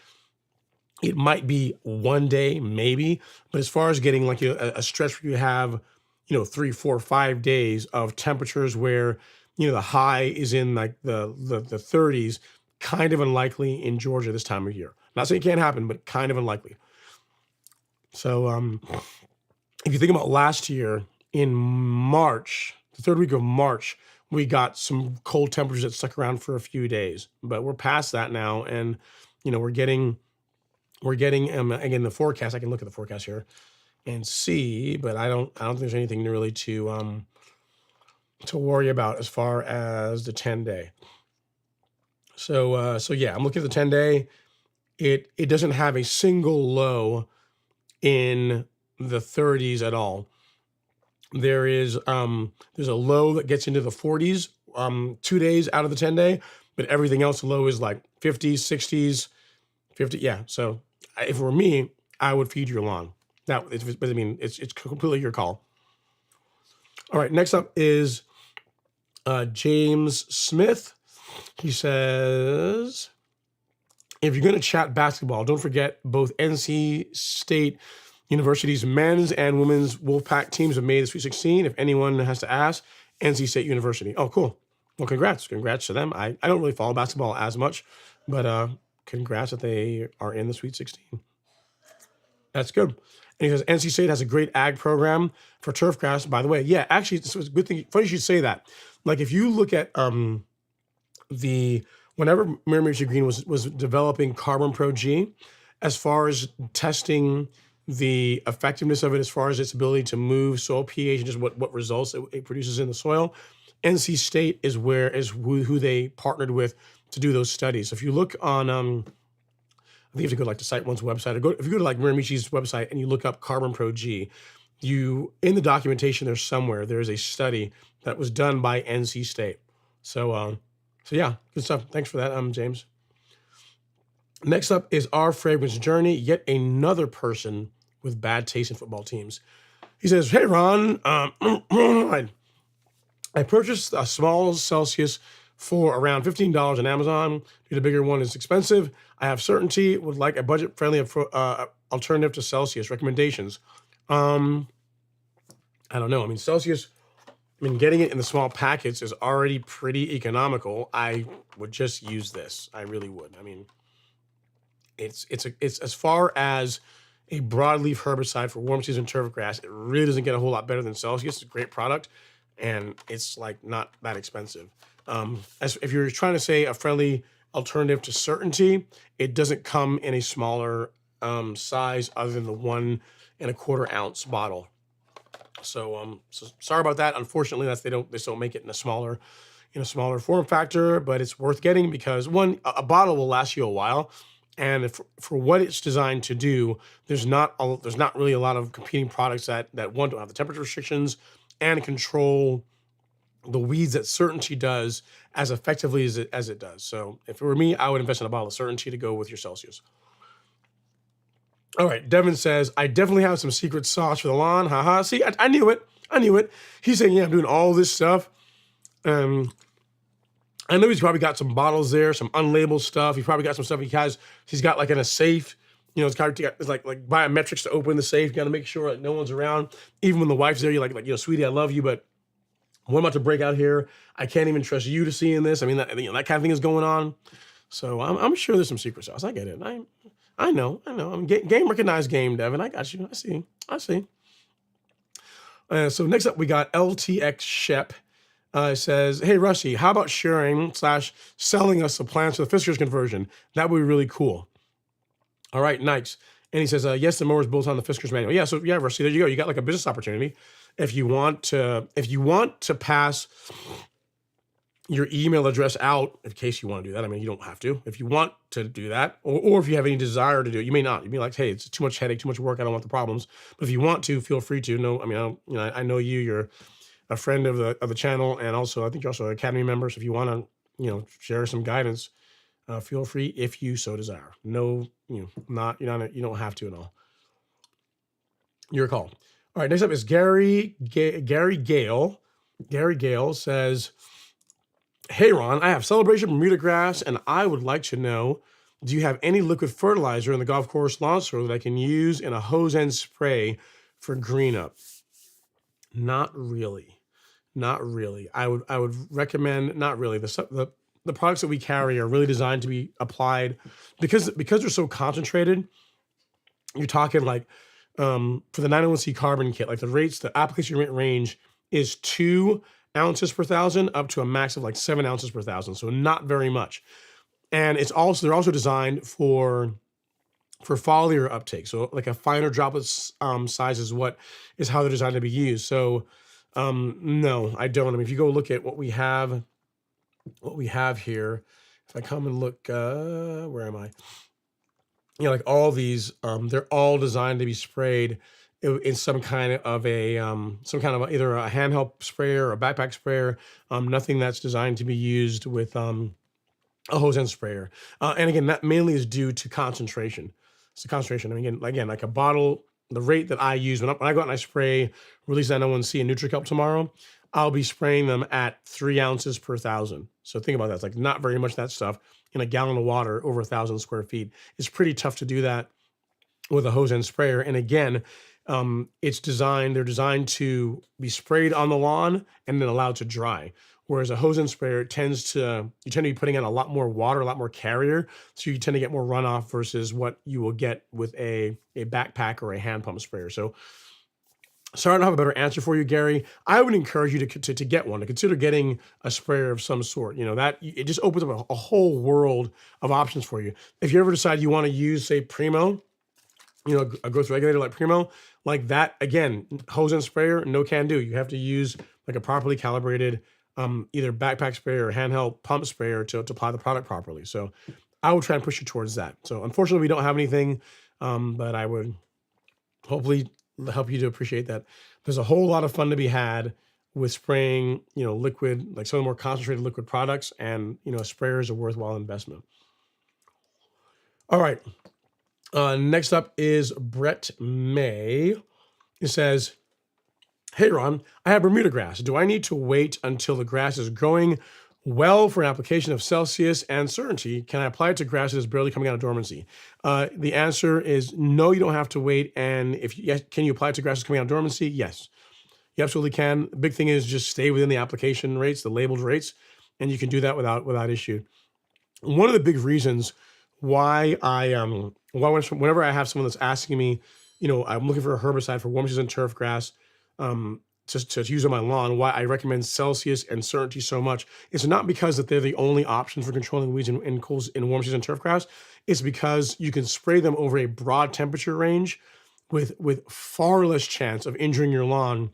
it might be one day, maybe. But as far as getting like a stretch where you have, 3, 4, 5 days of temperatures where, the high is in like the 30s, kind of unlikely in Georgia this time of year. Not saying it can't happen, but kind of unlikely. So if you think about last year in March, the third week of March, we got some cold temperatures that stuck around for a few days, but we're past that now. And, we're getting again, the forecast, I can look at the forecast here and see, but I don't think there's anything really to worry about as far as the 10-day. So yeah, I'm looking at the 10-day. It doesn't have a single low in the 30s at all. There's a low that gets into the 40s 2 days out of the 10-day, but everything else low is like 50s, 60s, 50. Yeah. So if it were me, I would feed your lawn. Now, but I mean, it's completely your call. All right. Next up is James Smith. He says, if you're going to chat basketball, don't forget both NC State University's men's and women's Wolfpack teams have made the Sweet 16. If anyone has to ask, NC State University. Oh, cool. Well, congrats to them. I don't really follow basketball as much, but congrats that they are in the Sweet 16. That's good. And he says NC State has a great ag program for turf grass. By the way, yeah, actually, it's a good thing. Funny you should say that. Like if you look at whenever Miramichi Green was developing Carbon Pro G, as far as testing the effectiveness of it, as far as its ability to move soil pH and just what results it produces in the soil, NC State is who they partnered with to do those studies. So if you look on, I think you have to go to like the Site One's website, or if you go to like Miramichi's website and you look up Carbon Pro G, in the documentation there's a study that was done by NC State. So yeah, good stuff. Thanks for that, James. Next up is Our Fragrance Journey, yet another person with bad taste in football teams. He says, hey, Ron, I purchased a small Celsius for around $15 on Amazon. The bigger one is expensive. I have certainty, would like a budget-friendly alternative to Celsius. Recommendations? I don't know. I mean, Celsius, getting it in the small packets is already pretty economical. I would just use this. I really would. I mean, it's as far as a broadleaf herbicide for warm season turf grass, it really doesn't get a whole lot better than Celsius. It's a great product, and it's like not that expensive. As if you're trying to say a friendly alternative to certainty, it doesn't come in a smaller size other than the 1 1/4 ounce bottle. So sorry about that. Unfortunately, they don't make it in a smaller form factor, but it's worth getting because one, a bottle will last you a while, and for what it's designed to do, there's not really a lot of competing products that one, don't have the temperature restrictions and control the weeds that Certainty does as effectively as it does. So if it were me, I would invest in a bottle of Certainty to go with your Celsius. All right, Devin says, I definitely have some secret sauce for the lawn. Haha. See, I knew it. He's saying, yeah, I'm doing all this stuff. I know he's probably got some bottles there, some unlabeled stuff. He's probably got some stuff he's got like in a safe. It's kind of it's like biometrics to open the safe. You got to make sure that no one's around. Even when the wife's there, you're like, sweetie, I love you, but what I'm about to break out here, I can't even trust you to see in this. I mean, that kind of thing is going on. So I'm sure there's some secret sauce. I get it. I know. I'm game recognized game, Devin. I got you. I see. So next up, we got LTX Shep. Says, hey, Rusty, how about sharing / selling us the plans for the Fiskars conversion? That would be really cool. All right, nice. And he says, yes, the mower is built on the Fiskars manual. Yeah, so yeah, Rusty, there you go. You got like a business opportunity. If you want to pass your email address out, in case you want to do that. I mean, you don't have to. If you want to do that, or if you have any desire to do it, you may not. You'd be like, hey, it's too much headache, too much work. I don't want the problems. But if you want to, feel free to. No, I mean, I know you. You're a friend of the channel, and also I think you're also an Academy member. So if you want to, share some guidance, feel free if you so desire. No, you don't have to at all. Your call. All right, next up is Gary Gale. Gary Gale says, hey, Ron, I have Celebration Bermuda grass, and I would like to know, do you have any liquid fertilizer in the golf course lawn soil that I can use in a hose end spray for green up? Not really. Not really. I would recommend not really. The products that we carry are really designed to be applied because they're so concentrated. You're talking like for the 901C carbon kit, like the application rate range is 2 ounces per thousand up to a max of like 7 ounces per thousand. So not very much. And they're also designed for foliar uptake. So like a finer droplet size is how they're designed to be used. So no, I don't. I mean, if you go look at what we have here, if I come and look, where am I? Like all these, they're all designed to be sprayed in some kind of either a handheld sprayer or a backpack sprayer. Nothing that's designed to be used with a hose end sprayer. And again, that mainly is due to concentration. It's the concentration. I mean, again, like a bottle, the rate that I use when I go out and I spray Release 901C and NutriKelp tomorrow, I'll be spraying them at 3 ounces per thousand. So think about that. It's like not very much of that stuff in a gallon of water over 1,000 square feet. It's pretty tough to do that with a hose end sprayer. And again, they're designed to be sprayed on the lawn and then allowed to dry. Whereas a hose end sprayer you tend to be putting in a lot more water, a lot more carrier. So you tend to get more runoff versus what you will get with a backpack or a hand pump sprayer. So sorry I don't have a better answer for you, Gary. I would encourage you to get one, to consider getting a sprayer of some sort. That it just opens up a whole world of options for you. If you ever decide you want to use, say, Primo, a growth regulator like Primo, like that, again, hose end sprayer, no can do. You have to use like a properly calibrated either backpack sprayer or handheld pump sprayer to apply the product properly. So I would try and push you towards that. So unfortunately, we don't have anything, but I would hopefully help you to appreciate that there's a whole lot of fun to be had with spraying, liquid, like some of the more concentrated liquid products, and, a sprayer is a worthwhile investment. All right. Next up is Brett May. It says, hey, Ron, I have Bermuda grass. Do I need to wait until the grass is growing well for an application of Celsius and Certainty? Can I apply it to grass that is barely coming out of dormancy? The answer is no, you don't have to wait. And can you apply it to grass that's coming out of dormancy? Yes, you absolutely can. The big thing is just stay within the application rates, the labeled rates, and you can do that without issue. One of the big reasons why whenever I have someone that's asking me, I'm looking for a herbicide for warm season turf grass, to use on my lawn, why I recommend Celsius and Certainty so much, it's not because that they're the only options for controlling weeds in warm season turf grass. It's because you can spray them over a broad temperature range with far less chance of injuring your lawn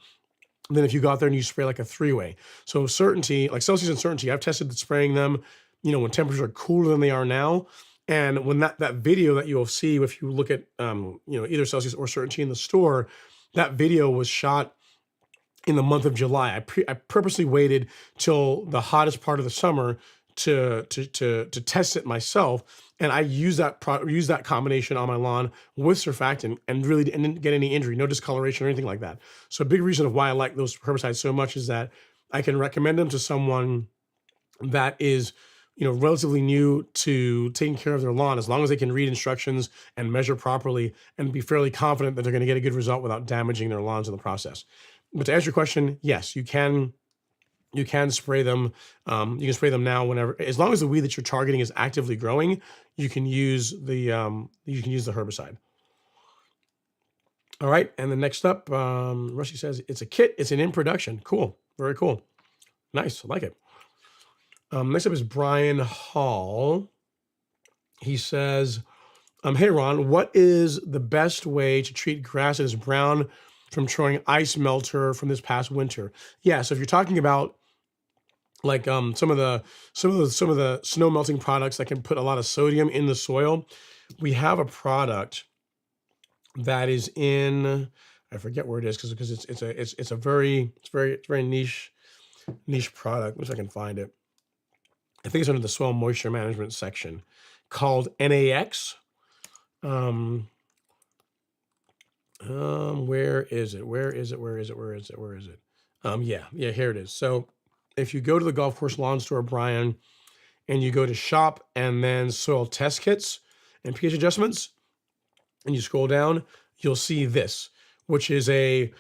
than if you go out there and you spray like a 3-way. So Certainty, like Celsius and Certainty, I've tested spraying them, when temperatures are cooler than they are now. And when that video that you'll see, if you look at, either Celsius or Certainty in the store, that video was shot in the month of July. I purposely waited till the hottest part of the summer to test it myself, and I used that combination on my lawn with surfactant and really didn't get any injury, no discoloration or anything like that. So a big reason of why I like those herbicides so much is that I can recommend them to someone that is relatively new to taking care of their lawn, as long as they can read instructions and measure properly and be fairly confident that they're going to get a good result without damaging their lawns in the process. But to answer your question, yes, you can spray them. You can spray them now whenever, as long as the weed that you're targeting is actively growing, you can use the herbicide. All right, and then next up, Rusty says it's a kit. It's in production. Cool, very cool, nice. I like it. Next up is Brian Hall. He says, "Hey Ron, what is the best way to treat grass that is brown from throwing ice melter from this past winter?" Yeah, so if you're talking about like some of the snow melting products that can put a lot of sodium in the soil, we have a product that is in, I forget where it is because it's a very niche product. Wish I can find it. I think it's under the soil moisture management section called NAX. Where is it? Yeah, here it is. So if you go to the golf course lawn store, Brian, and you go to shop and then soil test kits and pH adjustments, and you scroll down, you'll see this, which is a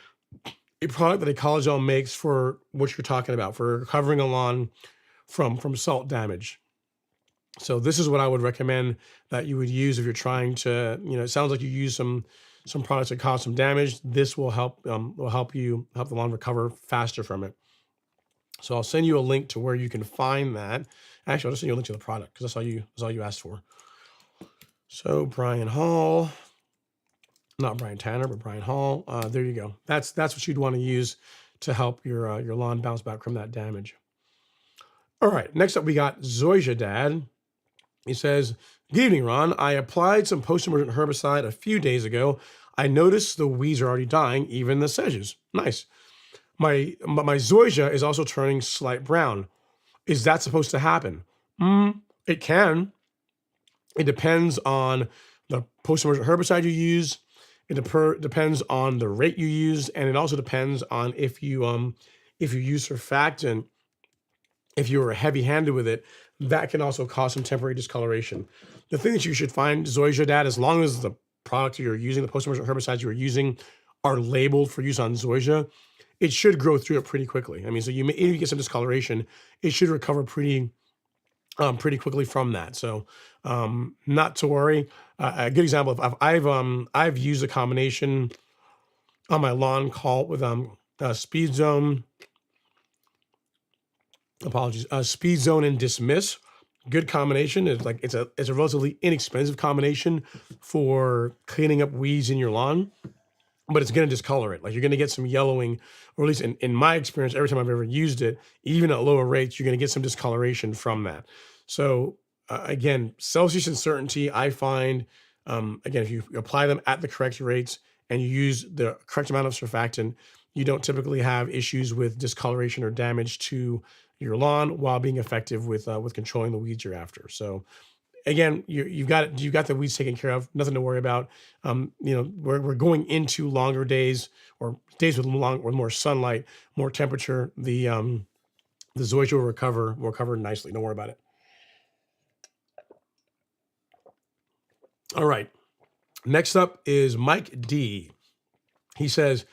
product that Ecology makes for what you're talking about, for recovering a lawn from salt damage. So this is what I would recommend that you would use if you're trying to, it sounds like you use some products that cause some damage. This will help help the lawn recover faster from it. So I'll send you a link to where you can find that. Actually, I'll just send you a link to the product because that's all you asked for. So Brian Hall, not Brian Tanner, but Brian Hall. There you go. That's what you'd want to use to help your lawn bounce back from that damage. All right, next up we got Zoysia Dad. He says, "Good evening, Ron. I applied some post-emergent herbicide a few days ago. I noticed the weeds are already dying, even the sedges. Nice. My Zoysia is also turning slight brown. Is that supposed to happen?" It can. It depends on the post-emergent herbicide you use. It depends on the rate you use, and it also depends on if you use surfactant. If you were heavy-handed with it, that can also cause some temporary discoloration. The thing that you should find, Zoysia Dad, as long as the products you're using, the post-emergent herbicides you're using, are labeled for use on Zoysia, it should grow through it pretty quickly. I mean, so if you get some discoloration, it should recover pretty quickly from that. So not to worry. A good example of I've used a combination on my lawn called with Speed Zone. Speed Zone and Dismiss. Good combination. It's a relatively inexpensive combination for cleaning up weeds in your lawn, but it's going to discolor it. Like you're going to get some yellowing, or at least in my experience, every time I've ever used it, even at lower rates, you're going to get some discoloration from that. So again, Celsius and Certainty, I find, again, if you apply them at the correct rates and you use the correct amount of surfactant, you don't typically have issues with discoloration or damage to your lawn while being effective with controlling the weeds you're after. So again, you've got the weeds taken care of, nothing to worry about. We're going into longer days or days with more sunlight, more temperature. The Zoysia will recover nicely. Don't worry about it. All right. Next up is Mike D. He says,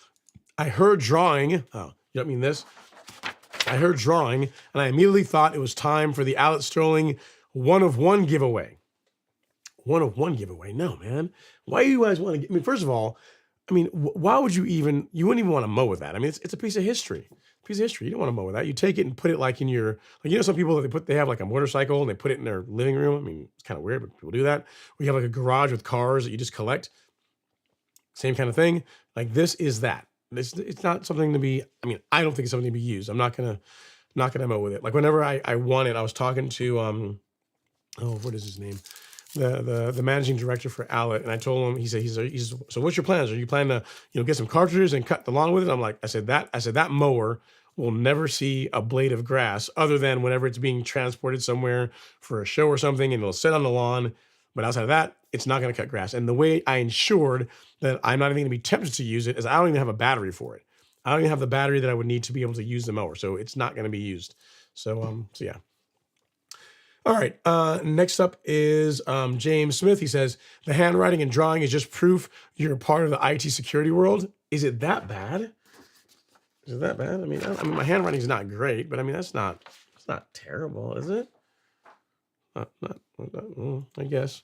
"I heard drawing." Oh, you don't mean this? "I heard drawing, and I immediately thought it was time for the Alex Sterling 1-of-1 giveaway." 1-of-1 giveaway? No, man. Why do you guys want to? First of all, why would you wouldn't even want to mow with that? It's a piece of history. You don't want to mow with that. You take it and put it like in your, some people that they have like a motorcycle and they put it in their living room. It's kind of weird, but people do that. Or you have like a garage with cars that you just collect. Same kind of thing. Like this is that. It's not something to be, I don't think it's something to be used. I'm not gonna mow with it. Like whenever I won it, I was talking to what is his name? The managing director for Allet, and I told him, he said, "So what's your plans? Are you planning to get some cartridges and cut the lawn with it?" I'm like, I said that mower will never see a blade of grass other than whenever it's being transported somewhere for a show or something, and it'll sit on the lawn. But outside of that, it's not going to cut grass. And the way I ensured that I'm not even going to be tempted to use it is I don't even have a battery for it. I don't even have the battery that I would need to be able to use the mower, so it's not going to be used. So yeah. All right. Next up is James Smith. He says, "The handwriting and drawing is just proof you're part of the IT security world." Is it that bad? My handwriting is not great, but it's not terrible, is it? Not, I guess.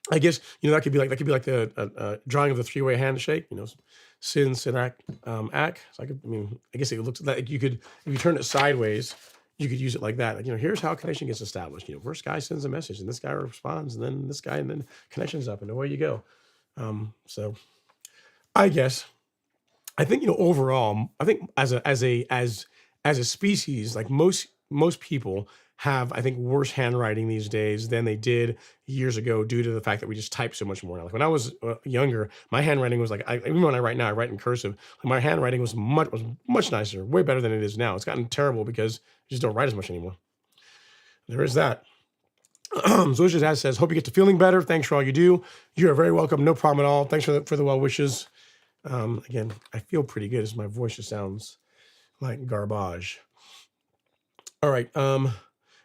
I guess, that could be like the drawing of the three-way handshake, sin, synac, ac. So I guess it looks like you could, if you turn it sideways, you could use it like that. Like, here's how a connection gets established. First guy sends a message and this guy responds and then this guy, and then connection's up and away you go. So I guess, I think, overall, I think as a species, like most people have, I think, worse handwriting these days than they did years ago due to the fact that we just type so much more now. Like when I was younger, my handwriting was like, even when I write now, I write in cursive. Like my handwriting was much nicer, way better than it is now. It's gotten terrible because I just don't write as much anymore. There is that. Zoysia says, hope you get to feeling better. Thanks for all you do. You are very welcome. No problem at all. Thanks for the well wishes. Again, I feel pretty good as my voice just sounds like garbage. All right.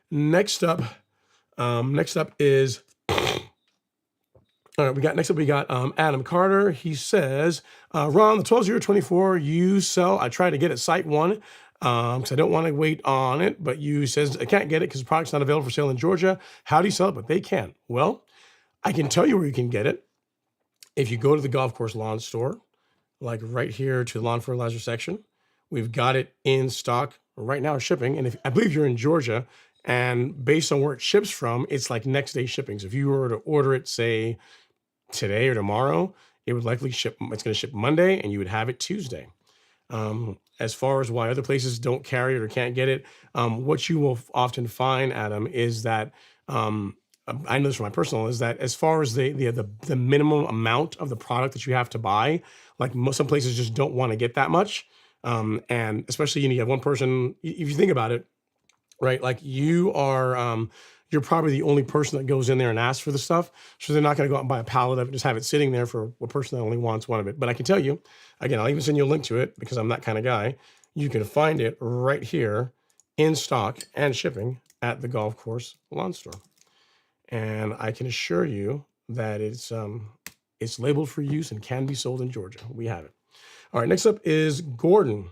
Next up is, all right, we got Adam Carter. He says, Ron, the 12024 you sell, I tried to get at site one, because I don't want to wait on it, but you says I can't get it because the product's not available for sale in Georgia. How do you sell it? But they can. Well, I can tell you where you can get it. If you go to the golf course lawn store, like right here to the lawn fertilizer section, we've got it in stock right now, shipping. And I believe you're in Georgia, and based on where it ships from, it's like next day shipping. So if you were to order it, say today or tomorrow, it would likely ship. It's going to ship Monday, and you would have it Tuesday. As far as why other places don't carry it or can't get it, what you will often find, Adam, is that I know this from my personal, is that as far as the minimum amount of the product that you have to buy, like some places just don't want to get that much, and especially you have one person. If you think about it, right? Like you are, you're probably the only person that goes in there and asks for the stuff. So they're not going to go out and buy a pallet of it and just have it sitting there for a person that only wants one of it. But I can tell you, again, I'll even send you a link to it because I'm that kind of guy. You can find it right here in stock and shipping at the golf course lawn store. And I can assure you that it's labeled for use and can be sold in Georgia. We have it. All right, next up is Gordon.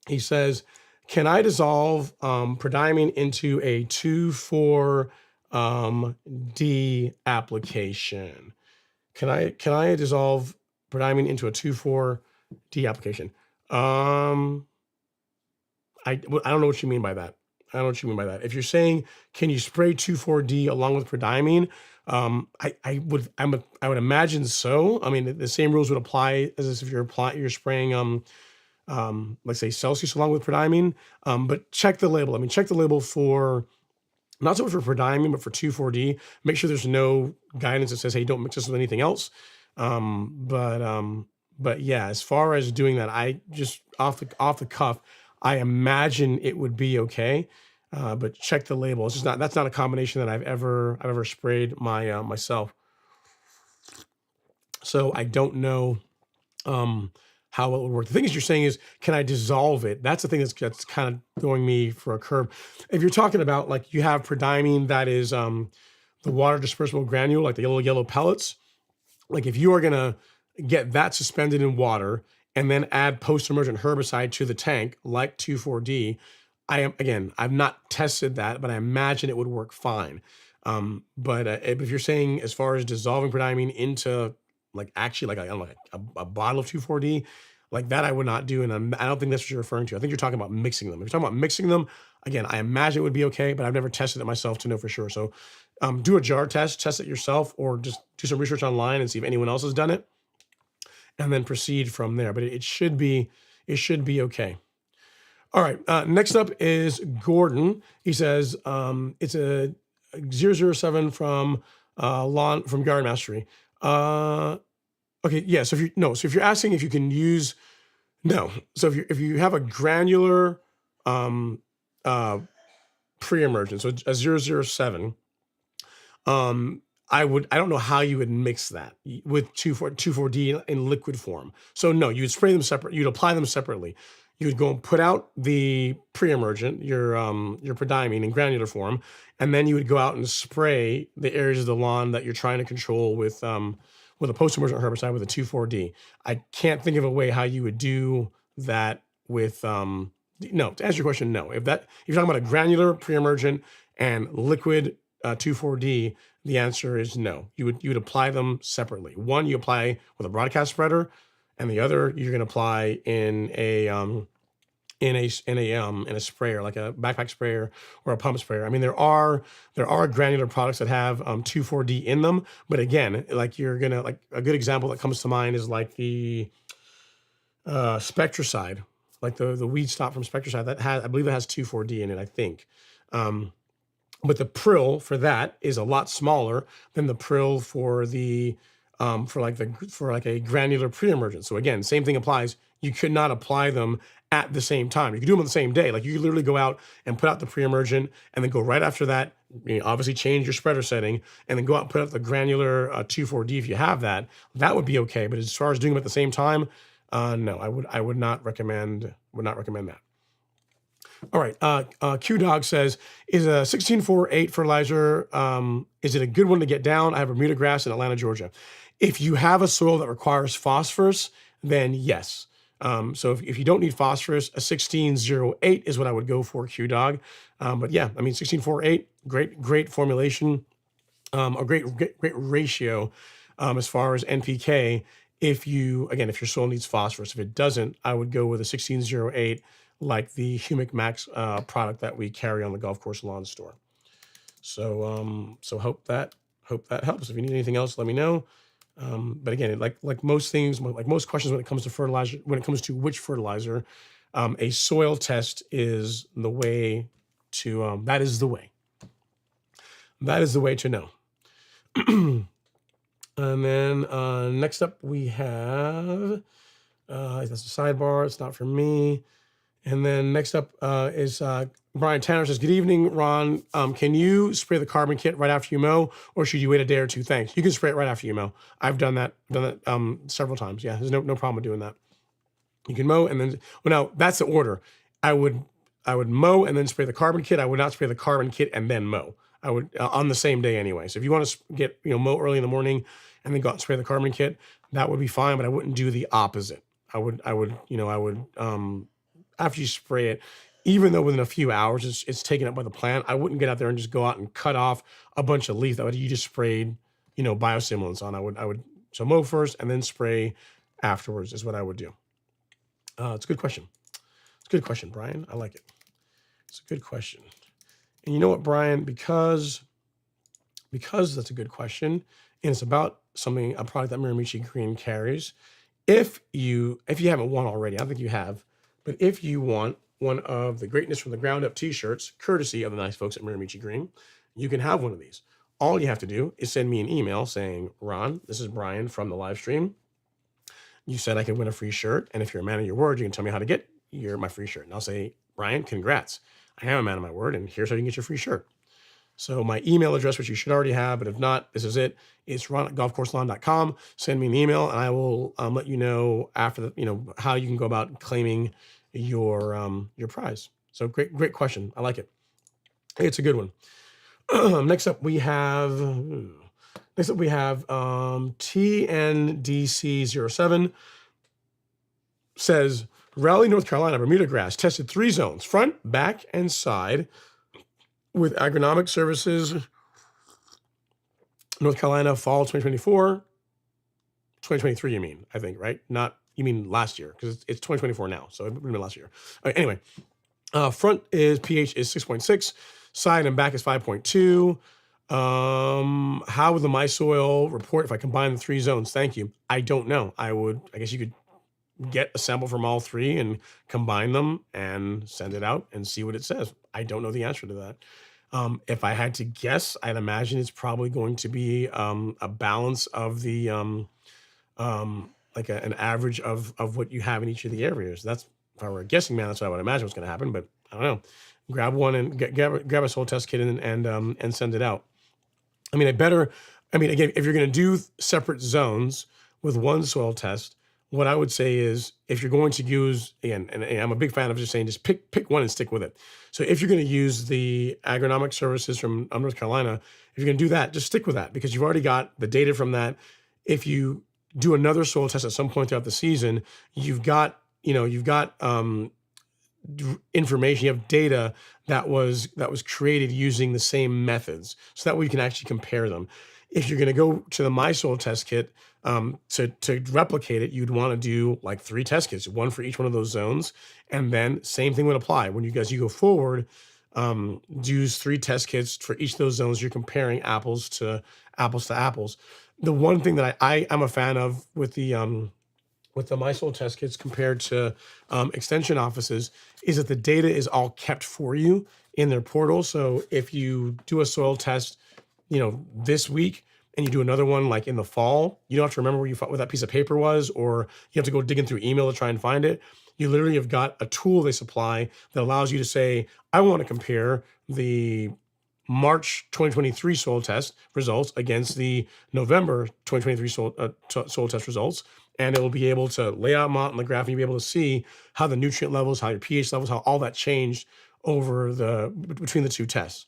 He says, can I dissolve prodiamine into a 2,4-D application? Can I dissolve prodiamine into a 2,4-D application? I don't know what you mean by that. I don't know what you mean by that. If you're saying, can you spray 2,4-D along with prodiamine? I would imagine so. I mean, the same rules would apply as if you're spraying let's say Celsius along with prodiamine. But check the label. I mean, check the label for not so much for prodiamine, but for 2,4-D. Make sure there's no guidance that says, hey, don't mix this with anything else. But yeah, as far as doing that, I just off the cuff, I imagine it would be okay. But check the label. It's just that's not a combination that I've ever sprayed myself. So I don't know how it would work. The thing is, you're saying is, can I dissolve it? That's the thing that's kind of throwing me for a curve. If you're talking about like you have prodiamine that is the water dispersible granule, like the yellow pellets, like if you are gonna get that suspended in water and then add post-emergent herbicide to the tank, like 2,4-D, I've not tested that, but I imagine it would work fine. But if you're saying as far as dissolving prodiamine into like actually like a bottle of 2,4-D, like that I would not do, and I don't think that's what you're referring to. I think you're talking about mixing them. If you're talking about mixing them, again, I imagine it would be okay, but I've never tested it myself to know for sure. So do a jar test it yourself, or just do some research online and see if anyone else has done it, and then proceed from there. But it should be okay. All right, next up is Gordon. He says it's a 007 from Garden Mastery. Okay, yeah. So if you're asking if you can use, So if you have a granular pre-emergent, so a 007, I don't know how you would mix that with 2,4-D in liquid form. So no, you'd spray them separate. You'd apply them separately. You would go and put out the pre-emergent, your prodiamine in granular form, and then you would go out and spray the areas of the lawn that you're trying to control with a post-emergent herbicide with a 2,4-D. I can't think of a way how you would do that with no. To answer your question, no. If you're talking about a granular pre-emergent and liquid 2,4-D, the answer is no. You would apply them separately. One you apply with a broadcast spreader, and the other you're going to apply in a sprayer, like a backpack sprayer or a pump sprayer. I mean, there are granular products that have 2,4-D in them, but again, like a good example that comes to mind is like the Spectricide, like the weed stop from Spectricide that I believe it has 2,4-D in it, I think. But the prill for that is a lot smaller than the prill for the for like a granular pre-emergent. So again, same thing applies. You could not apply them at the same time. You could do them on the same day. Like you could literally go out and put out the pre-emergent and then go right after that, obviously change your spreader setting and then go out and put out the granular 2,4-D if you have that. That would be okay. But as far as doing them at the same time, no, I would not recommend that. All right. Q-Dog says, is a 16-4-8 fertilizer, is it a good one to get down? I have Bermuda grass in Atlanta, Georgia. If you have a soil that requires phosphorus, then yes. So if you don't need phosphorus, a 16-0-8 is what I would go for, Q-Dog. But yeah, I mean, 16-4-8, great formulation, a great ratio as far as NPK. If your soil needs phosphorus. If it doesn't, I would go with a 16-0-8, like the Humic Max product that we carry on the golf course lawn store. So hope that helps. If you need anything else, let me know. But again, like most things, like most questions when it comes to fertilizer, when it comes to which fertilizer, a soil test is the way to. That is the way. That is the way to know. And then next up we have that's a sidebar. It's not for me. And then next up is Brian Tanner says, good evening, Ron. Can you spray the carbon kit right after you mow, or should you wait a day or two? Thanks. You can spray it right after you mow. I've done that several times. Yeah, there's no problem with doing that. You can mow and then, well, now that's the order. I would mow and then spray the carbon kit. I would not spray the carbon kit and then mow. I would on the same day anyway. So if you want to get mow early in the morning and then go out and spray the carbon kit, that would be fine. But I wouldn't do the opposite. I would after you spray it, even though within a few hours it's taken up by the plant, I wouldn't get out there and just go out and cut off a bunch of leaf that you just sprayed, biostimulants on. I would mow first and then spray afterwards is what I would do. It's a good question. It's a good question, Brian. I like it. It's a good question. And you know what, Brian, because that's a good question, and it's about a product that Miramichi Green carries. If you haven't won already, I don't think you have, but if you want one of the Greatness from the Ground Up t-shirts, courtesy of the nice folks at Miramichi Green, you can have one of these. All you have to do is send me an email saying, Ron, this is Brian from the live stream. You said I could win a free shirt, and if you're a man of your word, you can tell me how to get my free shirt. And I'll say, Brian, congrats. I am a man of my word, and here's how you can get your free shirt. So my email address, which you should already have, but if not, this is it. It's ron@golfcourselawn.com. Send me an email, and I will let you know after how you can go about claiming your prize. So great question. I like it. It's a good one. Next up we have TNDC07 says, Raleigh, North Carolina, Bermuda grass tested 3 zones, front, back, and side with agronomic services, North Carolina, fall 2024, 2023, you mean, I think, right? Not, you mean last year, because it's 2024 now, so it would have been last year. Anyway, front pH is 6.6, side and back is 5.2. How would the My Soil report if I combine the 3 zones? Thank you. I don't know. I guess you could get a sample from all 3 and combine them and send it out and see what it says. I don't know the answer to that. If I had to guess, I'd imagine it's probably going to be a balance of the like an average of what you have in each of the areas. That's, if I were a guessing man, that's what I would imagine what's going to happen. But I don't know. Grab one and grab a soil test kit and send it out. I mean, again, if you're going to do separate zones with one soil test, what I would say is, if you're going to use, again, and I'm a big fan of just saying, just pick one and stick with it. So if you're going to use the agronomic services from North Carolina, if you're going to do that, just stick with that, because you've already got the data from that. If you do another soil test at some point throughout the season, you've got information, you have data that was created using the same methods, so that way you can actually compare them. If you're going to go to the My Soil test kit, to replicate it, you'd want to do like 3 test kits, one for each one of those zones, and then same thing would apply when you go forward. Use 3 test kits for each of those zones. You're comparing apples to apples. The one thing that I'm a fan of with the My Soil test kits compared to extension offices is that the data is all kept for you in their portal. So if you do a soil test, this week, and you do another one like in the fall, you don't have to remember where that piece of paper was, or you have to go digging through email to try and find it. You literally have got a tool they supply that allows you to say, I want to compare the March 2023 soil test results against the November 2023 soil test results. And it will be able to lay out them out on the graph, and you'll be able to see how the nutrient levels, how your pH levels, how all that changed between the 2 tests.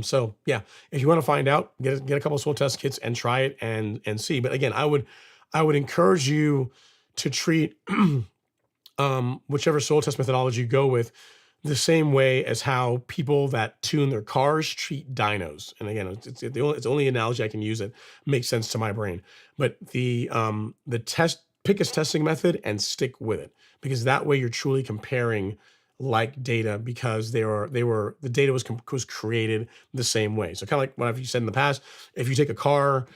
So yeah, if you want to find out, get a couple of soil test kits and try it and see. But again, I would encourage you to treat whichever soil test methodology you go with the same way as how people that tune their cars treat dynos. And again, it's the only analogy I can use that makes sense to my brain. But the pick a testing method and stick with it, because that way you're truly comparing like data, because the data was created the same way. So kind of like what I've said in the past, if you take a car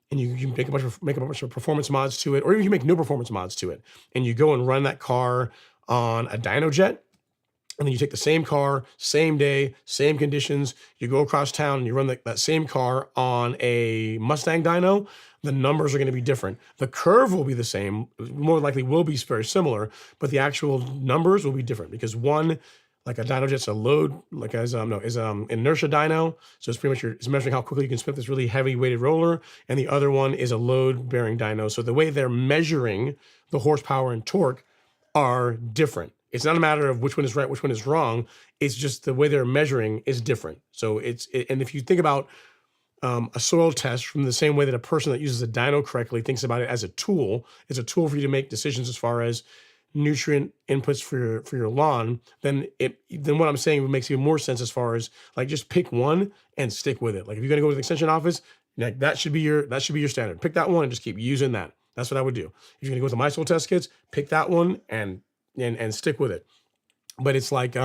and you make a bunch of performance mods to it, or even you make no performance mods to it, and you go and run that car on a dyno jet, and then you take the same car, same day, same conditions, you go across town and you run that same car on a Mustang dyno, the numbers are going to be different. The curve will be the same, more likely will be very similar, but the actual numbers will be different, because one, like a dyno jet's a load, is inertia dyno. So it's pretty much it's measuring how quickly you can spin this really heavy weighted roller. And the other one is a load bearing dyno. So the way they're measuring the horsepower and torque are different. It's not a matter of which one is right, which one is wrong. It's just the way they're measuring is different. So and if you think about a soil test from the same way that a person that uses a dyno correctly thinks about it as a tool, it's a tool for you to make decisions as far as nutrient inputs for your lawn, then what I'm saying makes even more sense as far as like just pick one and stick with it. Like if you're gonna go to the extension office, like that should be your standard. Pick that one and just keep using that. That's what I would do. If you're gonna go with the My Soil test kits, pick that one and stick with it. But it's like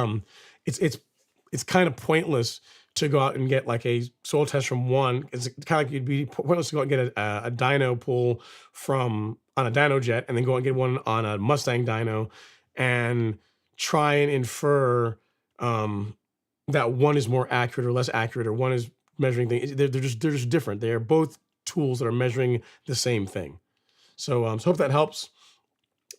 it's kind of pointless to go out and get like a soil test from one. It's kind of like it'd be pointless to go out and get a dyno pull on a dyno jet and then go and get one on a Mustang dyno and try and infer that one is more accurate or less accurate, or one is measuring things. They're just different. They are both tools that are measuring the same thing. So hope that helps.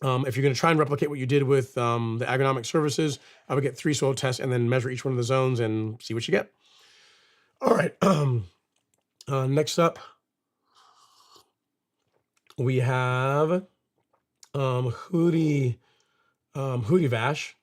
If you're going to try and replicate what you did with the agronomic services, I would get 3 soil tests and then measure each one of the zones and see what you get. All right. Next up, we have Hootie Vash.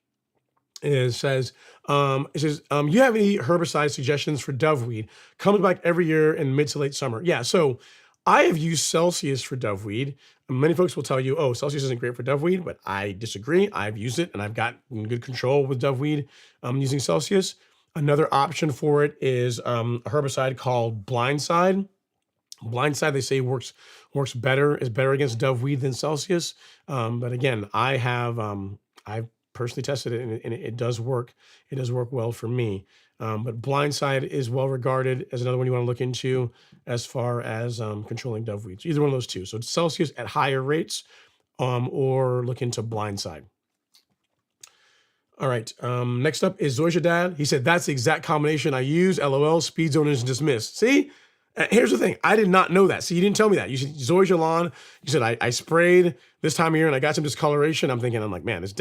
It says, you have any herbicide suggestions for doveweed? Comes back every year in mid to late summer. Yeah, so I have used Celsius for doveweed. Many folks will tell you, oh, Celsius isn't great for doveweed, but I disagree. I've used it and I've got good control with doveweed using Celsius. Another option for it is a herbicide called Blindside. Blindside, they say is better against doveweed than Celsius. But again, I've personally tested it and it does work. It does work well for me. But Blindside is well regarded as another one you want to look into as far as controlling doveweeds. Either one of those two. So it's Celsius at higher rates, or look into Blindside. All right. Next up is Zoysia Dad. He said, that's the exact combination I use. LOL, speed zone is dismissed. See? Here's the thing. I did not know that. See, you didn't tell me that. You said Zoysia lawn. You said I sprayed this time of year and I got some discoloration. I'm like, man, it's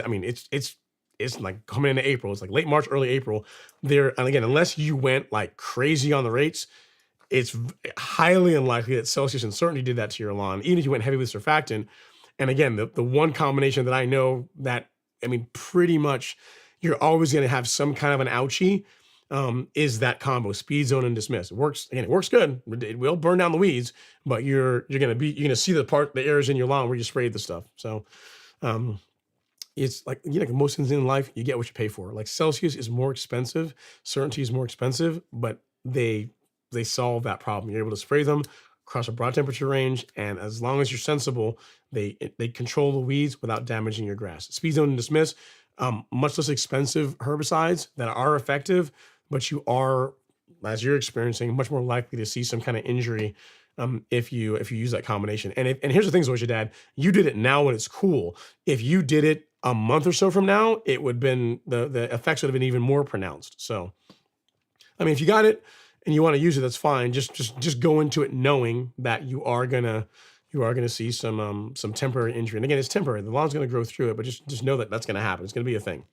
like coming into April. It's like late March, early April. And again, unless you went like crazy on the rates, it's highly unlikely that Celsius and Certainty did that to your lawn, even if you went heavy with surfactant. And again, the one combination that I know that, pretty much you're always going to have some kind of an ouchie, is that combo, speed zone and dismiss. It works good. It will burn down the weeds, but you're going to see the areas in your lawn where you sprayed the stuff. So, it's like, like most things in life, you get what you pay for. Like Celsius is more expensive, certainty is more expensive, but they solve that problem. You're able to spray them across a broad temperature range, and as long as you're sensible, they control the weeds without damaging your grass. Speed Zone and Dismiss, much less expensive herbicides that are effective, but you are, as you're experiencing, much more likely to see some kind of injury if you use that combination. And here's the thing, Zoysia Dad, you did it now when it's cool. If you did it a month or so from now, it would have been the effects would have been even more pronounced. So, I mean, if you got it and you want to use it, that's fine. Just go into it knowing that you are gonna see some temporary injury. And again, it's temporary. The lawn's gonna grow through it, but just know that that's gonna happen. It's gonna be a thing.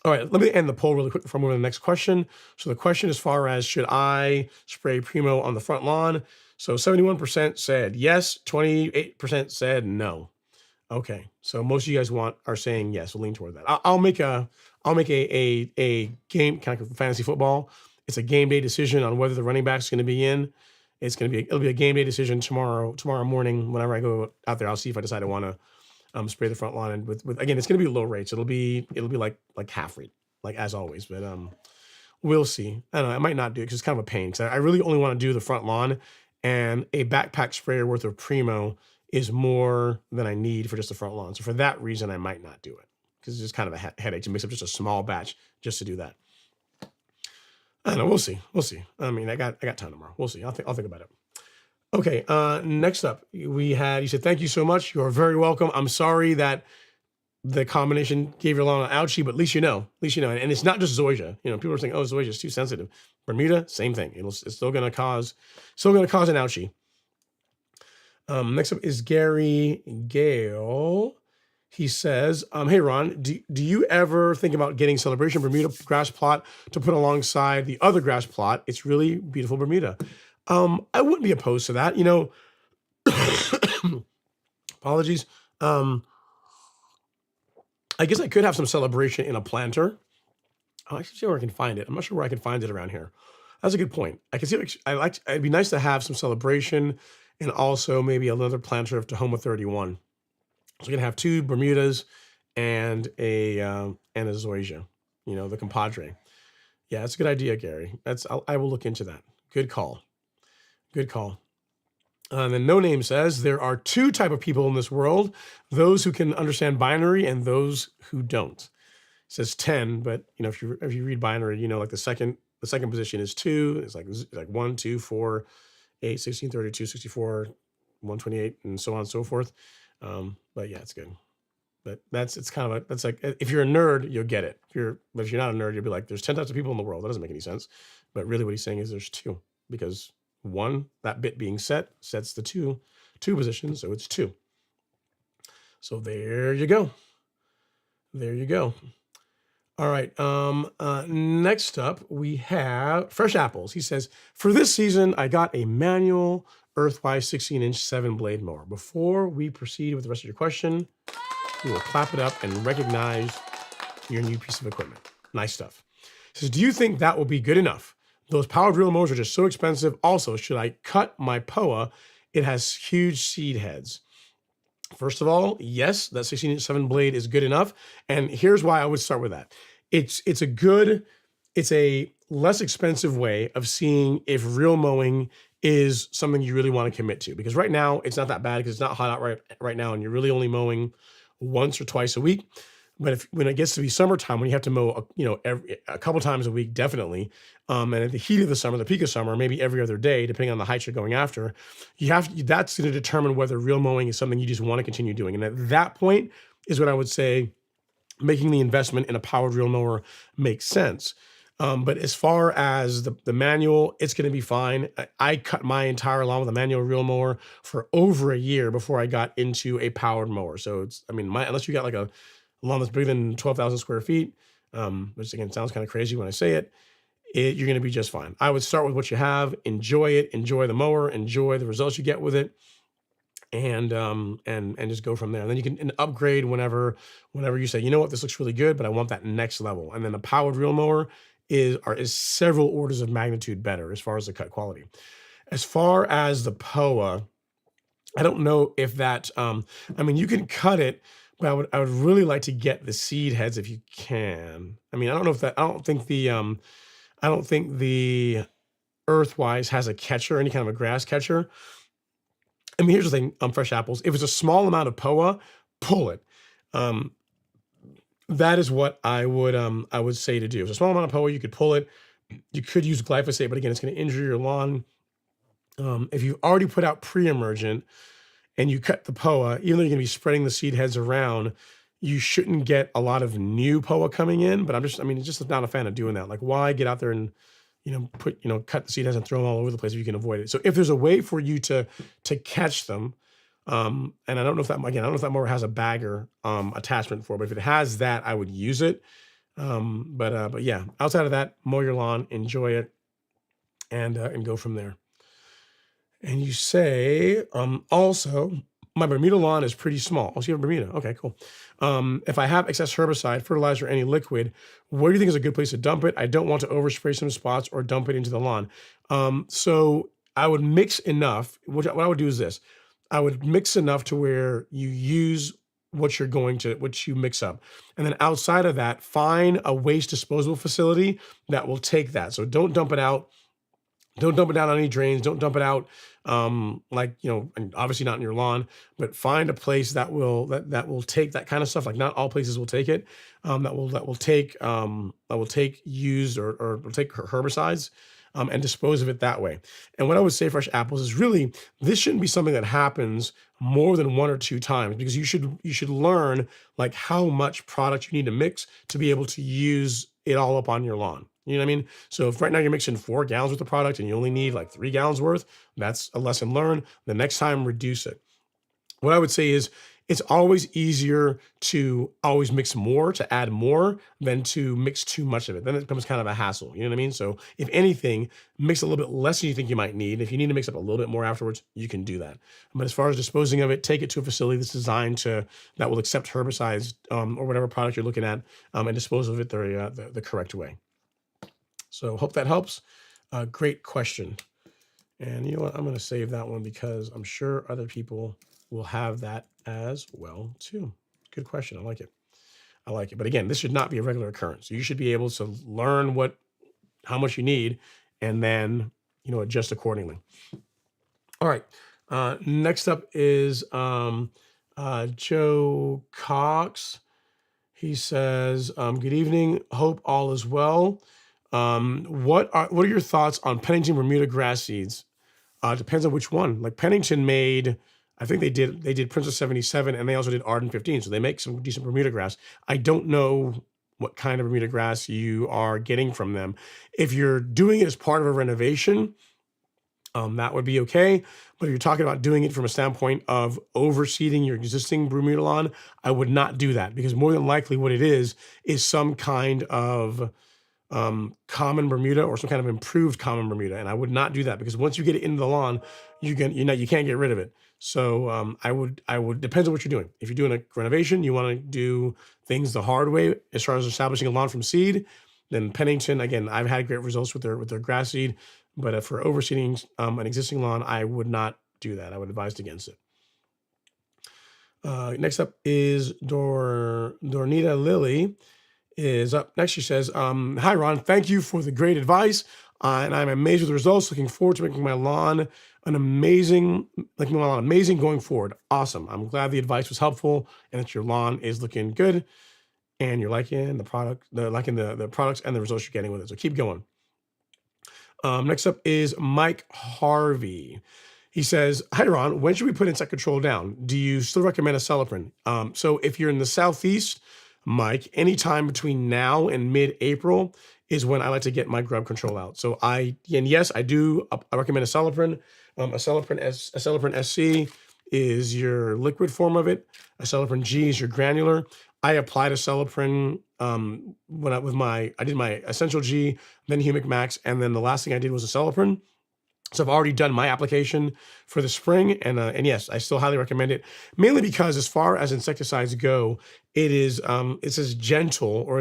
All right, let me end the poll really quick before I move to the next question. So the question as far as should I spray Primo on the front lawn? So 71% said yes, 28% said no. Okay, so most of you guys are saying yes. We'll lean toward that. I'll make a game kind of fantasy football. It's a game day decision on whether the running back's going to be in. It'll be a game day decision tomorrow morning. Whenever I go out there, I'll see if I decide I want to spray the front lawn. And with again, it's going to be low rates. It'll be like half rate, like as always. But we'll see. I don't know. I might not do it because it's kind of a pain. Because I really only want to do the front lawn, and a backpack sprayer worth of Primo is more than I need for just the front lawn. So for that reason, I might not do it because it's just kind of a headache to mix up just a small batch just to do that. I don't know. We'll see. We'll see. I mean, I got time tomorrow. We'll see. I'll think about it. Okay. Next up, you said, thank you so much. You're very welcome. I'm sorry that the combination gave your lawn an ouchie, but at least you know. And it's not just Zoysia. People are saying, oh, Zoysia is too sensitive. Bermuda, same thing. It's still going to cause an ouchie. Next up is Gary Gale. He says, hey, Ron, do you ever think about getting Celebration Bermuda grass plot to put alongside the other grass plot? It's really beautiful Bermuda. I wouldn't be opposed to that. Apologies. I guess I could have some Celebration in a planter. I'll actually see where I can find it. I'm not sure where I can find it around here. That's a good point. I can see, it'd be nice to have some Celebration and also maybe another planter of Tahoma 31. So we're gonna have two Bermudas and a Zoysia, the compadre. Yeah, that's a good idea, Gary. I will look into that. Good call. And then No Name says there are two type of people in this world: those who can understand binary and those who don't. It says 10, but if you read binary, like the second position is 2. It's like 1, 2, 4, 8, 16, 32, 64, 128, and so on and so forth. But yeah, it's good. But that's like, if you're a nerd, you'll get it. But if you're not a nerd, you'll be like, there's 10 types of people in the world. That doesn't make any sense. But really what he's saying is there's 2, because 1, that bit being sets the two positions. So it's 2. So there you go. All right. Next up, we have Fresh Apples. He says, for this season, I got a manual Earthwise 16-inch 7-blade mower. Before we proceed with the rest of your question, we will clap it up and recognize your new piece of equipment. Nice stuff. He says, do you think that will be good enough? Those power drill mowers are just so expensive. Also, should I cut my POA? It has huge seed heads. First of all, yes, that 16-inch 7-blade is good enough. And here's why I would start with that. It's a less expensive way of seeing if real mowing is something you really want to commit to. Because right now, it's not that bad because it's not hot out right now, and you're really only mowing once or twice a week. But when it gets to be summertime, when you have to mow, a couple times a week, definitely, and at the heat of the summer, the peak of summer, maybe every other day, depending on the height you're going after, that's going to determine whether real mowing is something you just want to continue doing. And at that point is when I would say making the investment in a powered reel mower makes sense. But as far as the manual, it's going to be fine. I cut my entire lawn with a manual reel mower for over a year before I got into a powered mower. So unless you got like a lawn that's bigger than 12,000 square feet, which again sounds kind of crazy when I say it, you're going to be just fine. I would start with what you have, enjoy it, enjoy the mower, enjoy the results you get with it, and just go from there. And then you can upgrade whenever you say, you know what, this looks really good, but I want that next level. And then a powered reel mower is several orders of magnitude better as far as the cut quality. As far as the POA, I don't know if that, you can cut it, But I would really like to get the seed heads if you can. I mean, I don't know if that I don't think the Earthwise has a catcher, any kind of a grass catcher. I mean, here's the thing on fresh apples. If it's a small amount of POA, pull it. Um, that is what I would say to do. If it's a small amount of POA, you could pull it. You could use glyphosate, but again, it's going to injure your lawn. If you've already put out pre-emergent and you cut the POA, even though you're going to be spreading the seed heads around, you shouldn't get a lot of new POA coming in. But I mean, it's just not a fan of doing that. Like, why get out there and cut the seed heads and throw them all over the place if you can avoid it? So if there's a way for you to catch them, and I don't know if that mower has a bagger attachment for it, but if it has that, I would use it. But yeah, outside of that, mow your lawn, enjoy it, and go from there. And you say, also, my Bermuda lawn is pretty small. Oh, so you have Bermuda. Okay, cool. If I have excess herbicide, fertilizer, or any liquid, where do you think is a good place to dump it? I don't want to overspray some spots or dump it into the lawn. So I would mix enough. What I would do is this. I would mix enough to where you use what you mix up. And then outside of that, find a waste disposal facility that will take that. So don't dump it out. Don't dump it down on any drains. Don't dump it out, and obviously not in your lawn, but find a place that will take that kind of stuff. Like, not all places will take it. That will take used or will take herbicides, and dispose of it that way. And what I would say, fresh apples, is really, this shouldn't be something that happens more than 1 or 2 times, because you should learn like how much product you need to mix to be able to use it all up on your lawn. You know what I mean? So if right now you're mixing 4 gallons worth of product and you only need like 3 gallons worth, that's a lesson learned. The next time, reduce it. What I would say is, it's always easier to always mix more, to add more, than to mix too much of it. Then it becomes kind of a hassle. You know what I mean? So if anything, mix a little bit less than you think you might need. If you need to mix up a little bit more afterwards, you can do that. But as far as disposing of it, take it to a facility that's designed that will accept herbicides, or whatever product you're looking at, and dispose of it the correct way. So hope that helps. Great question. And you know what? I'm going to save that one because I'm sure other people will have that as well too. Good question. I like it. But again, this should not be a regular occurrence. You should be able to learn how much you need, and then, adjust accordingly. All right. Next up is Joe Cox. He says, good evening. Hope all is well. What are your thoughts on Pennington Bermuda grass seeds? Depends on which one. Like, Pennington made, I think they did Princess 77, and they also did Arden 15. So they make some decent Bermuda grass. I don't know what kind of Bermuda grass you are getting from them. If you're doing it as part of a renovation, that would be okay. But if you're talking about doing it from a standpoint of overseeding your existing Bermuda lawn, I would not do that, because more than likely what it is some kind of common Bermuda, or some kind of improved common Bermuda. And I would not do that, because once you get it into the lawn, you can't get rid of it. So I would depends on what you're doing. If you're doing a renovation, you want to do things the hard way as far as establishing a lawn from seed, then Pennington, again, I've had great results with their grass seed. But for overseeding an existing lawn, I would not do that. I would advise against it. Next up is Dornita Lily is up next. She says, hi, Ron. Thank you for the great advice. And I'm amazed with the results. Looking forward to making my lawn amazing going forward. Awesome. I'm glad the advice was helpful and that your lawn is looking good and you're liking the products and the results you're getting with it. So keep going. Next up is Mike Harvey. He says, hi, Ron. When should we put insect control down? Do you still recommend acelepryn? So if you're in the Southeast, Mike, anytime between now and mid-April is when I like to get my grub control out. So yes, I do. I recommend acelepryn. Acelepryn SC is your liquid form of it. Acelepryn G is your granular. I applied acelepryn I did my Essential G, then Humic Max, and then the last thing I did was acelepryn. So I've already done my application for the spring, and yes, I still highly recommend it, mainly because as far as insecticides go, it's as gentle or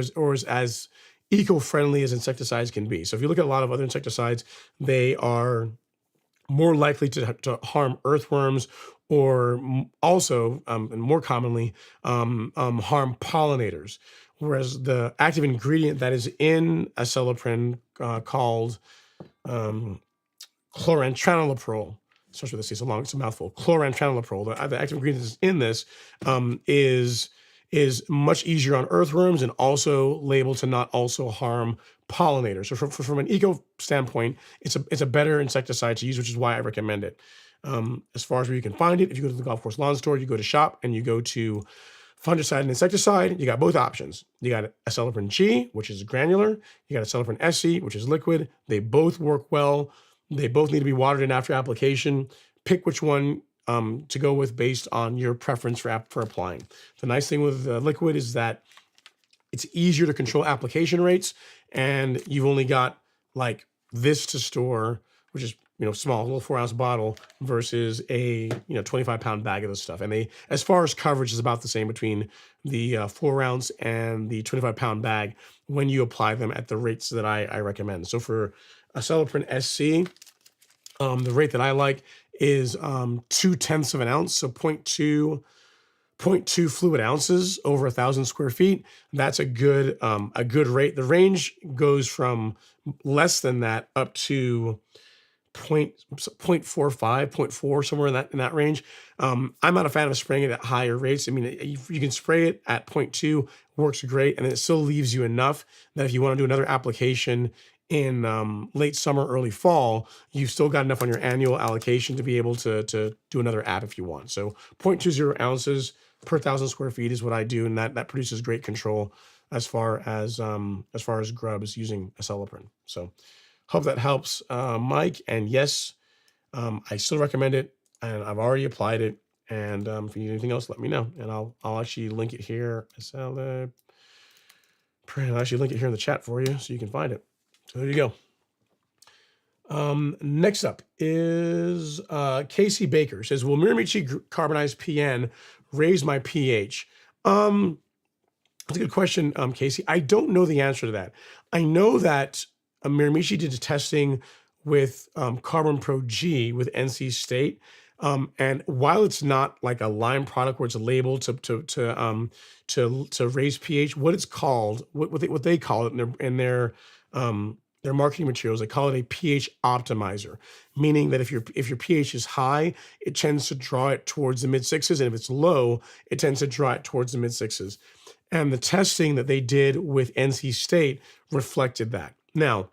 as eco-friendly as insecticides can be. So if you look at a lot of other insecticides, they are more likely to harm earthworms or also, and more commonly, harm pollinators. Whereas the active ingredient that is in acelepryn, called chlorantraniliprole, starts with a C, it's a mouthful. Chlorantraniliprole, the active ingredient that's in this, is much easier on earthworms and also labeled to not also harm pollinators. So from an eco standpoint, it's a better insecticide to use, which is why I recommend it. As far as where you can find it, if you go to the golf course lawn store, you go to shop and you go to fungicide and insecticide, you got both options. You got acelepryn G, which is granular. You got acelepryn SC, which is liquid. They both work well. They both need to be watered in after application. Pick which one to go with based on your preference for applying. The nice thing with liquid is that it's easier to control application rates, and you've only got like this to store, which is small, little 4-ounce bottle versus a 25-pound bag of this stuff. And as far as coverage, is about the same between the 4-ounce and the 25-pound bag when you apply them at the rates that I recommend. So for acelepryn SC, the rate that I like is 0.2 of an ounce, so 0.2 fluid ounces over 1,000 square feet. That's a good rate. The range goes from less than that up to 0.45, 0.4, somewhere in that range. I'm not a fan of spraying it at higher rates. I mean, you can spray it at 0.2, works great, and it still leaves you enough that if you want to do another application in late summer, early fall, you've still got enough on your annual allocation to be able to do another app if you want. So 0.20 ounces per 1,000 square feet is what I do, and that produces great control as far as Grub is using acelepryn. So hope that helps, Mike. And yes, I still recommend it, and I've already applied it. And if you need anything else, let me know, and I'll actually link it here. I'll actually link it here in the chat for you so you can find it. So there you go. Next up is Casey Baker. Says, will Miramichi carbonized PN raise my pH? That's a good question, Casey. I don't know the answer to that. I know that Miramichi did a testing with Carbon Pro G with NC State. And while it's not like a line product where it's labeled to raise pH, what it's called, what they call it in their marketing materials, they call it a pH optimizer, meaning that if your pH is high, it tends to draw it towards the mid sixes, and if it's low, it tends to draw it towards the mid sixes. And the testing that they did with NC State reflected that. Now,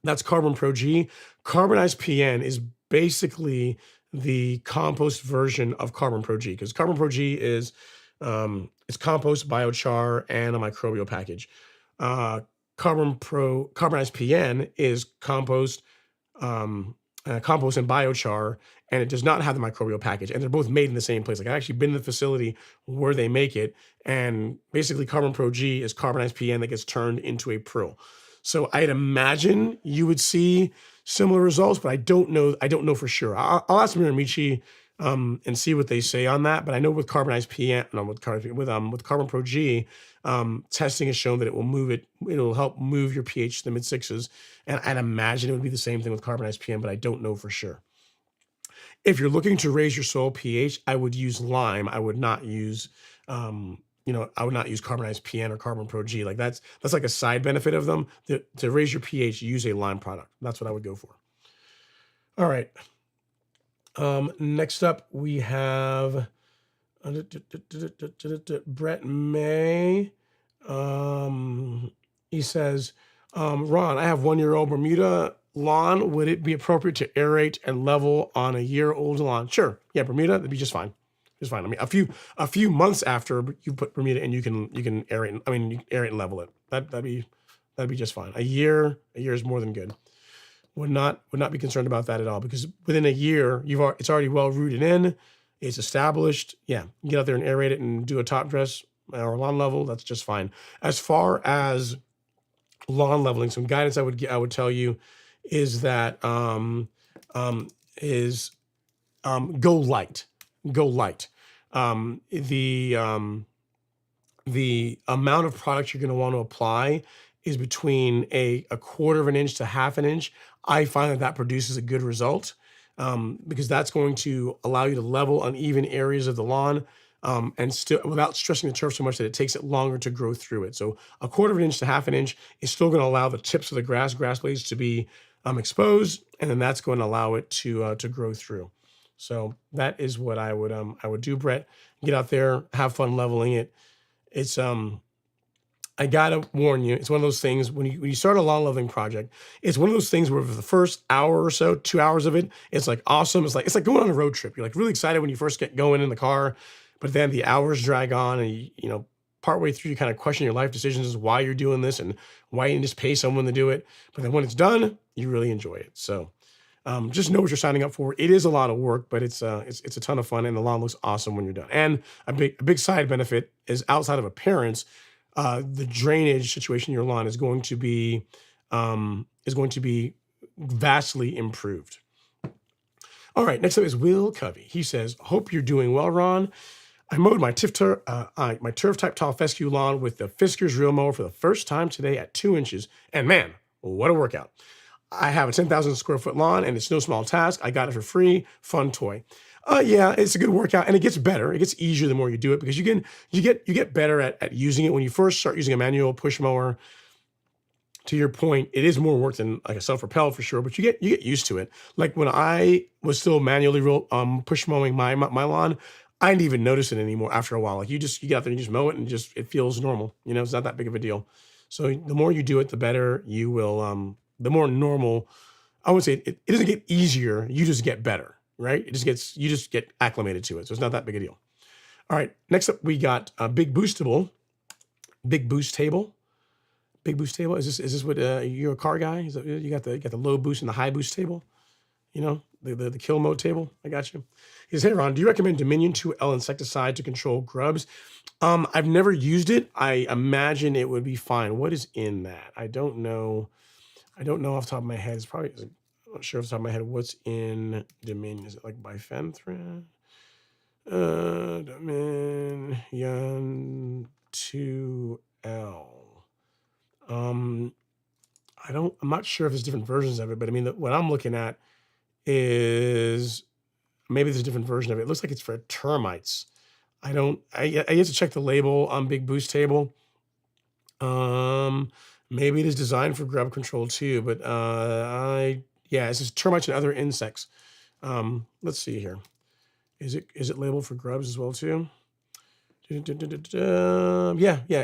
that's Carbon Pro G. Carbonized PN is basically the compost version of Carbon Pro G, because Carbon Pro G is it's compost, biochar, and a microbial package. Carbonized PN is compost and biochar, and it does not have the microbial package. And they're both made in the same place. Like, I've actually been in the facility where they make it, and basically Carbon Pro G is carbonized PN that gets turned into a prill. So I'd imagine you would see similar results, but I don't know for sure. I'll ask Miramichi and see what they say on that. But I know with carbonized PN, with Carbon Pro G, testing has shown that it'll help move your pH to the mid sixes. And I'd imagine it would be the same thing with carbonized PN, but I don't know for sure. If you're looking to raise your soil pH, I would use lime. I would not use carbonized PN or Carbon Pro G. Like that's like a side benefit of them. To raise your pH, use a lime product. That's what I would go for. All right. Next up, we have Brett May. He says, Ron, I have 1-year-old Bermuda lawn. Would it be appropriate to aerate and level on a year-old lawn? Sure. Yeah, Bermuda, that'd be just fine. Just fine. I mean, a few months after you put Bermuda in, you can aerate. I mean, you can aerate and level it. That'd be just fine. A year is more than good. Would not be concerned about that at all, because within a year it's already well rooted in, it's established. Yeah, get out there and aerate it and do a top dress or lawn level. That's just fine. As far as lawn leveling, some guidance I would tell you is that go light. Go light. The amount of product you're going to want to apply is between a 1/4 of an inch to 1/2 an inch. I find that produces a good result. because that's going to allow you to level uneven areas of the lawn, and still without stressing the turf so much that it takes it longer to grow through it. So a quarter of an inch to half an inch is still going to allow the tips of the grass blades to be exposed, and then that's going to allow it to grow through. So that is what I would do, Brett. Get out there, have fun leveling it. It's I gotta warn you, it's one of those things when you start a lawn leveling project, it's one of those things where for the first hour or so, 2 hours of it, it's like awesome. It's like going on a road trip. You're like really excited when you first get going in the car, but then the hours drag on, and partway through you kind of question your life decisions as why you're doing this and why you just pay someone to do it. But then when it's done, you really enjoy it. So just know what you're signing up for. It is a lot of work, but it's a ton of fun, and the lawn looks awesome when you're done. And a big side benefit is outside of appearance, the drainage situation in your lawn is going to be vastly improved. All right, next up is Will Covey. He says, "Hope you're doing well, Ron. I mowed my turf type tall fescue lawn with the Fiskars reel mower for the first time today at 2 inches, and man, what a workout! I have a 10,000 square foot lawn, and it's no small task. I got it for free. Fun toy. Yeah, it's a good workout, and it gets better. It gets easier the more you do it because you get better at using it. When you first start using a manual push mower, to your point, it is more work than like a self-propelled for sure, but you get used to it. Like when I was still manually push mowing my lawn, I didn't even notice it anymore after a while. Like you get out there and you just mow it, and it feels normal. It's not that big of a deal. So the more you do it, the better you will. The more normal, I would say it doesn't get easier. You just get better, right? You just get acclimated to it. So it's not that big a deal. All right. Next up, we got a big boost table. Big boost table. Is this what you're a car guy? You got the low boost and the high boost table? The kill mode table. I got you. He says, "Hey Ron, do you recommend Dominion 2L insecticide to control grubs?" I've never used it. I imagine it would be fine. What is in that? I don't know off the top of my head. I'm not sure off the top of my head what's in Dominion. Is it like bifenthrin? Dominion 2L. I'm not sure if there's different versions of it, but I mean, what I'm looking at is maybe there's a different version of it. It looks like it's for termites. I have to check the label on Big Boost Table. Maybe it is designed for grub control too, but it says termites and other insects. Let's see here. Is it labeled for grubs as well too? Yeah,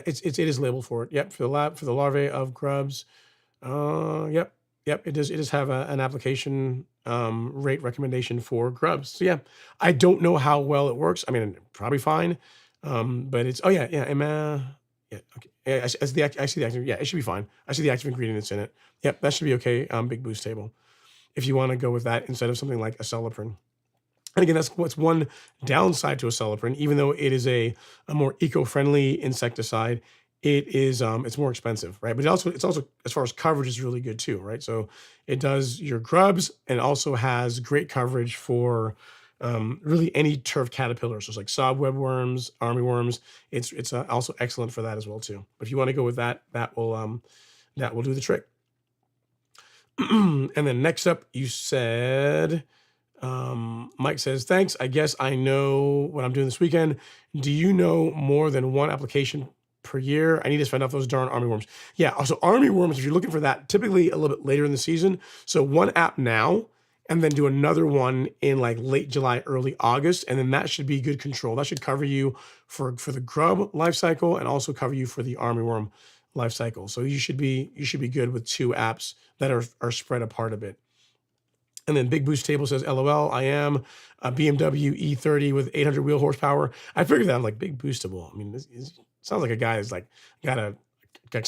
it is labeled for it. Yep, for the larvae of grubs. Yep. It does have an application rate recommendation for grubs. So yeah, I don't know how well it works. I mean, probably fine. But it's yeah, okay. Yeah, I see the active. Yeah, it should be fine. I see the active ingredients in it. Yep, that should be okay. Big Boost Table, if you want to go with that instead of something like a Celiprin. And again, that's what's one downside to a Celiprin. Even though it is a more eco-friendly insecticide, it's more expensive, right? But it's also as far as coverage is really good too, right? So it does your grubs and also has great coverage for really any turf caterpillars. So it's like sobweb worms, armyworms. It's also excellent for that as well too. But if you want to go with that, that will do the trick. And then next up, you said, Mike says, "Thanks. I guess I know what I'm doing this weekend. Do you know more than one application per year? I need to find out those darn armyworms." Yeah. Also, armyworms, if you're looking for that, typically a little bit later in the season. So one app now, and then do another one in like late July, early August, and then that should be good control. That should cover you for the grub life cycle and also cover you for the armyworm life cycle. So you should be good with 2 apps that are spread apart a bit. And then Big Boost Table says, "LOL, I am a BMW E30 with 800 wheel horsepower." I figured that. I'm like, Big Boostable. I mean, this sounds like a guy that's like sounds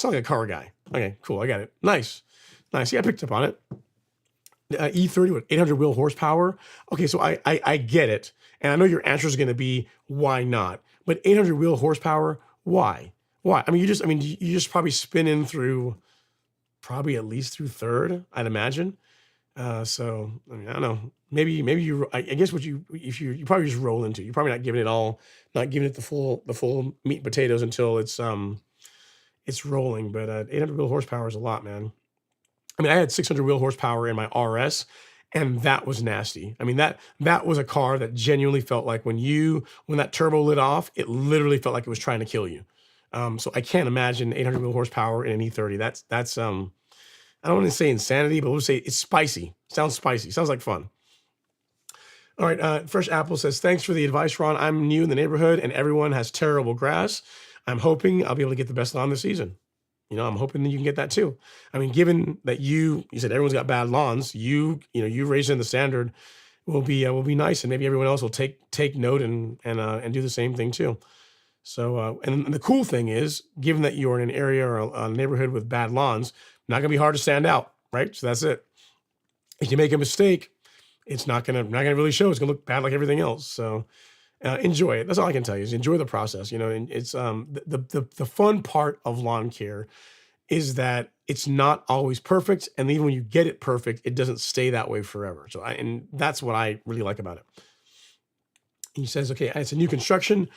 like a car guy. Okay, cool. I got it. Nice. Yeah, I picked up on it. E30 with 800 wheel horsepower. Okay, so I get it. And I know your answer is going to be, why not? But 800 wheel horsepower, why? I mean, you just probably spinning through, probably at least through third, I'd imagine. So I mean, I don't know. Maybe you. I guess you probably just roll into. You're probably not giving it the full meat and potatoes until it's rolling. But 800 wheel horsepower is a lot, man. I mean, I had 600 wheel horsepower in my RS, And that was nasty. I mean, that was a car that genuinely felt like when that turbo lit off, it literally felt like it was trying to kill you. So I can't imagine 800 wheel horsepower in an E30. That's I don't want to say insanity, but we'll say it's spicy. Sounds spicy. Sounds like fun. All right. Fresh Apple says, thanks for the advice, Ron. I'm new in the neighborhood and everyone has terrible grass. I'm hoping I'll be able to get the best lawn this season. I'm hoping that you can get that too. I mean, given that you said everyone's got bad lawns, you raising the standard will be nice, and maybe everyone else will take note and do the same thing too. So, and the cool thing is, given that you're in an area or a neighborhood with bad lawns, not gonna be hard to stand out, right? So that's it. If you make a mistake, it's not gonna really show. It's gonna look bad like everything else. So enjoy it. That's all I can tell you is enjoy the process. And it's the fun part of lawn care is that it's not always perfect, and even when you get it perfect, it doesn't stay that way forever. And that's what I really like about it. He says, okay, it's a new construction.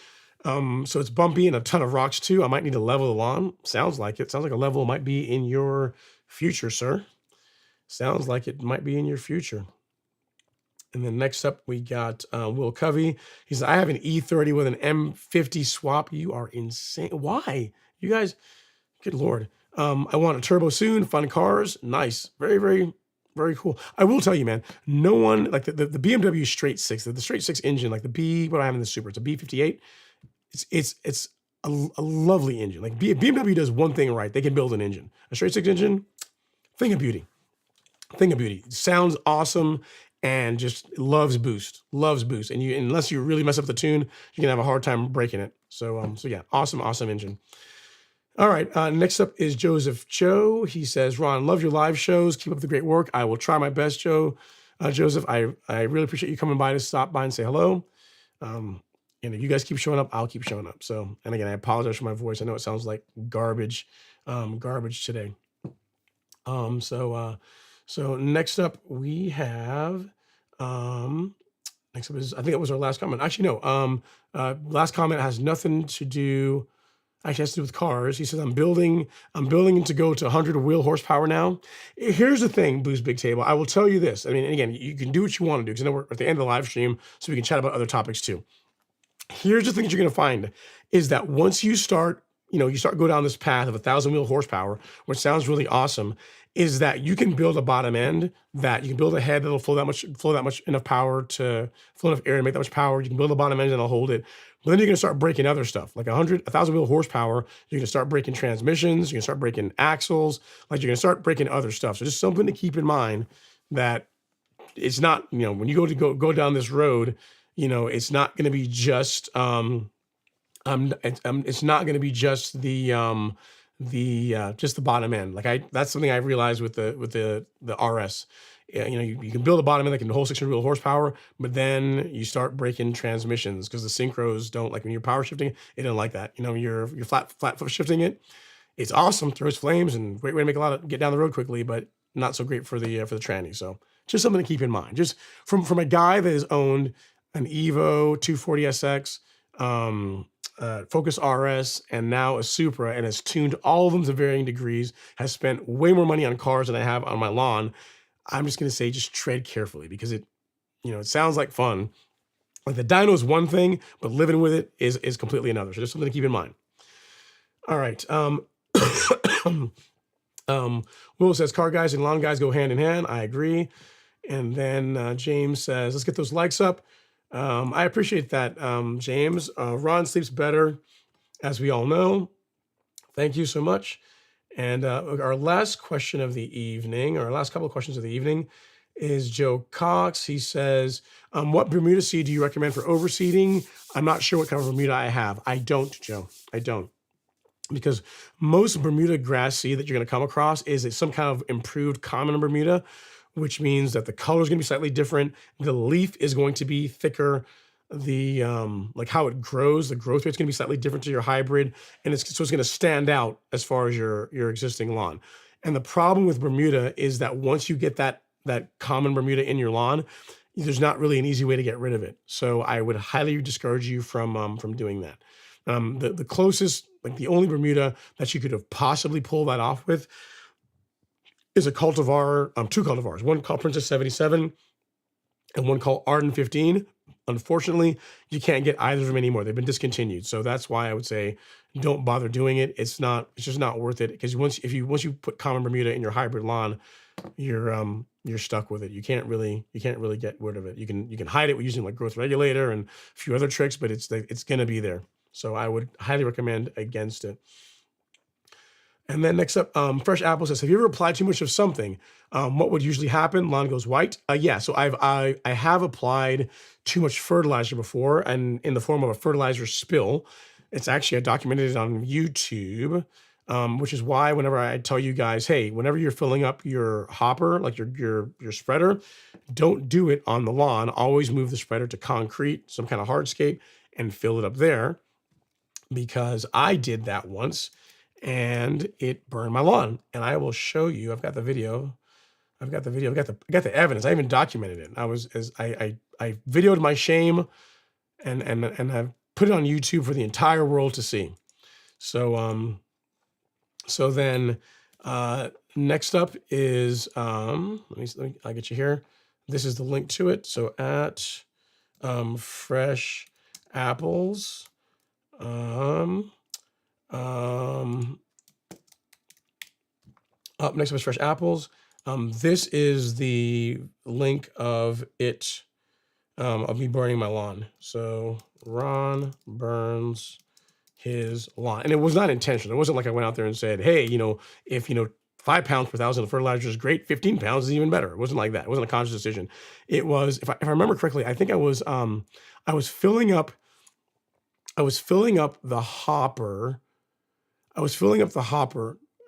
So it's bumpy and a ton of rocks too. I might need to level the lawn. Sounds like it. Sounds like a level might be in your future, sir. Sounds like it might be in your future. And then next up, we got Will Covey. He says, I have an E30 with an M50 swap. You are insane. Why? You guys, good Lord. I want a turbo soon. Fun cars. Nice. Very, very, very cool. I will tell you, man, no one, like the BMW straight six, the straight six engine, like what I have in the Super, it's a B58. It's a lovely engine. Like BMW does one thing right. They can build an engine. A straight six engine, thing of beauty. Thing of beauty. Sounds awesome and just loves boost. And unless you really mess up the tune, you can have a hard time breaking it. So yeah, awesome engine. All right, next up is Joseph Joe. He says, Ron, love your live shows. Keep up the great work. I will try my best, Joseph. I really appreciate you coming by to stop by and say hello. And if you guys keep showing up, I'll keep showing up. So, and again, I apologize for my voice. I know it sounds like garbage today. So next up we have, next up is, I think that was our last comment. Actually, no, last comment has nothing to do, actually has to do with cars. He says, I'm building to go to 100 wheel horsepower now. Here's the thing, Boost Big Table. I will tell you this. I mean, and again, you can do what you want to do because I know we're at the end of the live stream, so we can chat about other topics too. Here's the thing that you're going to find is that once you start go down this path of 1,000 wheel horsepower, which sounds really awesome, is that you can build a bottom end, that you can build a head that'll flow that much enough power to flow enough air to make that much power. You can build a bottom end that'll hold it. But then you're going to start breaking other stuff, like 1,000 wheel horsepower. You're going to start breaking transmissions. You're going to start breaking axles. Like you're going to start breaking other stuff. So just something to keep in mind that it's not, when you go down this road, it's not going to be just, it's not going to be just just the bottom end. That's something I realized with the RS. You can build a bottom end that can hold 600 wheel horsepower, but then you start breaking transmissions because the synchros don't, like when you're power shifting, it doesn't like that. You're flat foot shifting it. It's awesome, throws flames and great way to get down the road quickly, but not so great for the tranny. So just something to keep in mind. Just from a guy that has owned an Evo 240SX, Focus RS, and now a Supra, and has tuned all of them to varying degrees, has spent way more money on cars than I have on my lawn. I'm just going to say, just tread carefully because it sounds like fun. Like the dyno is one thing, but living with it is completely another. So just something to keep in mind. All right. Will says, car guys and lawn guys go hand in hand. I agree. And then James says, let's get those likes up. I appreciate that, James. Ron sleeps better, as we all know. Thank you so much. And our last question of the evening, or our last couple of questions of the evening, is Joe Cox. He says, what Bermuda seed do you recommend for overseeding? I'm not sure what kind of Bermuda I have. I don't, Joe. I don't. Because most Bermuda grass seed that you're going to come across is some kind of improved common Bermuda, which means that the color is going to be slightly different. The leaf is going to be thicker. The like how it grows, the growth rate is going to be slightly different to your hybrid, and it's going to stand out as far as your existing lawn. And the problem with Bermuda is that once you get that common Bermuda in your lawn, there's not really an easy way to get rid of it. So I would highly discourage you from doing that. The closest, like the only Bermuda that you could have possibly pulled that off with is a cultivar, two cultivars, one called Princess 77 and one called Arden 15. Unfortunately, you can't get either of them anymore. They've been discontinued. So that's why I would say don't bother doing it. It's just not worth it, because once you put common Bermuda in your hybrid lawn, you're stuck with it. You can't really get rid of it. You can hide it using like growth regulator and a few other tricks, but it's gonna be there. So I would highly recommend against it. And then next up, Fresh Apple says, have you ever applied too much of something? What would usually happen? Lawn goes white. Yeah, so I have applied too much fertilizer before, and in the form of a fertilizer spill. It's actually, I documented it on YouTube, which is why whenever I tell you guys, hey, whenever you're filling up your hopper, like your spreader, don't do it on the lawn. Always move the spreader to concrete, some kind of hardscape, and fill it up there, because I did that once and it burned my lawn. And I will show you. I've got the video. I've got the evidence. I even documented it. I videoed my shame, and I've put it on YouTube for the entire world to see. So so then next up is let me I'll get you here. This is the link to it. So at Fresh Apples. Up next up is Fresh Apples. This is the link of it, of me burning my lawn. So Ron burns his lawn. And it was not intentional. It wasn't like I went out there and said, hey, if 5 pounds per thousand of fertilizer is great, 15 pounds is even better. It wasn't like that. It wasn't a conscious decision. It was, if I remember correctly, I think I was filling up the hopper.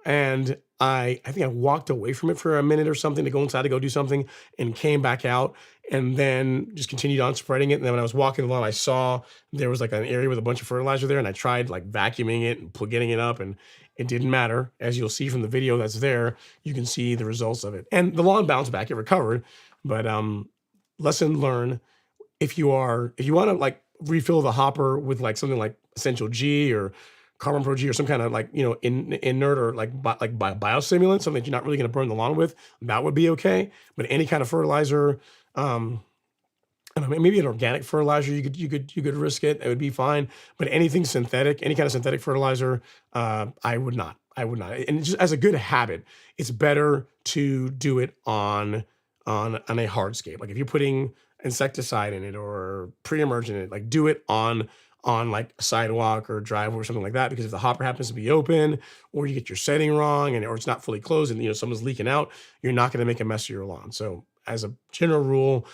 And I think I walked away from it for a minute or something to go inside to go do something, and came back out, and then just continued on spreading it. And then when I was walking along, I saw there was like an area with a bunch of fertilizer there, and I tried like vacuuming it and getting it up, and it didn't matter. As you'll see from the video that's there, you can see the results of it. And the lawn bounced back, it recovered. But lesson learned, if you want to like refill the hopper with like something like Essential G or Carbon Pro G or some kind of like, inert or like biostimulant, something that you're not really going to burn the lawn with, that would be okay. But any kind of fertilizer, I don't know, maybe an organic fertilizer, you could risk it. It would be fine. But anything synthetic, any kind of synthetic fertilizer, I would not. And just as a good habit, it's better to do it on a hardscape. Like if you're putting insecticide in it or pre-emergent in it, like do it on like a sidewalk or a driveway or something like that, because if the hopper happens to be open, or you get your setting wrong, or it's not fully closed, and someone's leaking out, you're not going to make a mess of your lawn. So as a general rule,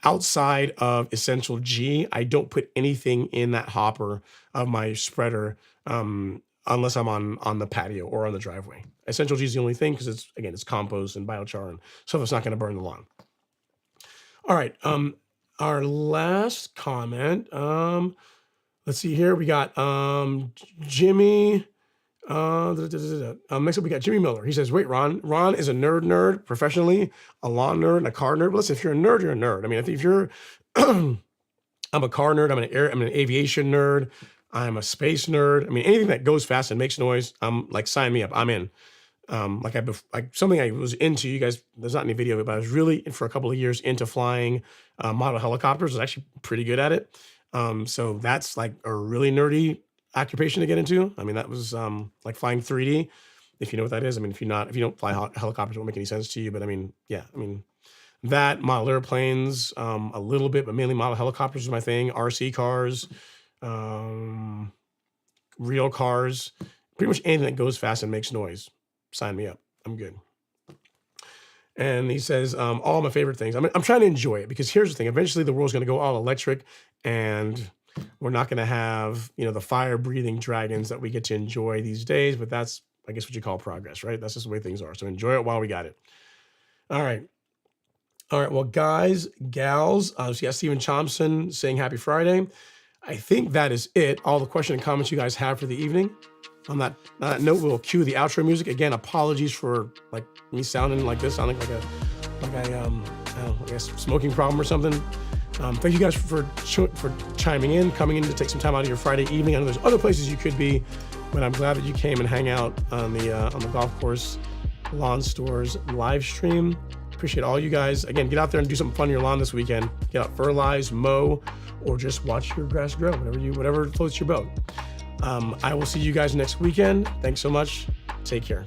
outside of Essential G, I don't put anything in that hopper of my spreader unless I'm on the patio or on the driveway. Essential G is the only thing, because it's compost and biochar and stuff that's not going to burn the lawn. All right, our last comment. Let's see here. We got Jimmy. Next up, we got Jimmy Miller. He says, wait, Ron. Ron is a nerd professionally, a lawn nerd, and a car nerd. But listen, if you're a nerd, you're a nerd. I mean, if you're, I'm a car nerd. I'm an aviation nerd. I'm a space nerd. I mean, anything that goes fast and makes noise, like, sign me up. I'm in. Something I was into, you guys, there's not any video of it, but I was really, for a couple of years, into flying model helicopters. I was actually pretty good at it. So that's like a really nerdy occupation to get into. I mean, that was like flying 3D, if you know what that is. I mean, if you don't fly helicopters, it won't make any sense to you. But I mean, yeah, that, model airplanes, a little bit, but mainly model helicopters is my thing. RC cars, real cars, pretty much anything that goes fast and makes noise. Sign me up. I'm good. And he says, all my favorite things. I'm trying to enjoy it, because here's the thing. Eventually the world's going to go all electric, and we're not going to have, the fire breathing dragons that we get to enjoy these days. But that's, I guess, what you call progress, right? That's just the way things are. So enjoy it while we got it. All right. Well, guys, gals, so yeah, Stephen Thompson saying happy Friday. I think that is it. All the questions and comments you guys have for the evening. On that note, we'll cue the outro music. Again, apologies for like me sounding like this, sounding like a smoking problem or something. Thank you guys for chiming in, coming in to take some time out of your Friday evening. I know there's other places you could be, but I'm glad that you came and hang out on the golf course Lawn Store's live stream. Appreciate all you guys. Again, get out there and do something fun in your lawn this weekend. Get out, fertilize, mow, or just watch your grass grow, whatever floats your boat. I will see you guys next weekend. Thanks so much. Take care.